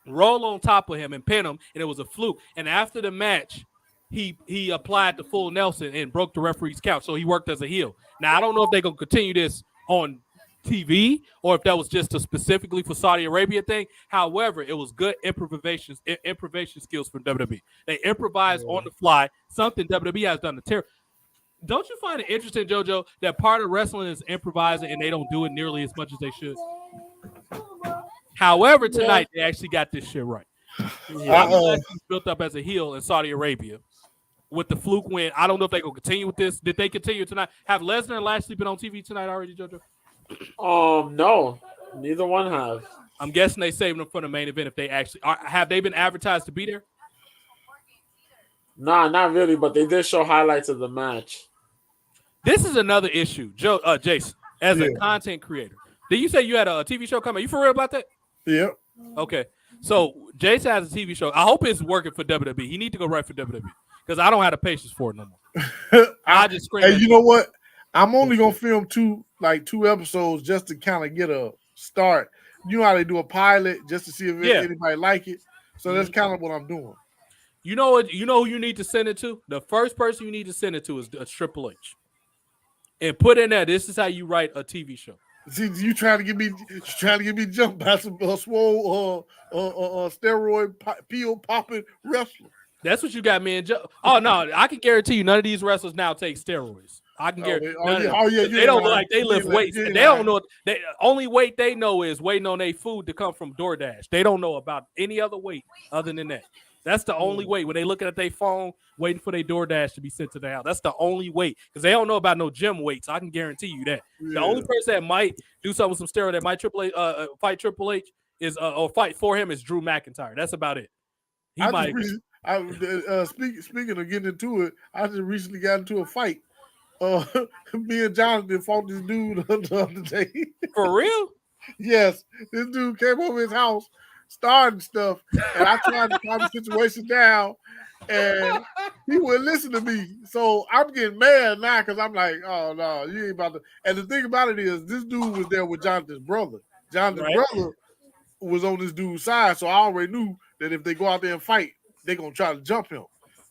roll on top of him and pin him, and it was a fluke. And after the match, he applied the full Nelson and broke the referee's count, so he worked as a heel. Now I don't know if they're gonna continue this on TV or if that was just a specifically for Saudi Arabia thing. However, it was good improvisation skills from WWE. They improvised on the fly, something WWE has done to terror. Don't you find it interesting, JoJo, that part of wrestling is improvising and they don't do it nearly as much as they should? However, tonight they actually got this shit right. He's built up as a heel in Saudi Arabia with the fluke win. I don't know if they gonna continue with this. Did they continue tonight? Have Lesnar and Lashley been on TV tonight already, JoJo? No, neither one have. I'm guessing they saving them for the main event. If they actually have they been advertised to be there? Nah, not really, but they did show highlights of the match. This is another issue, Jason, as a content creator. Did you say you had a TV show coming? You for real about that? Yep. Okay. So Jason has a TV show. I hope it's working for WWE. He need to go right for WWE because I don't have the patience for it no more. I just scream. Hey, you know what? I'm only gonna film two episodes just to kind of get a start. You know how they do a pilot just to see if anybody like it. So that's kind of what I'm doing. You know what? You know who you need to send it to? The first person you need to send it to is Triple H. And put in there, this is how you write a TV show. See, you trying to get me jumped by some swole steroid pill popping wrestler. That's what you got me in. Oh no, I can guarantee you none of these wrestlers now take steroids. I can guarantee. They don't look like they lift weights. They don't know. The only weight they know is waiting on their food to come from DoorDash. They don't know about any other weight other than that. That's the only way when they looking at their phone, waiting for their DoorDash to be sent to their house. That's the only way because they don't know about no gym weights. I can guarantee you that. Yeah. The only person that might do something with some steroid that might fight Triple H is or fight for him is Drew McIntyre. That's about it. He might. Speaking of getting into it, I just recently got into a fight. Me and Jonathan fought this dude the other day. For real? Yes. This dude came over his house, starting stuff, and I tried to calm the situation down, and he wouldn't listen to me. So I'm getting mad now because I'm like, oh, no, you ain't about to. And the thing about it is, this dude was there with Jonathan's brother. Jonathan's brother was on this dude's side, so I already knew that if they go out there and fight, they're going to try to jump him.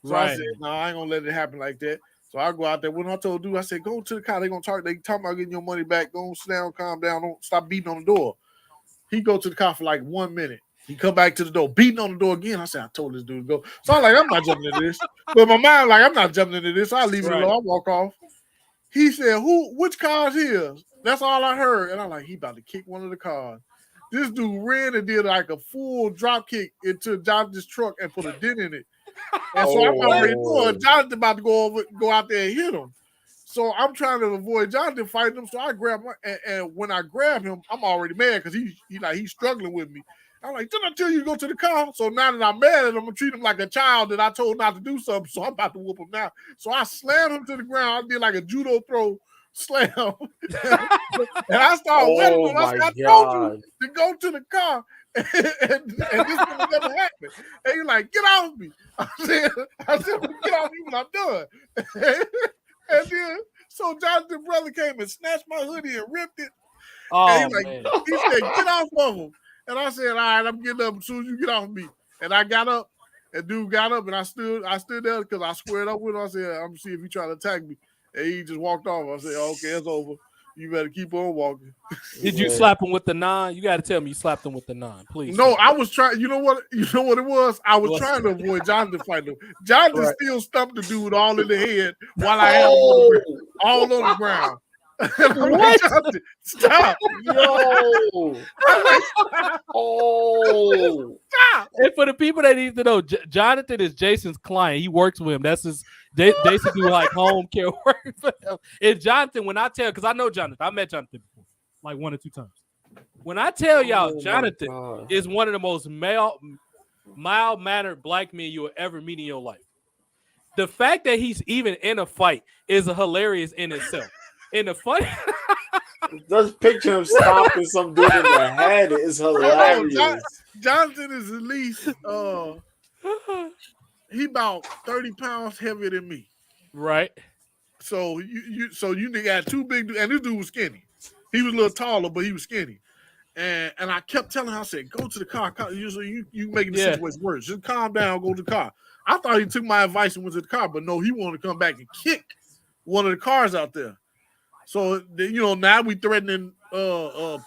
So I said, no, I ain't going to let it happen like that. So I go out there. When I told dude, I said, go to the car. They're going to talk. They talking about getting your money back. Go sit down, calm down. Don't stop beating on the door. He go to the car for like 1 minute. He come back to the door, beating on the door again. I said, I told this dude to go. So I'm like, I'm not jumping into this. But my mind, like, I'm not jumping into this. So I leave it alone. I walk off. He said, which car's his? That's all I heard. And I'm like, he about to kick one of the cars. This dude ran and did like a full drop kick into Jonathan's truck and put a dent in it. And so I'm already knowing Jonathan about to go out there and hit him. So I'm trying to avoid Jonathan fighting him. So I grab him, and when I grab him, I'm already mad because he's struggling with me. I'm like, didn't I tell you to go to the car? So now that I'm mad at him, I'm treating him like a child that I told not to do something. So I'm about to whoop him now. So I slammed him to the ground. I did like a judo throw slam. And I started wetting him. I said, I told you to go to the car. And this would have never happened. And he's like, get off me. I said, get off me when I'm done. And then, so Jonathan's brother came and snatched my hoodie and ripped it. And he said, get off of him. And I said, all right, I'm getting up as soon as you get off me. And I got up, and dude got up, and I stood there because I squared up with him. I said, I'm going to see if he trying to attack me. And he just walked off. I said, okay, it's over. You better keep on walking. Did you slap him with the 9? You got to tell me you slapped him with the 9, please. No, I was trying. You know what it was? I was trying to avoid Jonathan fighting him. Jonathan still stumped the dude all in the head while I had him all on the ground. What? Jonathan, stop. Yo. Stop. And for the people that need to know, Jonathan is Jason's client. He works with him. That's his Jason do like home care work for him. And Jonathan, when I tell, because I know Jonathan, I met Jonathan before, like 1 or 2 times. When I tell y'all, Jonathan is one of the most mild-mannered black men you will ever meet in your life. The fact that he's even in a fight is hilarious in itself. In the fight, just picture him stomping some dude in the head is hilarious. Jonathan is at least he about 30 pounds heavier than me. Right. So you got two big dudes, and this dude was skinny. He was a little taller, but he was skinny. And I kept telling him, I said, go to the car. Usually you making the situation worse. Just calm down, go to the car. I thought he took my advice and went to the car, but no, he wanted to come back and kick one of the cars out there. So now we threatening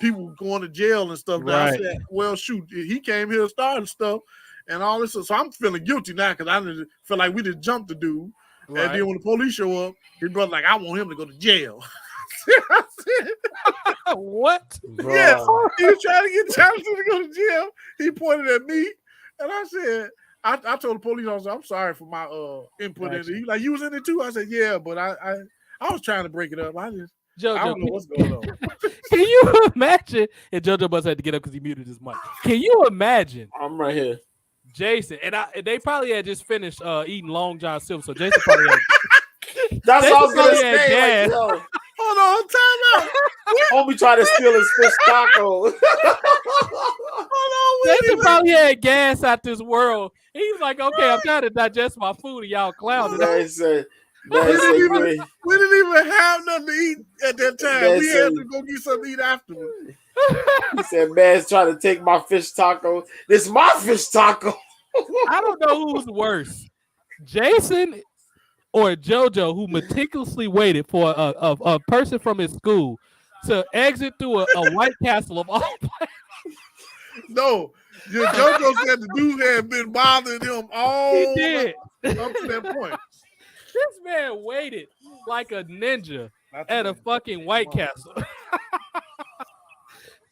people going to jail and stuff. Now I said, well, shoot, he came here to start stuff and all this. So I'm feeling guilty now because I feel like we just jumped the dude. Right. And then when the police show up, his brother like, I want him to go to jail. What? Bro. Yes, he was trying to get Jonathan to go to jail. He pointed at me, and I said, I told the police officer, I'm sorry for my input in it. He like, you was in it too? I said, yeah, but I was trying to break it up. I don't know what's going on. Can you imagine? And JoJo must have to get up because he muted his mic. Can you imagine? I'm right here. Jason, and they probably had just finished eating Long John Silver, so Jason probably had. That's what I was gonna say. Like, hold on, time out. Homie tried to steal his fish taco. Hold on, Jason probably had gas out this world. He was like, okay, I'm trying to digest my food, and y'all clowning. We didn't even have nothing to eat at that time. We had to go get something to eat afterwards. He said, man's trying to take my fish taco. This is my fish taco. I don't know who's worse, Jason or JoJo, who meticulously waited for a person from his school to exit through a White Castle of all places. No, JoJo said the dude had been bothering him all he did. Up to that point. This man waited like a ninja at a fucking White Castle.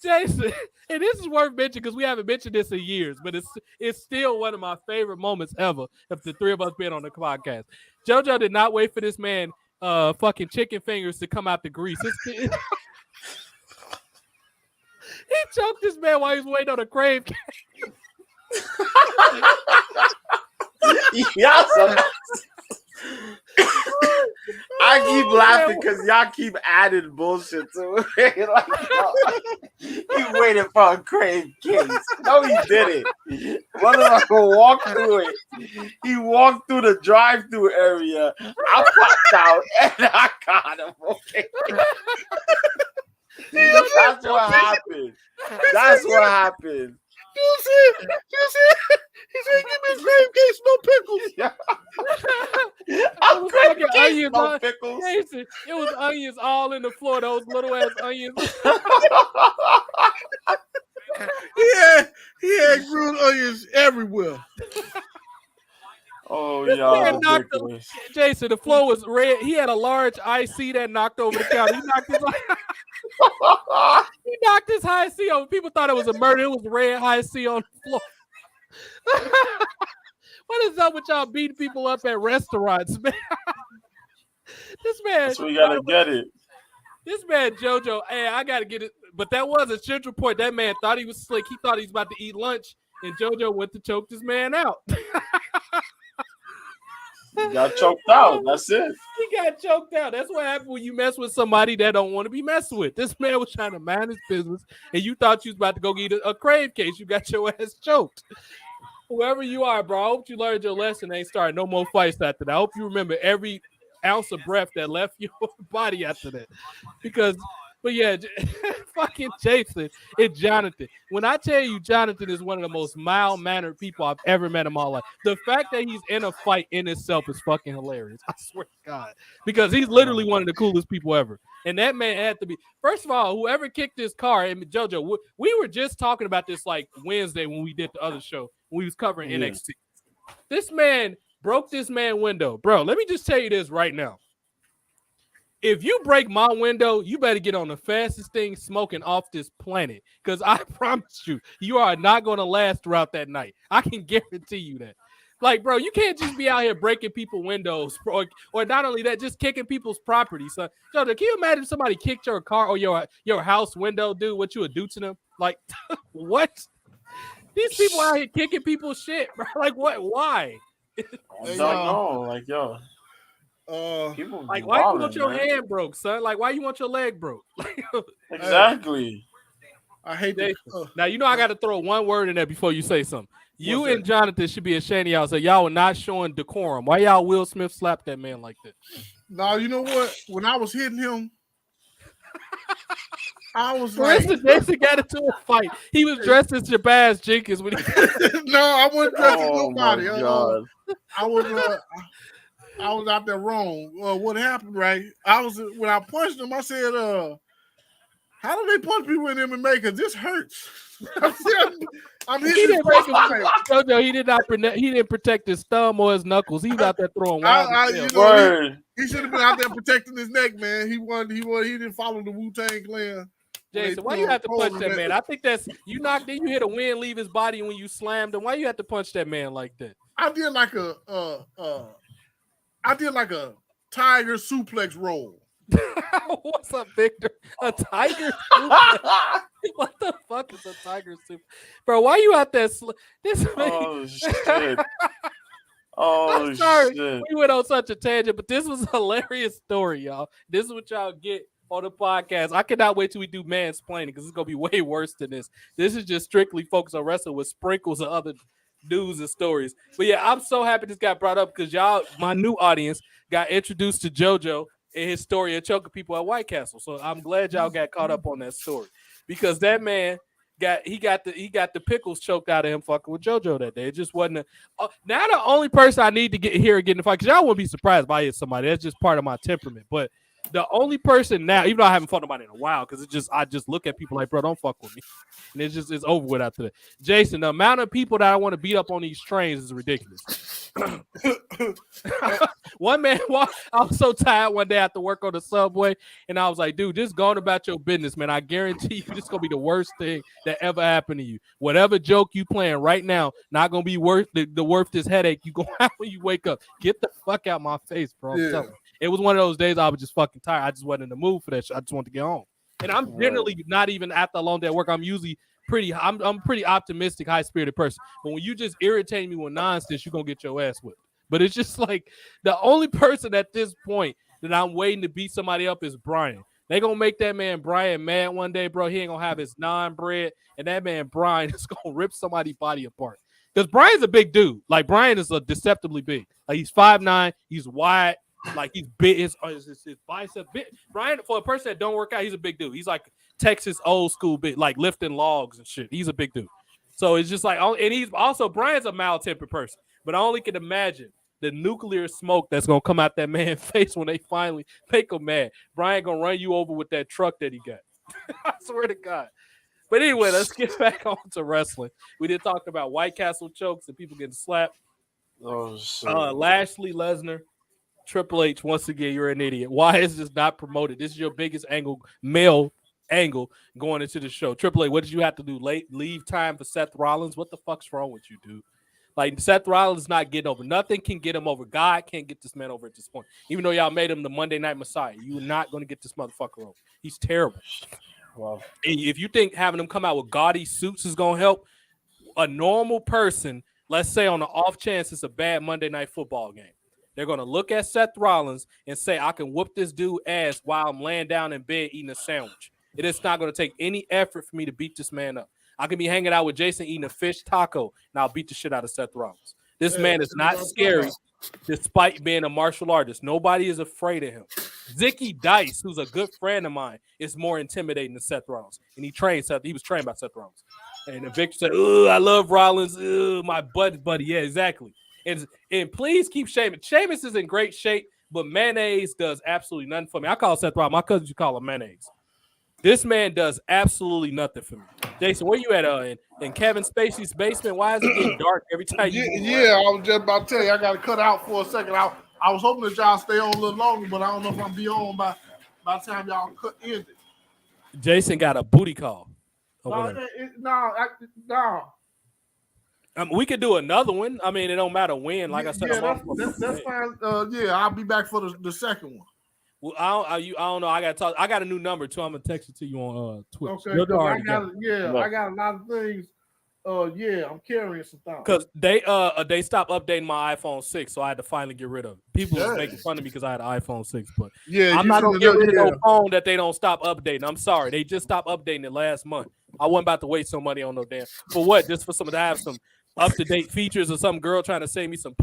Jason, and this is worth mentioning because we haven't mentioned this in years, but it's still one of my favorite moments ever of the three of us being on the podcast. JoJo did not wait for this man fucking chicken fingers to come out the grease. He choked this man while he was waiting on a crave cake. I keep laughing because y'all keep adding bullshit to it. Like, he waited for a crave case. No, he didn't. Motherfucker walked through it. He walked through the drive-through area. I popped out and I got him. Okay. That's what happened. That's what happened. You see, he said, give me a crave case, no pickles. I'm crave case, no pickles. Jason, it was onions all in the floor, those little ass onions. He had grilled onions everywhere. Oh, yeah. Jason, the floor was red. He had a large IC that knocked over the counter. He knocked his high C over. People thought it was a murder. It was red high C on the floor. What is up with y'all beating people up at restaurants, man? This man. That's where you gotta get it. This man, JoJo, hey, I gotta get it. But that was a central point. That man thought he was slick. He thought he was about to eat lunch, and JoJo went to choke this man out. He got choked out. That's it. He got choked out. That's what happens when you mess with somebody that don't want to be messed with. This man was trying to mind his business, and you thought you was about to go get a crave case. You got your ass choked. Whoever you are, bro, I hope you learned your lesson. Ain't starting no more fights after that. I hope you remember every ounce of breath that left your body after that. But yeah, fucking Jason and Jonathan. When I tell you Jonathan is one of the most mild-mannered people I've ever met in my life, the fact that he's in a fight in itself is fucking hilarious. I swear to God. Because he's literally one of the coolest people ever. And that man had to be, first of all, whoever kicked his car, and JoJo, we were just talking about this like Wednesday when we did the other show, when we was covering NXT. This man broke this man's window. Bro, let me just tell you this right now. If you break my window, you better get on the fastest thing smoking off this planet. Because I promise you, you are not going to last throughout that night. I can guarantee you that. Like, bro, you can't just be out here breaking people's windows. Or not only that, just kicking people's property. So, Jojo, can you imagine if somebody kicked your car or your house window, dude, what you would do to them? Like, what? These people out here kicking people's shit, bro. Like, what? Why? I don't know. Like, yo. Like, why you want your hand broke, son? Like, why you want your leg broke? Exactly. I hate that. Now, you know I got to throw one word in there before you say something. You and Jonathan should be ashamed of y'all. So y'all were not showing decorum. Why y'all Will Smith slapped that man like that? No, you know what? When I was hitting him, I was like, Jason got into a fight. He was dressed as Shabazz Jenkins when he. No, I wasn't dressed as Oh nobody. my God. I was out there wrong. What happened, right? When I punched him, I said, how do they punch people in MMA? Because this hurts. I'm hitting. He didn't make him. Jojo, he did not. He didn't protect his thumb or his knuckles. He was out there throwing wild. He should have been out there protecting his neck, man. He didn't follow the Wu-Tang Clan. Jason, why you have to punch that man? I think that's you knocked in. You hit a wind, leave his body when you slammed him. Why you have to punch that man like that? I did like a tiger suplex roll. What's up, Victor? A tiger suplex? What the fuck is a tiger suplex? Bro, why you out there? This man. Oh, shit. Oh, I'm sorry. shit. We went on such a tangent, but this was a hilarious story, y'all. This is what y'all get on the podcast. I cannot wait till we do mansplaining because it's going to be way worse than this. This is just strictly focused on wrestling with sprinkles of other news and stories. But yeah, I'm so happy this got brought up because y'all, my new audience, got introduced to JoJo and his story of choking people at White Castle. So I'm glad y'all got caught up on that story because that man got the pickles choked out of him fucking with JoJo that day. It just wasn't now the only person I need to get here and get in the fight, because y'all wouldn't be surprised if I hit somebody. That's just part of my temperament. But the only person now, even though I haven't fought nobody in a while, because I just look at people like, bro, don't fuck with me. And it's over with after that. Jason, the amount of people that I want to beat up on these trains is ridiculous. One man, I was so tired one day after work on the subway, and I was like, dude, just going about your business, man. I guarantee you this is going to be the worst thing that ever happened to you. Whatever joke you playing right now, not going to be worth this headache you going to have when you wake up. Get the fuck out my face, bro. I'm telling you. It was one of those days I was just fucking tired. I just wasn't in the mood for that shit. I just wanted to get home. And I'm generally not even after a long day at work. I'm usually I'm a pretty optimistic, high-spirited person. But when you just irritate me with nonsense, you're going to get your ass whipped. But it's just like the only person at this point that I'm waiting to beat somebody up is Brian. They're going to make that man Brian mad one day, bro. He ain't going to have his non-bread. And that man Brian is going to rip somebody's body apart. Because Brian's a big dude. Like, Brian is deceptively big. Like, he's 5'9". He's wide. Like, he's big. His bicep big. Brian, for a person that don't work out, he's a big dude. He's like Texas old school big, like lifting logs and shit. He's a big dude. So it's just like, and he's also, Brian's a mild-tempered person. But I only can imagine the nuclear smoke that's going to come out that man's face when they finally make him mad. Brian going to run you over with that truck that he got. I swear to God. But anyway, let's get back on to wrestling. We did talk about White Castle chokes and people getting slapped. Oh, shit. Lashley, Lesnar, Triple H, once again, you're an idiot. Why is this not promoted? This is your biggest male angle going into the show. Triple H, what did you have to do? Leave time for Seth Rollins? What the fuck's wrong with you, dude? Like, Seth Rollins is not getting over. Nothing can get him over. God can't get this man over at this point. Even though y'all made him the Monday Night Messiah, you're not going to get this motherfucker over. He's terrible. Wow. And if you think having him come out with gaudy suits is going to help, a normal person, let's say on the off chance it's a bad Monday Night Football game, they're going to look at Seth Rollins and say, I can whoop this dude ass while I'm laying down in bed eating a sandwich. It is not going to take any effort for me to beat this man up. I can be hanging out with Jason eating a fish taco, and I'll beat the shit out of Seth Rollins. This man is not scary despite being a martial artist. Nobody is afraid of him. Zicky Dice, who's a good friend of mine, is more intimidating than Seth Rollins. And he was trained by Seth Rollins. And Victor said, I love Rollins. My buddy. Yeah, exactly. And please keep Sheamus. Sheamus is in great shape, but mayonnaise does absolutely nothing for me. I call Seth Rollins. My cousins, you call him mayonnaise. This man does absolutely nothing for me. Jason, where you at in Kevin Spacey's basement? Why is it getting dark every time you Yeah, I was just about to tell you, I got to cut out for a second. I was hoping that y'all stay on a little longer, but I don't know if I'll be on by the time y'all cut in. Jason got a booty call. No. We could do another one. I mean, it don't matter when. Like I said, that's fine. I'll be back for the second one. Well, I don't know. I got to talk. I got a new number too. I'm gonna text it to you on Twitch. Okay. I got a lot of things. I'm carrying some things. Because they stopped updating my iPhone 6, so I had to finally get rid of it. People was making fun of me because I had an iPhone 6, but I'm not gonna get rid of no phone that they don't stop updating. I'm sorry, they just stopped updating it last month. I wasn't about to waste some money on no damn for what? Just for someone to have some up-to-date features or some girl trying to save me some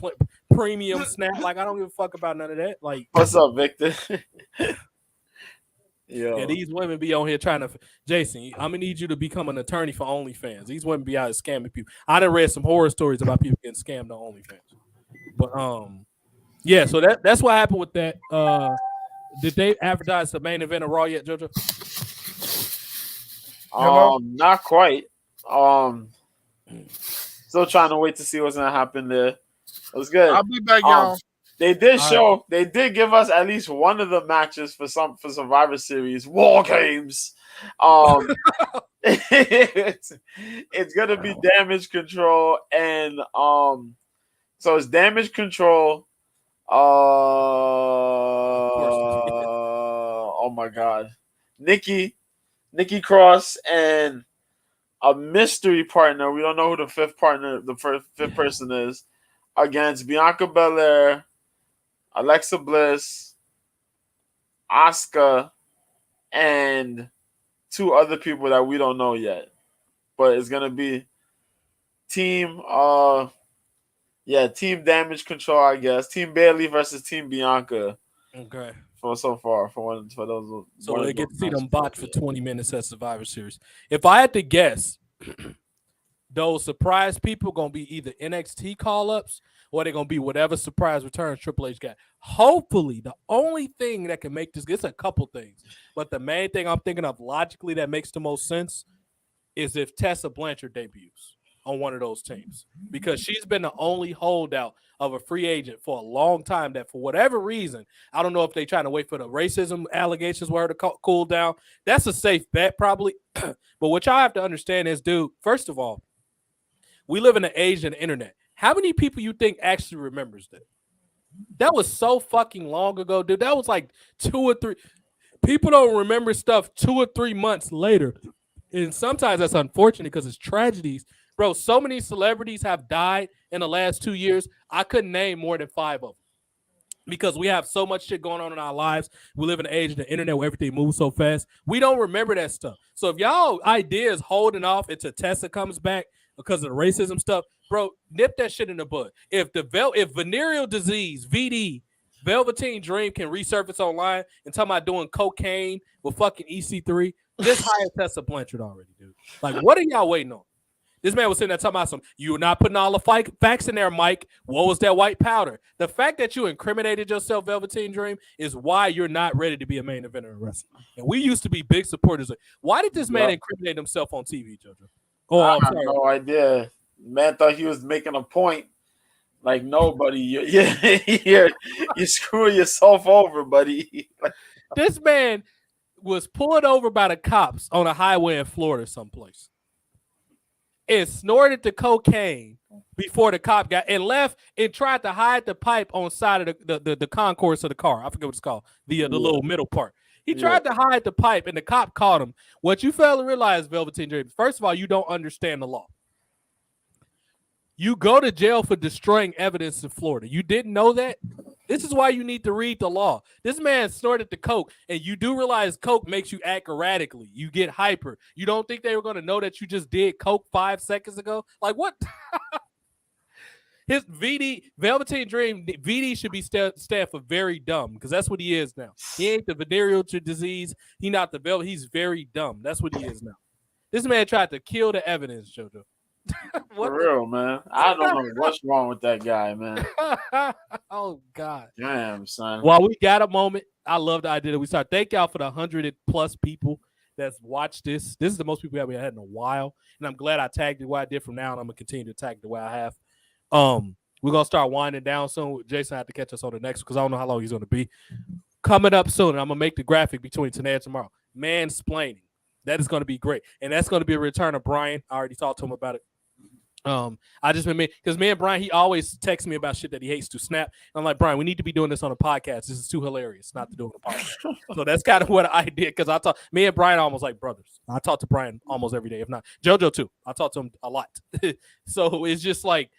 premium snap. Like, I don't give a fuck about none of that. Like, what's up, Victor? Yo. Yeah, these women be on here trying to. Jason, I'm gonna need you to become an attorney for OnlyFans. These women be out here scamming people. I done read some horror stories about people getting scammed on OnlyFans. But yeah. So that's what happened with that. Did they advertise the main event of Raw yet, JoJo? Not quite. Still trying to wait to see what's gonna happen there. It was good. I'll be back, y'all. They did show. They did give us at least one of the matches for Survivor Series War Games. It's gonna be Damage Control and so it's Damage Control. Oh my God, Nikki Cross and a mystery partner. We don't know who the fifth person is, against Bianca Belair, Alexa Bliss, Asuka, and two other people that we don't know yet. But it's gonna be Team Damage Control, I guess. Team Bayley versus Team Bianca. Okay. For those. So they get to see them botch for 20 minutes at Survivor Series. If I had to guess, those surprise people gonna be either NXT call-ups or they're gonna be whatever surprise returns Triple H got. Hopefully, the only thing that can make this, it's a couple things, but the main thing I'm thinking of logically that makes the most sense is if Tessa Blanchard debuts on one of those teams, because she's been the only holdout of a free agent for a long time that for whatever reason, I don't know if they're trying to wait for the racism allegations were her to cool down. That's a safe bet probably. But what y'all have to understand is, dude, first of all, we live in an age of the internet. How many people you think actually remembers that? That was so fucking long ago, dude. That was like 2 or 3. People don't remember stuff 2 or 3 months later. And sometimes that's unfortunate because it's tragedies. Bro, so many celebrities have died in the last 2 years. I couldn't name more than 5 of them because we have so much shit going on in our lives. We live in an age of the internet where everything moves so fast. We don't remember that stuff. So if y'all idea is holding off until Tessa comes back because of the racism stuff, bro, nip that shit in the bud. If venereal disease, VD, Velveteen Dream can resurface online and talking about doing cocaine with fucking EC3, just hire Tessa Blanchard already, dude. Like, what are y'all waiting on? This man was sitting there talking about you're not putting all the facts in there, Mike. What was that white powder? The fact that you incriminated yourself, Velveteen Dream, is why you're not ready to be a main eventer in wrestling. And we used to be big supporters. Why did this man incriminate himself on TV, JoJo? Oh, I have no idea. Man thought he was making a point. Like, no, buddy, you're screwing yourself over, buddy. This man was pulled over by the cops on a highway in Florida someplace and snorted the cocaine before the cop got and left and tried to hide the pipe on side of the concourse of the car. I forget what it's called. The little middle part. He tried to hide the pipe and the cop caught him. What you fail to realize, Velveteen Dream, first of all, you don't understand the law. You go to jail for destroying evidence in Florida. You didn't know that? This is why you need to read the law. This man snorted the coke, and you do realize coke makes you act erratically. You get hyper. You don't think they were going to know that you just did coke 5 seconds ago? Like, what? His VD, Velveteen Dream, VD should be stand for very dumb, because that's what he is now. He ain't the venereal disease. He not the velvet. He's very dumb. That's what he is now. This man tried to kill the evidence, JoJo. For real, man. I don't know what's wrong with that guy, man. Oh, God. Damn, son. While we got a moment, I love the idea that we start. Thank y'all for the 100+ people that's watched this. This is the most people that we had in a while, and I'm glad I tagged it the way I did from now on. I'm going to continue to tag it the way I have. We're going to start winding down soon. Jason had to catch us on the next because I don't know how long he's going to be. Coming up soon, and I'm going to make the graphic between tonight and tomorrow. Mansplaining. That is going to be great. And that's going to be a return of Brian. I already talked to him about it. I just been because me and Brian, he always texts me about shit that he hates to snap. And I'm like, Brian, we need to be doing this on a podcast. This is too hilarious not to do it on a podcast. So that's kind of what I did because I talk. Me and Brian are almost like brothers. I talk to Brian almost every day, if not JoJo too. I talk to him a lot. So it's just like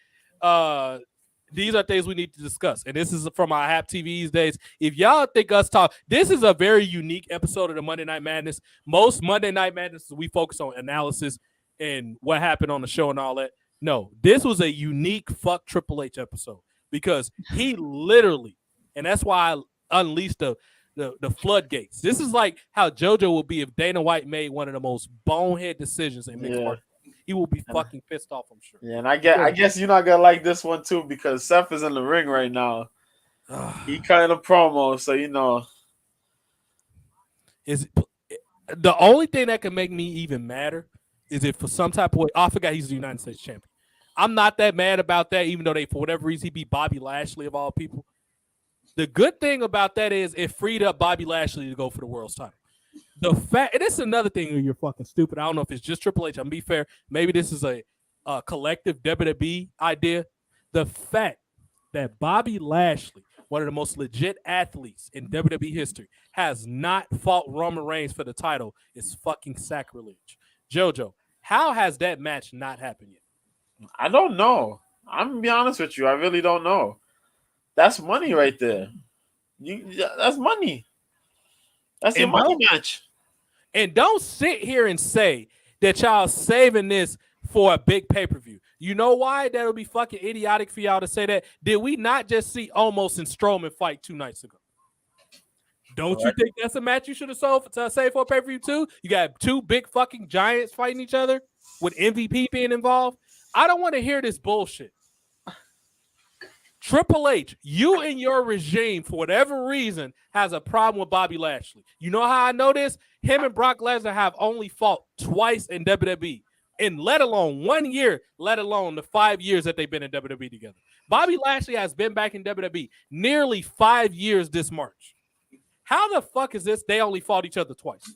these are things we need to discuss. And this is from our Hap TV's days. If y'all think us talk, this is a very unique episode of the Monday Night Madness. Most Monday Night Madness, we focus on analysis and what happened on the show and all that. No, this was a unique fuck Triple H episode. because he literally, and that's why I unleashed the floodgates. This is like how JoJo would be if Dana White made one of the most bonehead decisions in mixed martial arts. He will be fucking pissed off, I'm sure. Yeah, and I guess you're not gonna like this one too because Seth is in the ring right now. He cutting a promo, so you know. Is the only thing that can make me even madder is if for some type of way, I forgot he's the United States champion. I'm not that mad about that, even though they, for whatever reason, he beat Bobby Lashley of all people. The good thing about that is it freed up Bobby Lashley to go for the world's title. The fact, and this is another thing where you're fucking stupid. I don't know if it's just Triple H. I'm gonna be fair. Maybe this is a collective WWE idea. The fact that Bobby Lashley, one of the most legit athletes in WWE history, has not fought Roman Reigns for the title is fucking sacrilege. JoJo, how has that match not happened yet? I don't know. I'm gonna be honest with you. I really don't know. That's money right there. That's money. That's your money match. And don't sit here and say that y'all saving this for a big pay-per-view. You know why that would be fucking idiotic for y'all to say that? Did we not just see Omos and Strowman fight 2 nights ago? Don't you think that's a match you should have saved for a pay-per-view too? You got 2 big fucking giants fighting each other with MVP being involved. I don't want to hear this bullshit. Triple H, you and your regime, for whatever reason, has a problem with Bobby Lashley. You know how I know this? Him and Brock Lesnar have only fought twice in WWE, and let alone 1 year, let alone the 5 years that they've been in WWE together. Bobby Lashley has been back in WWE nearly 5 years this March. How the fuck is this? They only fought each other twice.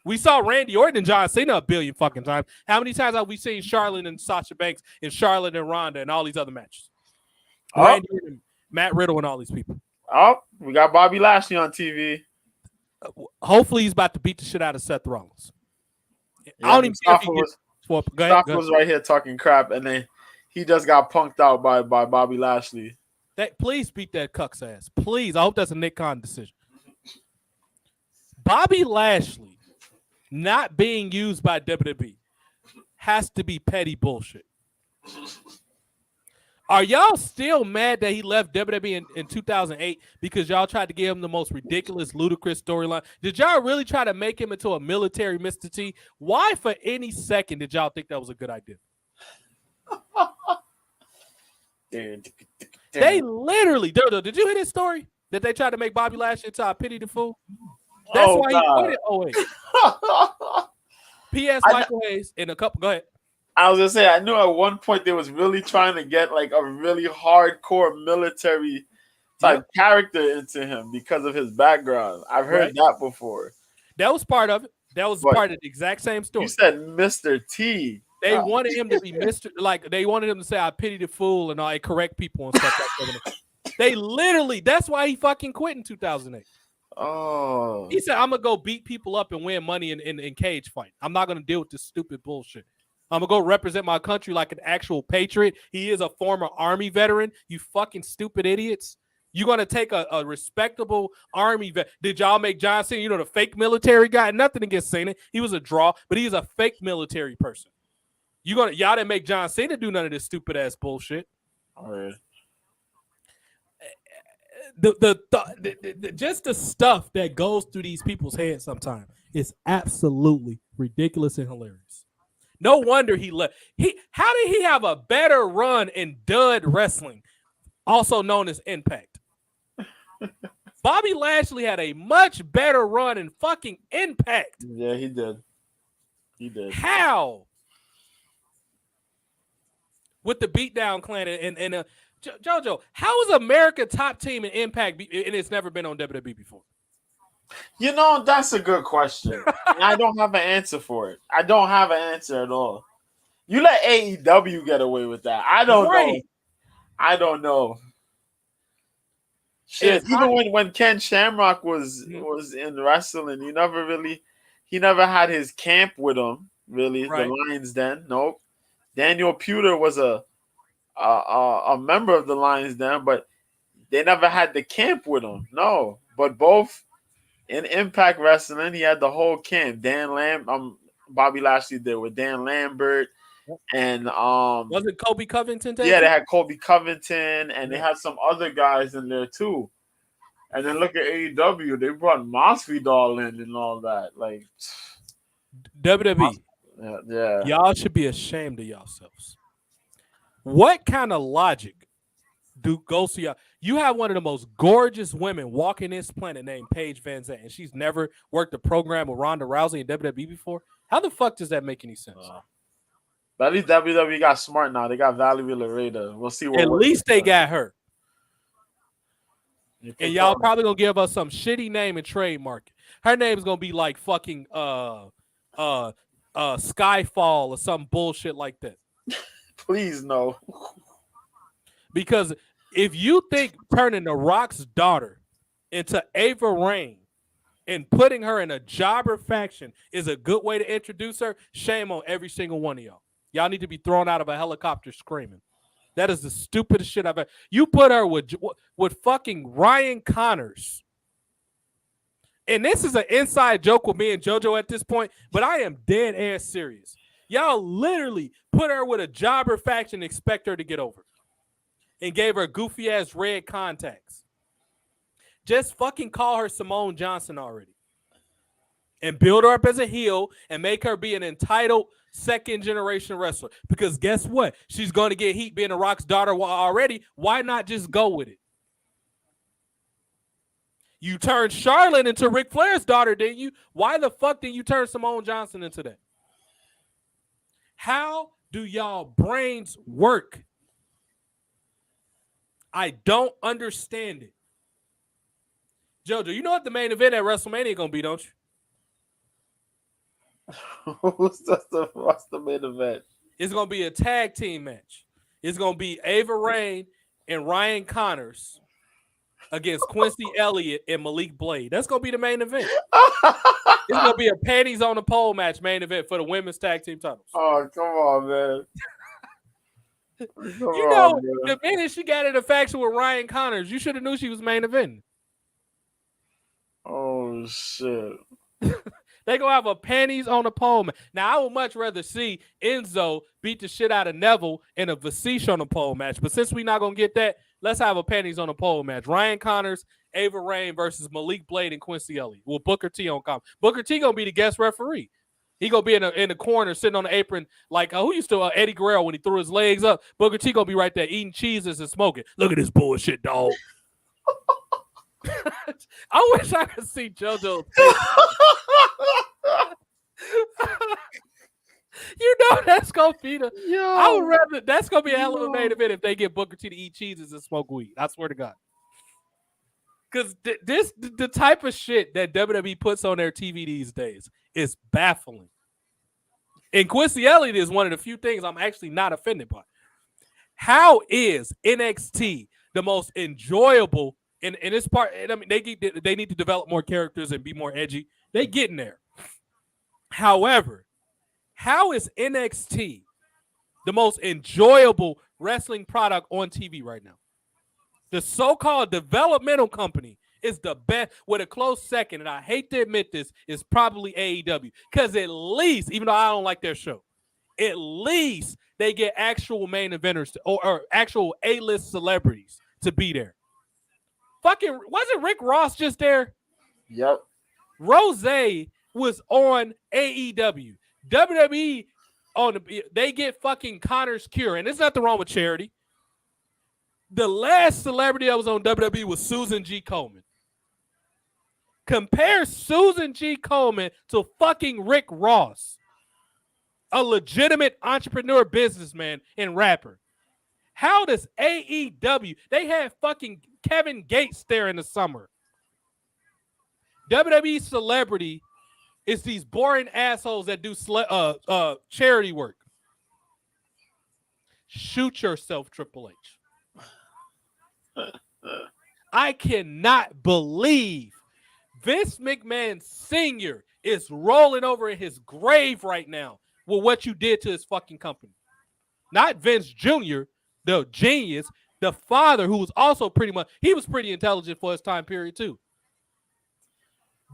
We saw Randy Orton and John Cena a billion fucking times. How many times have we seen Charlotte and Sasha Banks and Charlotte and Ronda and all these other matches? Randy and Matt Riddle and all these people. Oh, we got Bobby Lashley on TV. Hopefully he's about to beat the shit out of Seth Rollins. Yeah, I don't even care if he gets swapped. Go ahead. was right here talking crap, and then he just got punked out by Bobby Lashley. Please beat that cuck's ass. Please. I hope that's a Nick Khan decision. Bobby Lashley not being used by WWE has to be petty bullshit. Are y'all still mad that he left WWE in 2008 because y'all tried to give him the most ridiculous, ludicrous storyline? Did y'all really try to make him into a military Mr. T? Why for any second did y'all think that was a good idea? They literally, did you hear this story? That they tried to make Bobby Lashley into a pity the fool? That's why he quit it. P.S. Michael Hayes in a couple. Go ahead. I was gonna say I knew at one point they was really trying to get like a really hardcore military type character into him because of his background. I've heard that before. That was part of it. That was part of the exact same story. You said Mr. T. They wanted him to be Mr. Like they wanted him to say I pity the fool and all correct people and stuff like that. They literally, that's why he fucking quit in 2008. Oh. He said, I'm gonna go beat people up and win money in cage fight. I'm not gonna deal with this stupid bullshit. I'm going to go represent my country like an actual patriot. He is a former Army veteran. You fucking stupid idiots. You're going to take a respectable Army vet. Did y'all make John Cena, the fake military guy? Nothing against Cena. He was a draw, but he's a fake military person. Y'all didn't make John Cena do none of this stupid ass bullshit. All right. Just the stuff that goes through these people's heads sometimes is absolutely ridiculous and hilarious. No wonder he left. How did he have a better run in dud wrestling, also known as Impact? Bobby Lashley had a much better run in fucking Impact. Yeah, he did. He did. How? With the Beatdown Clan and JoJo, how is America top team in Impact and it's never been on WWE before? That's a good question. I don't have an answer for it. I don't have an answer at all. You let AEW get away with that. I don't know. I don't know. Shit, even when Ken Shamrock was in wrestling, he never had his camp with him, really. Right. The Lions Den. Nope. Daniel Puder was a member of the Lions Den, but they never had the camp with him. No. But both in Impact Wrestling, he had the whole camp. Bobby Lashley did with Dan Lambert And Was it Kobe Covington? Yeah, they had Kobe Covington, and they had some other guys in there too. And then look at AEW, they brought Masvidal in and all that. Like WWE, yeah. y'all should be ashamed of yourselves. What kind of logic goes to y'all? You have one of the most gorgeous women walking this planet named Paige Van Zandt, and she's never worked a program with Ronda Rousey in WWE before. How the fuck does that make any sense? But at least WWE got smart now. They got Valerie Laredo. We'll see. At least they got her. And y'all probably gonna give us some shitty name and trademark it. Her name's gonna be like fucking Skyfall or some bullshit like that. Please no. Because if you think turning The Rock's daughter into Ava Raine and putting her in a jobber faction is a good way to introduce her, shame on every single one of y'all. Y'all need to be thrown out of a helicopter screaming. That is the stupidest shit I've ever. You put her with fucking Ryan Connors. And this is an inside joke with me and JoJo at this point, but I am dead ass serious. Y'all literally put her with a jobber faction and expect her to get over. And gave her goofy ass red contacts. Just fucking call her Simone Johnson already. And build her up as a heel and make her be an entitled second generation wrestler. Because guess what? She's going to get heat being The Rock's daughter already. Why not just go with it? You turned Charlotte into Ric Flair's daughter, didn't you? Why the fuck did you turn Simone Johnson into that? How do y'all brains work? I don't understand it. JoJo, you know what the main event at WrestleMania gonna be, don't you? What's the main event? It's gonna be a tag team match. It's gonna be Ava Raine and Ryan Connors against Quincy Elliott and Malik Blade. That's gonna be the main event. It's gonna be a panties on the pole match main event for the women's tag team titles. Oh, come on, man. The minute she got in a faction with Ryan Connors, you should have knew she was main event. Oh shit! They gonna have a panties on the pole match. Now I would much rather see Enzo beat the shit out of Neville in a Vasish on the pole match. But since we not gonna get that, let's have a panties on the pole match. Ryan Connors, Ava Raine versus Malik Blade and Quincy Elliott. Well, Booker T on comment. Booker T gonna be the guest referee. He gonna be in the corner sitting on the apron like who used to Eddie Guerrero when he threw his legs up. Booker T gonna be right there eating cheeses and smoking. Look at this bullshit, dog. I wish I could see JoJo. You know that's gonna be the. I would rather that's gonna be a hell of a main event if they get Booker T to eat cheeses and smoke weed. I swear to God. Because the type of shit that WWE puts on their TV these days is baffling. And Quincy Elliott is one of the few things I'm actually not offended by. How is NXT the most enjoyable in this part? I mean, they need to develop more characters and be more edgy. They getting there. However, how is NXT the most enjoyable wrestling product on TV right now? The so-called developmental company is the best, with a close second, and I hate to admit this, is probably AEW. Because at least, even though I don't like their show, at least they get actual main eventers or actual A-list celebrities to be there. Fucking, wasn't Rick Ross just there? Yep. Rose was on AEW. WWE, they get fucking Connor's Cure, and there's nothing wrong with charity. The last celebrity that was on WWE was Susan G. Komen. Compare Susan G. Komen to fucking Rick Ross, a legitimate entrepreneur, businessman, and rapper. How does AEW, they had fucking Kevin Gates there in the summer. WWE celebrity is these boring assholes that do charity work. Shoot yourself, Triple H. I cannot believe Vince McMahon Sr. is rolling over in his grave right now with what you did to his fucking company. Not Vince Jr., the genius, the father who was also he was pretty intelligent for his time period too.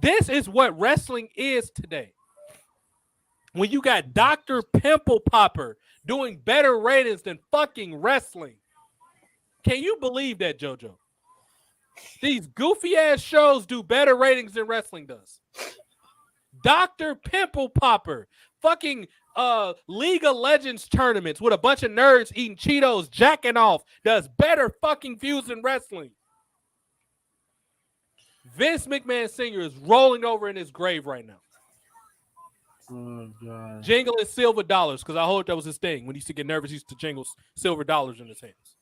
This is what wrestling is today. When you got Dr. Pimple Popper doing better ratings than fucking wrestling. Can you believe that, JoJo? These goofy-ass shows do better ratings than wrestling does. Dr. Pimple Popper, fucking League of Legends tournaments with a bunch of nerds eating Cheetos, jacking off, does better fucking views than wrestling. Vince McMahon Sr. is rolling over in his grave right now. Oh, God. Jingling silver dollars, because I heard that was his thing. When he used to get nervous, he used to jingle silver dollars in his hands.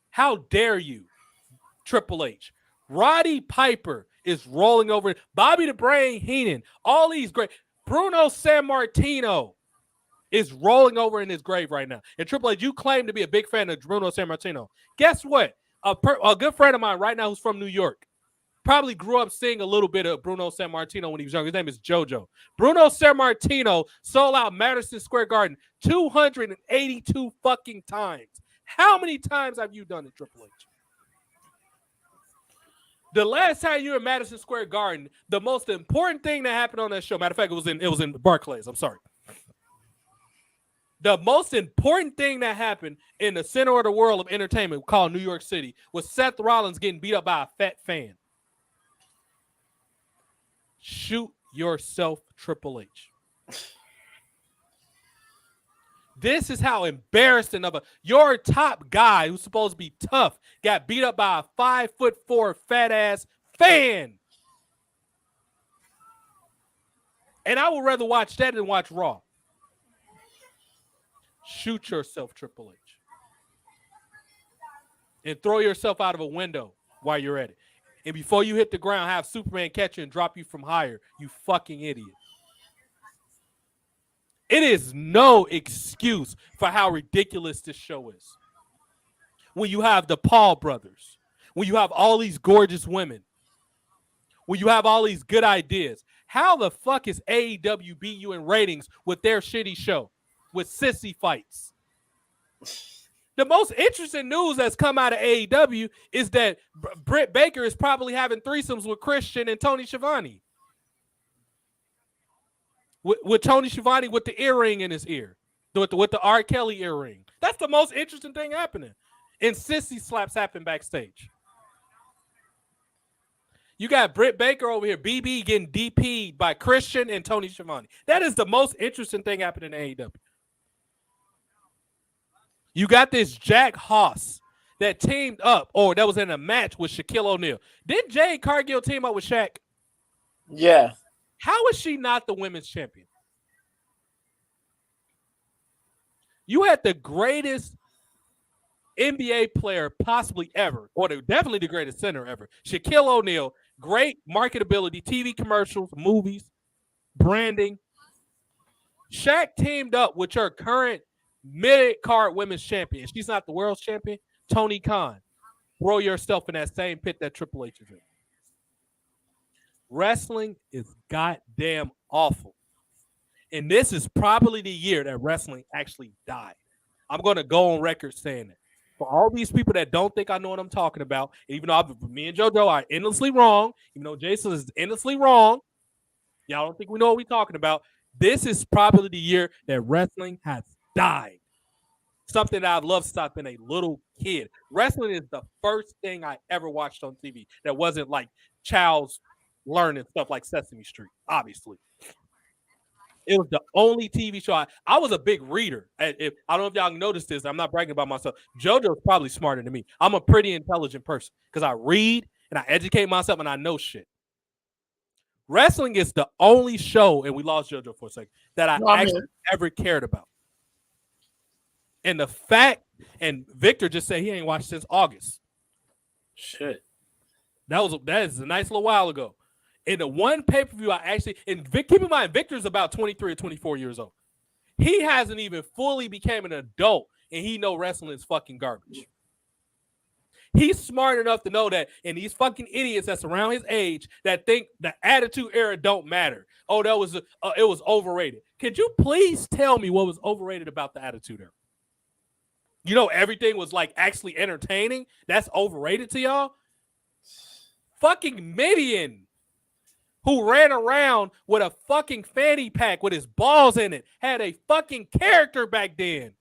How dare you, Triple H? Roddy Piper is rolling over. Bobby the Brain Heenan, all these great. Bruno Sammartino is rolling over in his grave right now. And Triple H, you claim to be a big fan of Bruno Sammartino. Guess what? A good friend of mine right now who's from New York probably grew up seeing a little bit of Bruno Sammartino when he was young. His name is JoJo. Bruno Sammartino sold out Madison Square Garden 282 fucking times. How many times have you done it, Triple H? The last time you were in Madison Square Garden, the most important thing that happened on that show, matter of fact, it was in Barclays. I'm sorry. The most important thing that happened in the center of the world of entertainment called New York City was Seth Rollins getting beat up by a fat fan. Shoot yourself, Triple H. This is how embarrassing of your top guy who's supposed to be tough got beat up by a 5'4" fat ass fan. And I would rather watch that than watch Raw. Shoot yourself, Triple H. And throw yourself out of a window while you're at it. And before you hit the ground, have Superman catch you and drop you from higher, you fucking idiot. It is no excuse for how ridiculous this show is. When you have the Paul brothers, when you have all these gorgeous women, when you have all these good ideas, how the fuck is AEW beat you in ratings with their shitty show, with sissy fights? The most interesting news that's come out of AEW is that Britt Baker is probably having threesomes with Christian and Tony Schiavone. With Tony Schiavone with the earring in his ear, with the R. Kelly earring. That's the most interesting thing happening. And sissy slaps happen backstage. You got Britt Baker over here, BB getting DP'd by Christian and Tony Schiavone. That is the most interesting thing happening in AEW. You got this Jack Haas that teamed up, or that was in a match with Shaquille O'Neal. Didn't Jade Cargill team up with Shaq? Yeah. How is she not the women's champion? You had the greatest NBA player possibly ever, or definitely the greatest center ever. Shaquille O'Neal, great marketability, TV commercials, movies, branding. Shaq teamed up with your current mid-card women's champion. She's not the world's champion. Tony Khan. Throw yourself in that same pit that Triple H is in. Wrestling is goddamn awful. And this is probably the year that wrestling actually died. I'm going to go on record saying that. For all these people that don't think I know what I'm talking about, even though me and JoJo are endlessly wrong, even though Jason is endlessly wrong, y'all don't think we know what we're talking about, this is probably the year that wrestling has died. Something that I've loved since I've been a little kid. Wrestling is the first thing I ever watched on TV that wasn't like child's learning stuff like Sesame Street, obviously. It was the only TV show. I was a big reader. I don't know if y'all noticed this. I'm not bragging about myself. JoJo's probably smarter than me. I'm a pretty intelligent person because I read and I educate myself and I know shit. Wrestling is the only show, and we lost JoJo for a second, that I actually ever cared about. And the fact, and Victor just said he ain't watched since August. Shit. That is a nice little while ago. And the one pay-per-view I actually, and keep in mind, Victor's about 23 or 24 years old. He hasn't even fully became an adult, and he know wrestling is fucking garbage. He's smart enough to know that, and these fucking idiots that's around his age that think the Attitude Era don't matter. Oh, that was it was overrated. Could you please tell me what was overrated about the Attitude Era? You know, everything was like actually entertaining. That's overrated to y'all. Fucking Midian, who ran around with a fucking fanny pack with his balls in it, had a fucking character back then.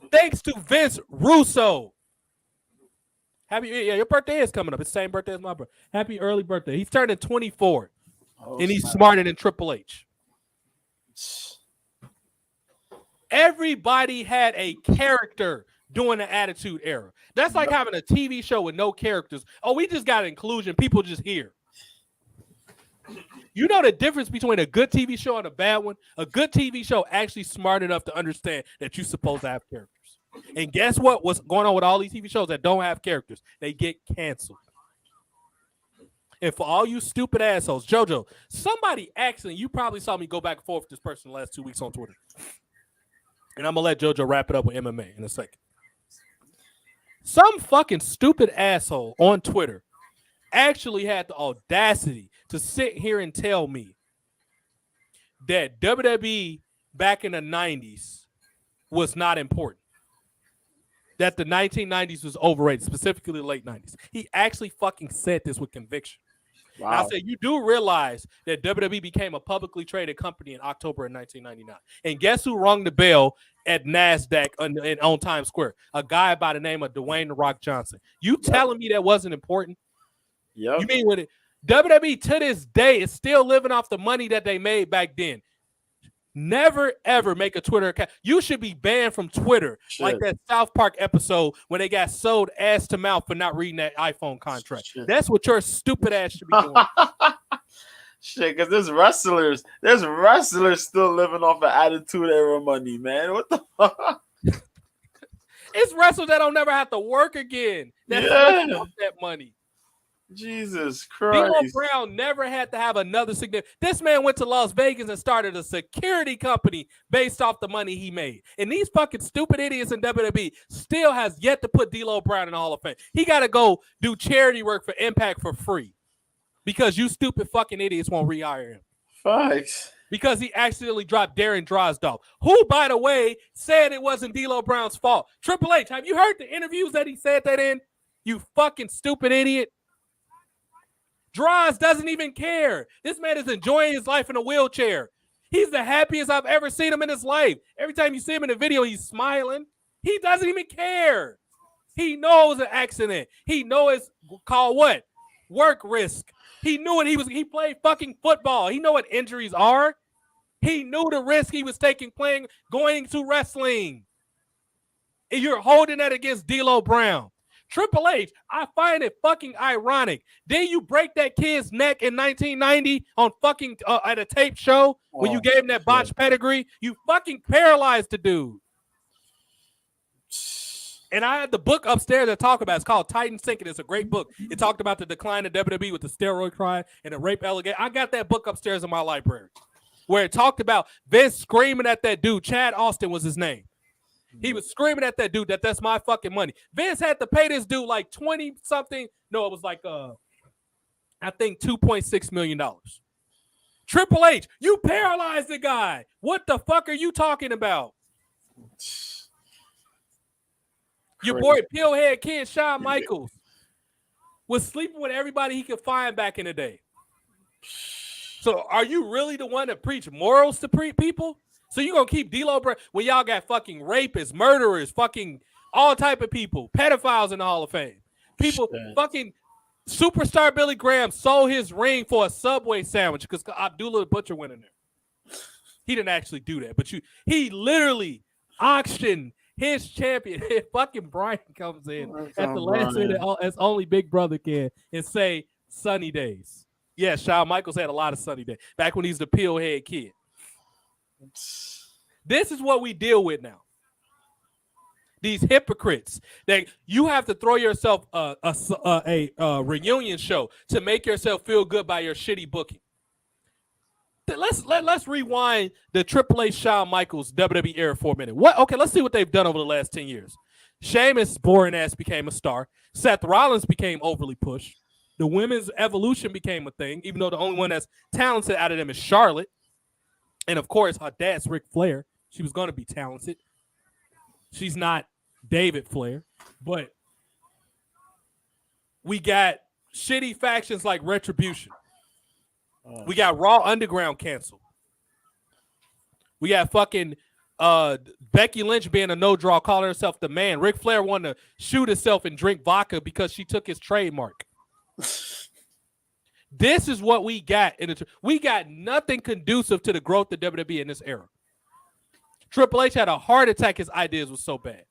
Thanks to Vince Russo. Your birthday is coming up. It's the same birthday as my birthday. Happy early birthday. He's turning 24, and he's smarter than Triple H. Everybody had a character during the Attitude Era. That's like having a TV show with no characters. Oh, we just got inclusion. People just here. You know the difference between a good TV show and a bad one? A good TV show actually smart enough to understand that you're supposed to have characters. And guess what? What's going on with all these TV shows that don't have characters? They get canceled. And for all you stupid assholes, JoJo, somebody actually, you probably saw me go back and forth with this person the last 2 weeks on Twitter. And I'm going to let JoJo wrap it up with MMA in a second. Some fucking stupid asshole on Twitter actually had the audacity to sit here and tell me that WWE back in the 90s was not important. That the 1990s was overrated, specifically the late 90s. He actually fucking said this with conviction. Wow. And I said, you do realize that WWE became a publicly traded company in October of 1999. And guess who rung the bell at NASDAQ on Times Square? A guy by the name of Dwayne "The Rock" Johnson. You telling me that wasn't important? Yeah. You mean with it? WWE to this day is still living off the money that they made back then. Never, ever make a Twitter account. You should be banned from Twitter, like that South Park episode when they got sold ass to mouth for not reading that iPhone contract. That's what your stupid ass should be doing. Shit, because there's wrestlers still living off of Attitude Era money, man. What the fuck? It's wrestlers that don't never have to work again. That's off that money. Jesus Christ. D'Lo Brown never had to have another significant. This man went to Las Vegas and started a security company based off the money he made. And these fucking stupid idiots in WWE still has yet to put D'Lo Brown in the Hall of Fame. He got to go do charity work for Impact for free because you stupid fucking idiots won't rehire him. Facts. Because he accidentally dropped Darren Drozdov, who, by the way, said it wasn't D'Lo Brown's fault. Triple H, have you heard the interviews that he said that in? You fucking stupid idiot. Droz doesn't even care. This man is enjoying his life in a wheelchair. He's the happiest I've ever seen him in his life. Every time you see him in a video, he's smiling. He doesn't even care. He knows an accident. He knows it's called what? Work risk. He knew it. He played fucking football. He know what injuries are. He knew the risk he was taking going to wrestling. And you're holding that against D'Lo Brown. Triple H, I find it fucking ironic. Did you break that kid's neck in 1990 on fucking at a tape show when you gave him that botched pedigree? You fucking paralyzed the dude. And I had the book upstairs to talk about. It's called Titan Sinking. It's a great book. It talked about the decline of WWE with the steroid crime and the rape allegation. I got that book upstairs in my library where it talked about Vince screaming at that dude. Chad Austin was his name. He was screaming at that dude that's my fucking money. Vince had to pay this dude like 20-something. No, it was like, I think $2.6 million. Triple H, you paralyzed the guy. What the fuck are you talking about? Your boy Pillhead Kid Shawn Michaels was sleeping with everybody he could find back in the day. So are you really the one that preach morals to people? So you gonna keep D'Lo Brown when y'all got fucking rapists, murderers, fucking all type of people, pedophiles in the Hall of Fame. People fucking superstar Billy Graham sold his ring for a Subway sandwich because Abdullah the Butcher went in there. He didn't actually do that, but he literally auctioned his champion. Fucking Brian comes in at the last minute as only Big Brother can and say sunny days. Yeah, Shawn Michaels had a lot of sunny days back when he's the Pillhead Kid. This is what we deal with now. These hypocrites that you have to throw yourself a reunion show to make yourself feel good by your shitty booking. Let's rewind the Triple H Shawn Michaels WWE era for a minute. Okay, let's see what they've done over the last 10 years. Sheamus boring ass became a star. Seth Rollins became overly pushed. The women's evolution became a thing, even though the only one that's talented out of them is Charlotte. And, of course, her dad's Ric Flair. She was going to be talented. She's not David Flair. But we got shitty factions like Retribution. We got Raw Underground canceled. We got fucking Becky Lynch being a no draw, calling herself the man. Ric Flair wanted to shoot himself and drink vodka because she took his trademark. This is what we got. We got nothing conducive to the growth of WWE in this era. Triple H had a heart attack. His ideas were so bad.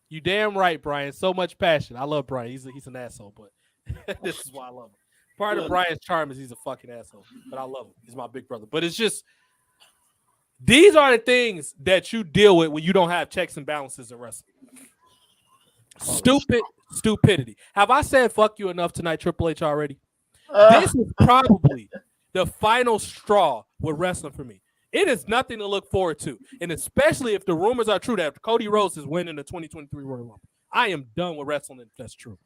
You damn right, Brian. So much passion. I love Brian. He's an asshole, but this is why I love him. Part of Brian's charm is he's a fucking asshole, but I love him. He's my big brother. But it's just, these are the things that you deal with when you don't have checks and balances in wrestling. Stupidity. Have I said fuck you enough tonight, Triple H, already? This is probably the final straw with wrestling for me. It is nothing to look forward to. And especially if the rumors are true that Cody Rhodes is winning the 2023 Royal Rumble. I am done with wrestling if that's true.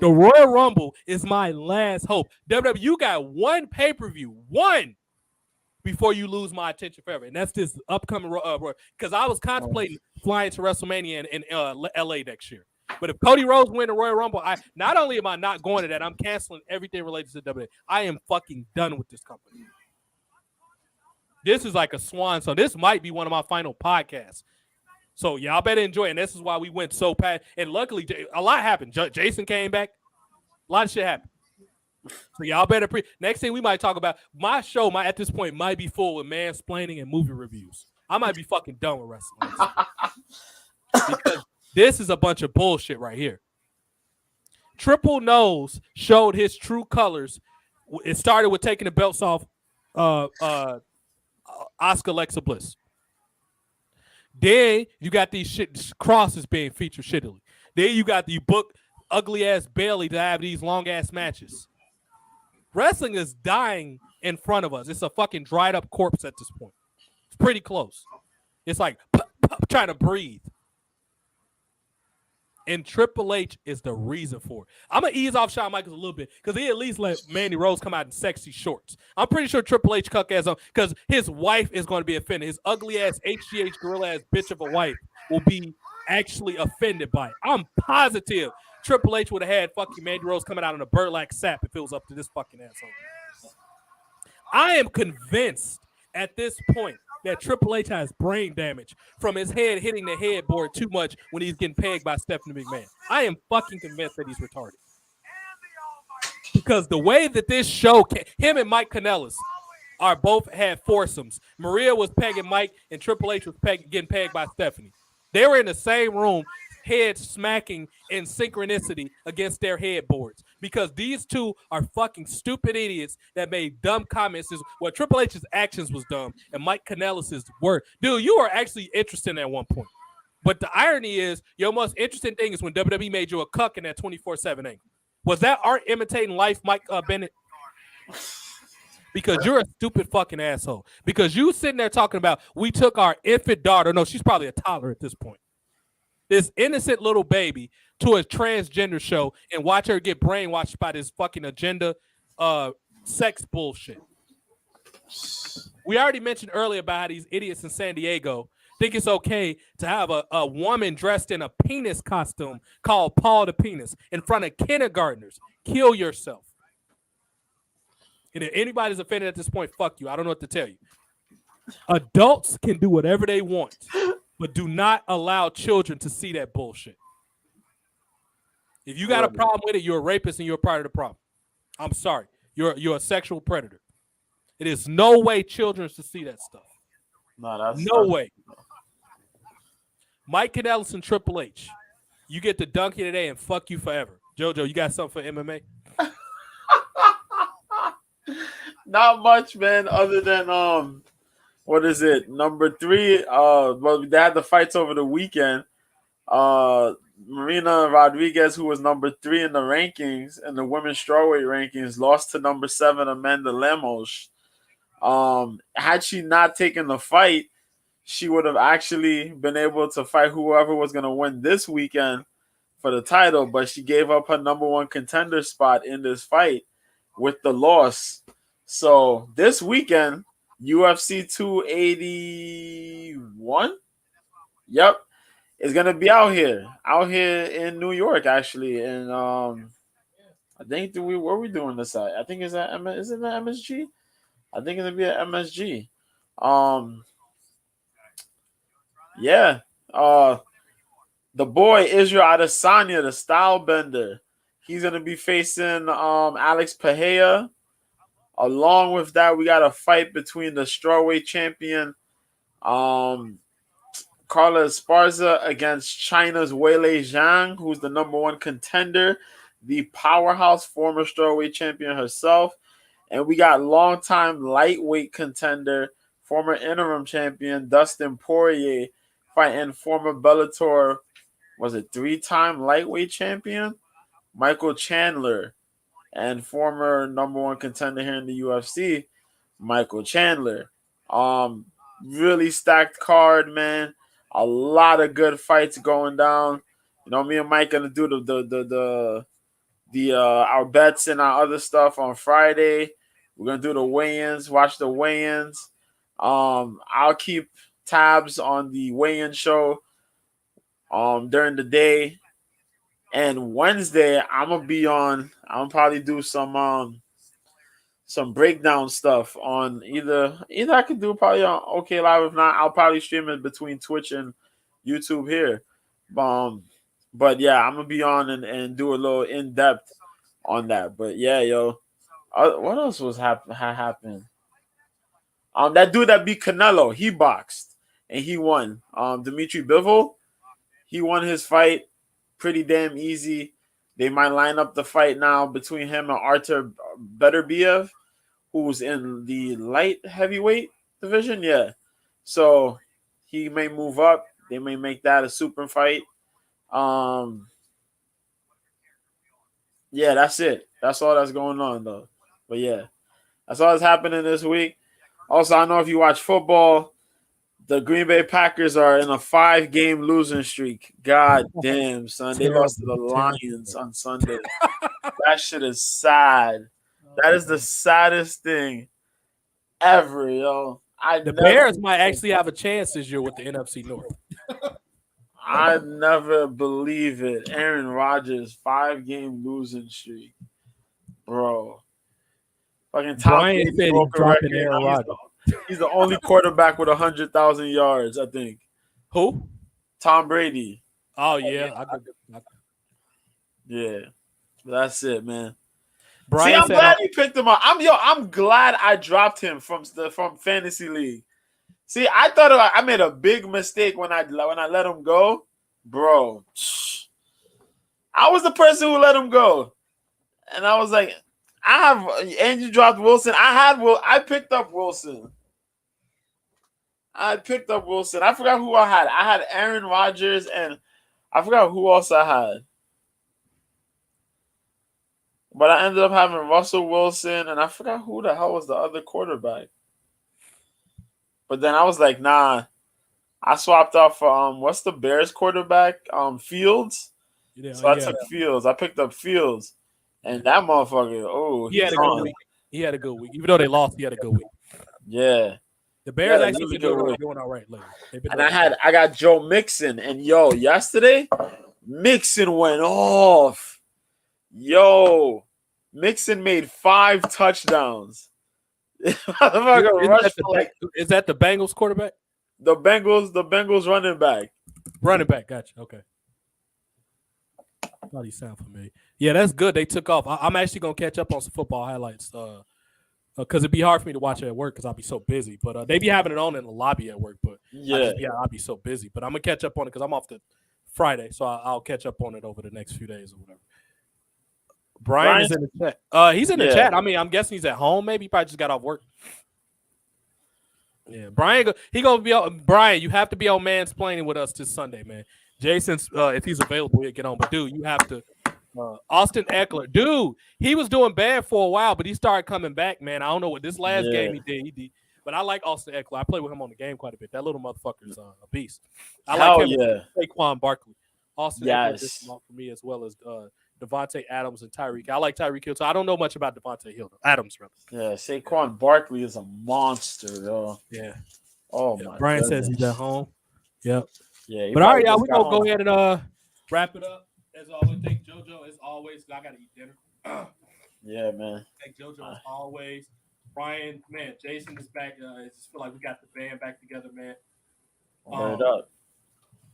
The Royal Rumble is my last hope. WWE, you got one pay-per-view, one, before you lose my attention forever. And that's this upcoming because I was contemplating flying to WrestleMania in LA next year. But if Cody Rhodes win the Royal Rumble, not only am I not going to that, I'm canceling everything related to WWE. I am fucking done with this company. This is like a swan song. This might be one of my final podcasts. So y'all better enjoy it. And this is why we went so past. And luckily, a lot happened. Jason came back. A lot of shit happened. So y'all better next thing we might talk about, my show at this point might be full with mansplaining and movie reviews. I might be fucking done with wrestling. Because this is a bunch of bullshit right here. Triple Nose showed his true colors. It started with taking the belts off Asuka Alexa Bliss. Then you got these crosses being featured shittily. Then you got the book ugly ass Bailey to have these long ass matches. Wrestling is dying in front of us. It's a fucking dried up corpse at this point. It's pretty close. It's like trying to breathe. And Triple H is the reason for it. I'm going to ease off Shawn Michaels a little bit because he at least let Mandy Rose come out in sexy shorts. I'm pretty sure Triple H cuck ass on because his wife is going to be offended. His ugly ass HGH gorilla ass bitch of a wife will be actually offended by it. I'm positive Triple H would have had fucking Mandy Rose coming out in a burlap sack if it was up to this fucking asshole. I am convinced at this point that Triple H has brain damage from his head hitting the headboard too much when he's getting pegged by Stephanie McMahon. I am fucking convinced that he's retarded. Because the way that this show, him and Mike Kanellis are both had foursomes. Maria was pegging Mike and Triple H was getting pegged by Stephanie. They were in the same room, heads smacking in synchronicity against their headboards because these two are fucking stupid idiots that made dumb comments. Well, Triple H's actions was dumb and Mike Kanellis' were. Dude, you are actually interesting at one point. But the irony is, your most interesting thing is when WWE made you a cuck in that 24/7 angle. Was that art imitating life, Mike Bennett? Because you're a stupid fucking asshole. Because you sitting there talking about, we took our infant daughter. No, she's probably a toddler at this point. This innocent little baby to a transgender show and watch her get brainwashed by this fucking agenda sex bullshit. We already mentioned earlier about how these idiots in San Diego think it's okay to have a woman dressed in a penis costume called Paul the Penis in front of kindergartners. Kill yourself. And if anybody's offended at this point, fuck you. I don't know what to tell you. Adults can do whatever they want, but do not allow children to see that bullshit. If you got a problem with it, you're a rapist and you're a part of the problem. I'm sorry. You're a sexual predator. It is no way children should see that stuff. No way. Mike Kanellis and Triple H. You get the donkey today and fuck you forever. JoJo, you got something for MMA? Not much, man, other than what is it? Number 3. Well, they had the fights over the weekend. Marina Rodriguez, who was number 3 in the rankings, in the women's strawweight rankings, lost to number 7, Amanda Lemos. Had she not taken the fight, she would have actually been able to fight whoever was going to win this weekend for the title, but she gave up her number 1 contender spot in this fight with the loss. So this weekend, UFC 281, yep, is going to be out here in New York, actually. And I I think what are we doing this at? I think is it MSG? I think it's gonna be at MSG. Yeah. The boy Israel Adesanya, the style bender, he's gonna be facing Alex Pereira. Along with that, we got a fight between the strawweight champion Carla Esparza against China's Weili Zhang, who's the #1 contender, the powerhouse former strawweight champion herself. And we got longtime lightweight contender, former interim champion Dustin Poirier, fighting former Bellator, was it 3-time lightweight champion Michael Chandler, and former #1 contender here in the UFC, Michael Chandler. Really stacked card, man. A lot of good fights going down. You know, me and Mike gonna do our bets and our other stuff on Friday. We're gonna do the weigh-ins, watch the weigh-ins. I'll keep tabs on the weigh-in show during the day. And Wednesday, I'm gonna probably do some breakdown stuff on either I could do probably on OK Live. If not, I'll probably stream it between Twitch and YouTube here. But yeah, I'm gonna be on and do a little in depth on that. But yeah, yo, what else was happened? That dude that beat Canelo, he boxed and he won. Dimitri Bivol, he won his fight pretty damn easy. They might line up the fight now between him and Artur Beterbiev, who's in the light heavyweight division. Yeah, so he may move up. They may make that a super fight. Yeah, that's it. That's all that's going on, though. But yeah, that's all that's happening this week. Also, I don't know if you watch football. The Green Bay Packers are in a 5-game losing streak. God damn, son. They lost to the Lions on Sunday. That shit is sad. That is the saddest thing ever, yo. The Bears might actually have a chance this year with the NFC North. I never believe it. Aaron Rodgers, 5-game losing streak. Bro. Fucking Tom Bryan said he's dropping Aaron Rodgers. He's the only quarterback with 100,000 yards, I think. Who? Tom Brady. Oh yeah, yeah. That's it, man. Brian, I'm glad you picked him up. I'm glad I dropped him from Fantasy League. See, I thought I made a big mistake when I let him go, bro. I was the person who let him go, and I was like, and you dropped Wilson. I picked up Wilson. I forgot who I had. I had Aaron Rodgers, and I forgot who else I had. But I ended up having Russell Wilson, and I forgot who the hell was the other quarterback. But then I was like, nah. I swapped off for what's the Bears quarterback? Fields. Yeah, so I took Fields. I picked up Fields. And that motherfucker, he had a good week. He had a good week. Even though they lost, he had a good week. Yeah. The Bears actually been doing all right lately. And I got Joe Mixon. And yesterday, Mixon went off. Mixon made 5 touchdowns. Is that the Bengals quarterback? The Bengals running back. Running back, gotcha. Okay. Thought he sound familiar. Yeah, that's good. They took off. I'm actually gonna catch up on some football highlights because it'd be hard for me to watch it at work because I'll be so busy. But they be having it on in the lobby at work. But I'll be so busy. But I'm gonna catch up on it because I'm off the Friday, so I'll catch up on it over the next few days or whatever. Brian is in the chat. He's in the chat. I mean, I'm guessing he's at home. Maybe he probably just got off work. Yeah, Brian. He gonna be Brian. You have to be on Mansplaining with us this Sunday, man. Jason's if he's available, he'll get on. But dude, you have to. Austin Eckler, dude, he was doing bad for a while, but he started coming back, man. I don't know what this last game he did. But I like Austin Eckler. I play with him on the game quite a bit. That little motherfucker is a beast. I like him. Saquon Barkley. Austin Eckler is for me as well as Devontae Adams and Tyreek. I like Tyreek Hill, so I don't know much about Devontae Hill. Adams, rather. Yeah, Saquon Barkley is a monster, though. Yeah. Oh my. Brian says he's at home. Yep. Yeah. But all right, y'all, we're gonna go ahead and wrap it up. As always, thank JoJo. As always, I gotta eat dinner. Yeah, man. Thank JoJo as always. Brian, man, Jason is back. I just feel like we got the band back together, man. Word up.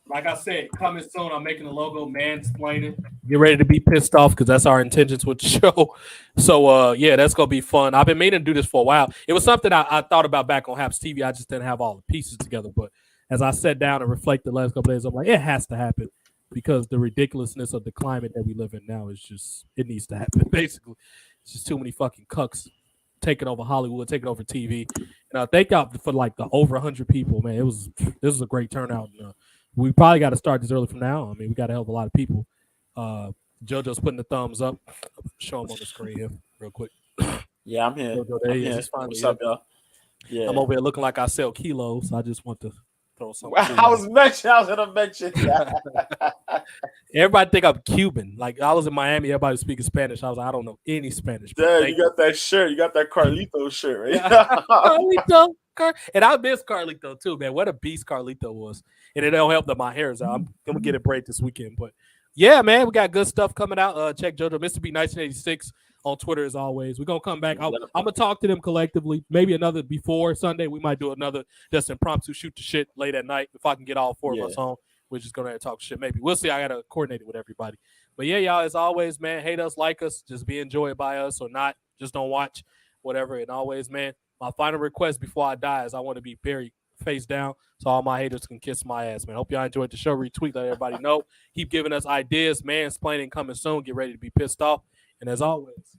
Like I said, coming soon. I'm making a logo, mansplaining. Get ready to be pissed off because that's our intentions with the show. So, yeah, that's gonna be fun. I've been meaning to do this for a while. It was something I thought about back on Haps TV. I just didn't have all the pieces together. But as I sat down and reflected the last couple of days, I'm like, it has to happen because the ridiculousness of the climate that we live in now is just it needs to happen. Basically, it's just too many fucking cucks taking over Hollywood, taking over TV. And thank y'all for like the over 100 people, man. This was a great turnout. We probably got to start this early from now. I mean, we got to help a lot of people. JoJo's putting the thumbs up. Show him on the screen here real quick. Yeah, I'm here. JoJo, there he is. Here. What's up, y'all? Yeah. I'm over here looking like I sell kilos. I just want to throw something. I was going to mention that. Everybody think I'm Cuban. Like, I was in Miami. Everybody was speaking Spanish. I was like, I don't know any Spanish. Yeah, you got that shirt. You got that Carlito shirt, right? Yeah. Carlito. And I miss Carlito, too, man. What a beast Carlito was. And it don't help that my hair is out. I'm going to get it braided this weekend. But, yeah, man, we got good stuff coming out. Check JoJo, Mr. B 1986 on Twitter as always. We're going to come back. I'm going to talk to them collectively. Maybe another before Sunday. We might do another just impromptu shoot the shit late at night if I can get all four of us on. We're just going to talk shit. Maybe. We'll see. I got to coordinate it with everybody. But, yeah, y'all, as always, man, hate us, like us. Just be enjoyed by us or not. Just don't watch, whatever. And always, man, my final request before I die is I want to be buried face down so all my haters can kiss my ass, man. Hope y'all enjoyed the show. Retweet, let everybody know. Keep giving us ideas. Mansplaining coming soon. Get ready to be pissed off. And as always,